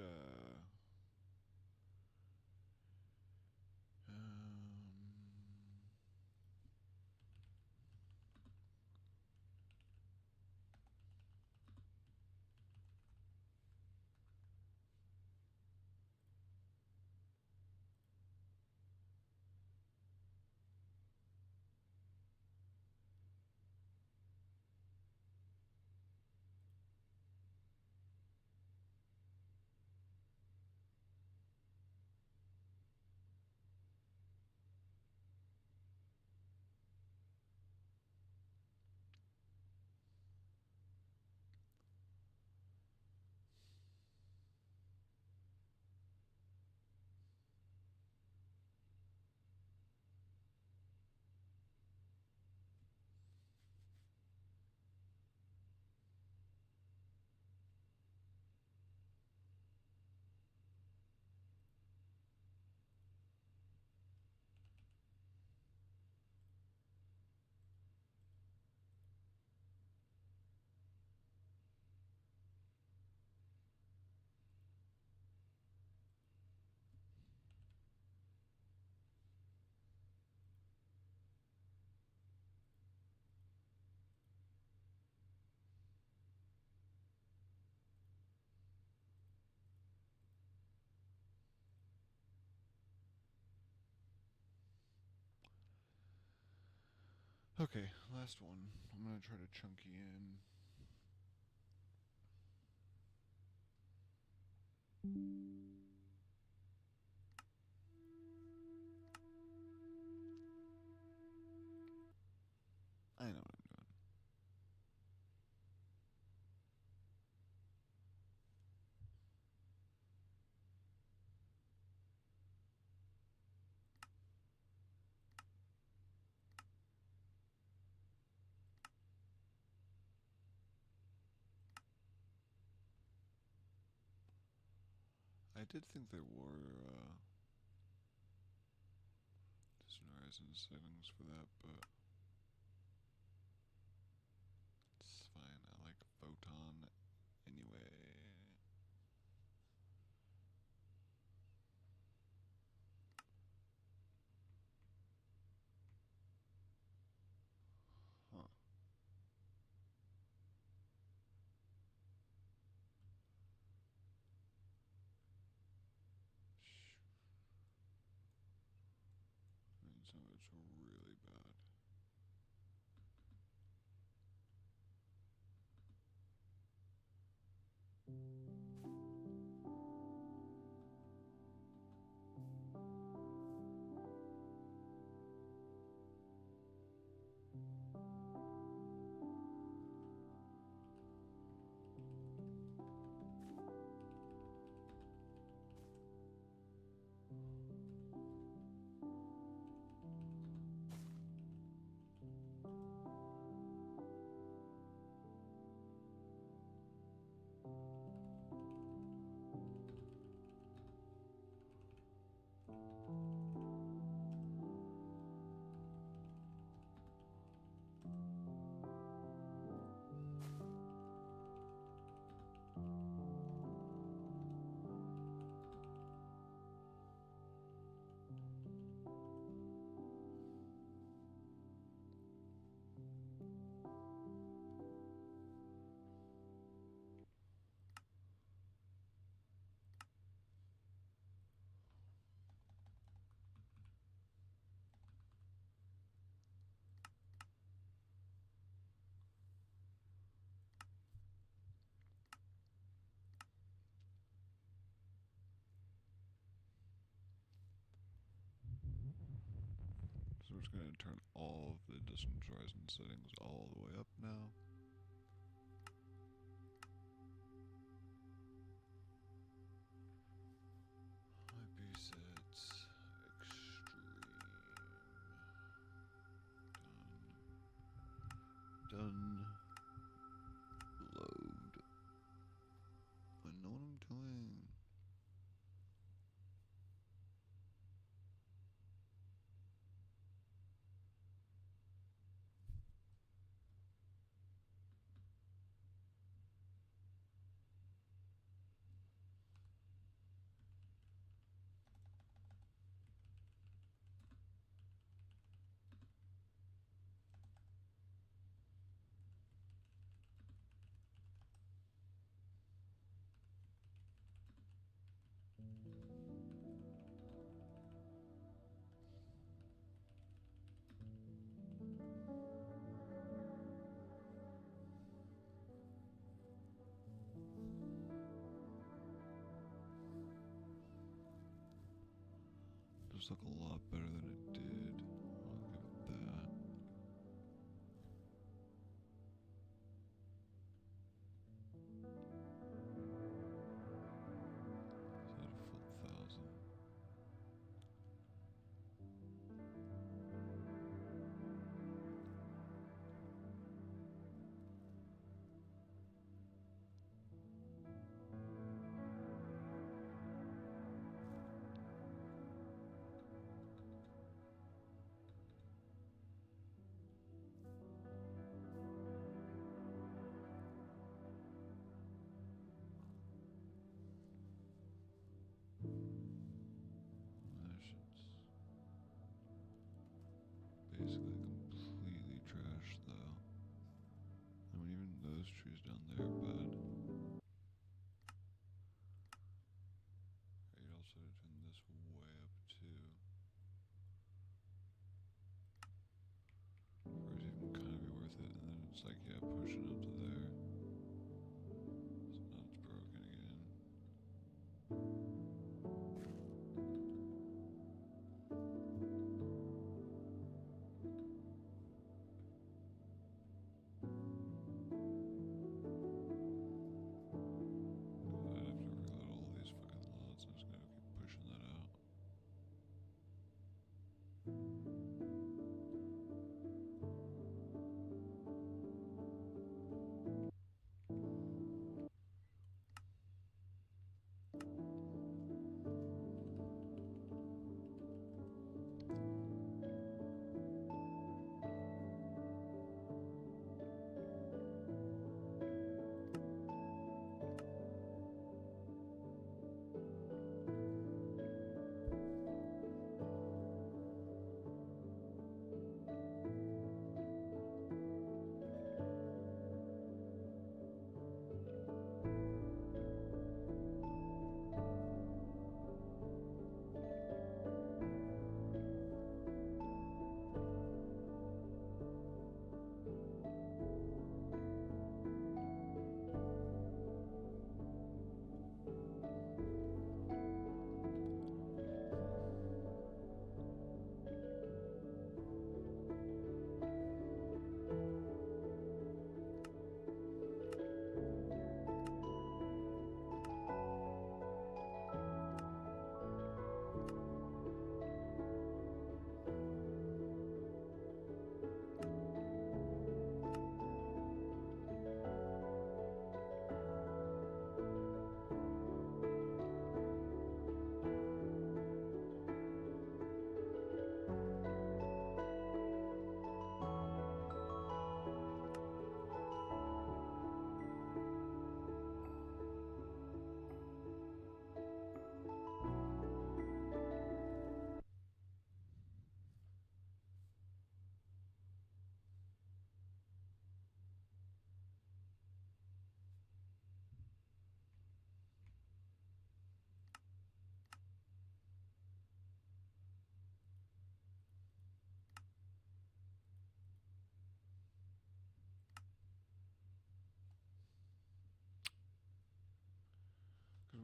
okay, last one. I'm gonna try to chunky in. I know what I'm doing. did think there were distant horizon settings for that, but it's fine. I like photon anyway. Huh. And some of it's really bad. So we're just going to turn all of the distance horizon settings all the way up now. IP sets, extreme. Done. Load. I know what I'm doing. Does look a lot better than it did. I'll give it that. Is that a full 1,000? That shit's basically completely trashed though. I mean, even those trees down there are bad. You'd also turn this way up too. For it to even kind of be worth it, and then it's like, yeah, push it up to there. So now it's broken again. I'd have to reload all these fucking lots. I'm just gonna keep pushing that out.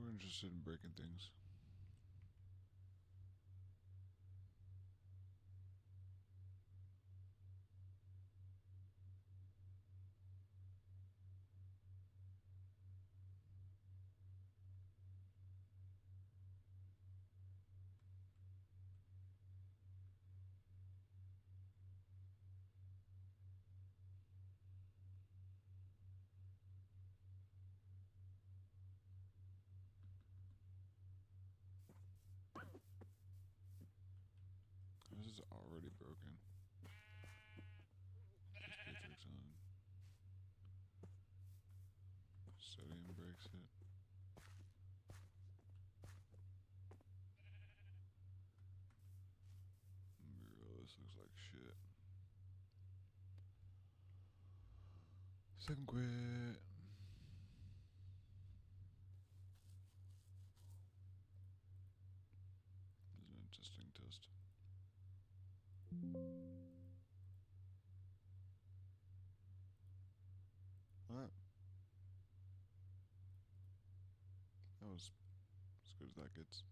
We're interested in breaking things. This is already broken. Matrix on. Sodium breaks it. Bro, this looks like shit. Second quit. This is an interesting test. Alright. That was as good as that gets.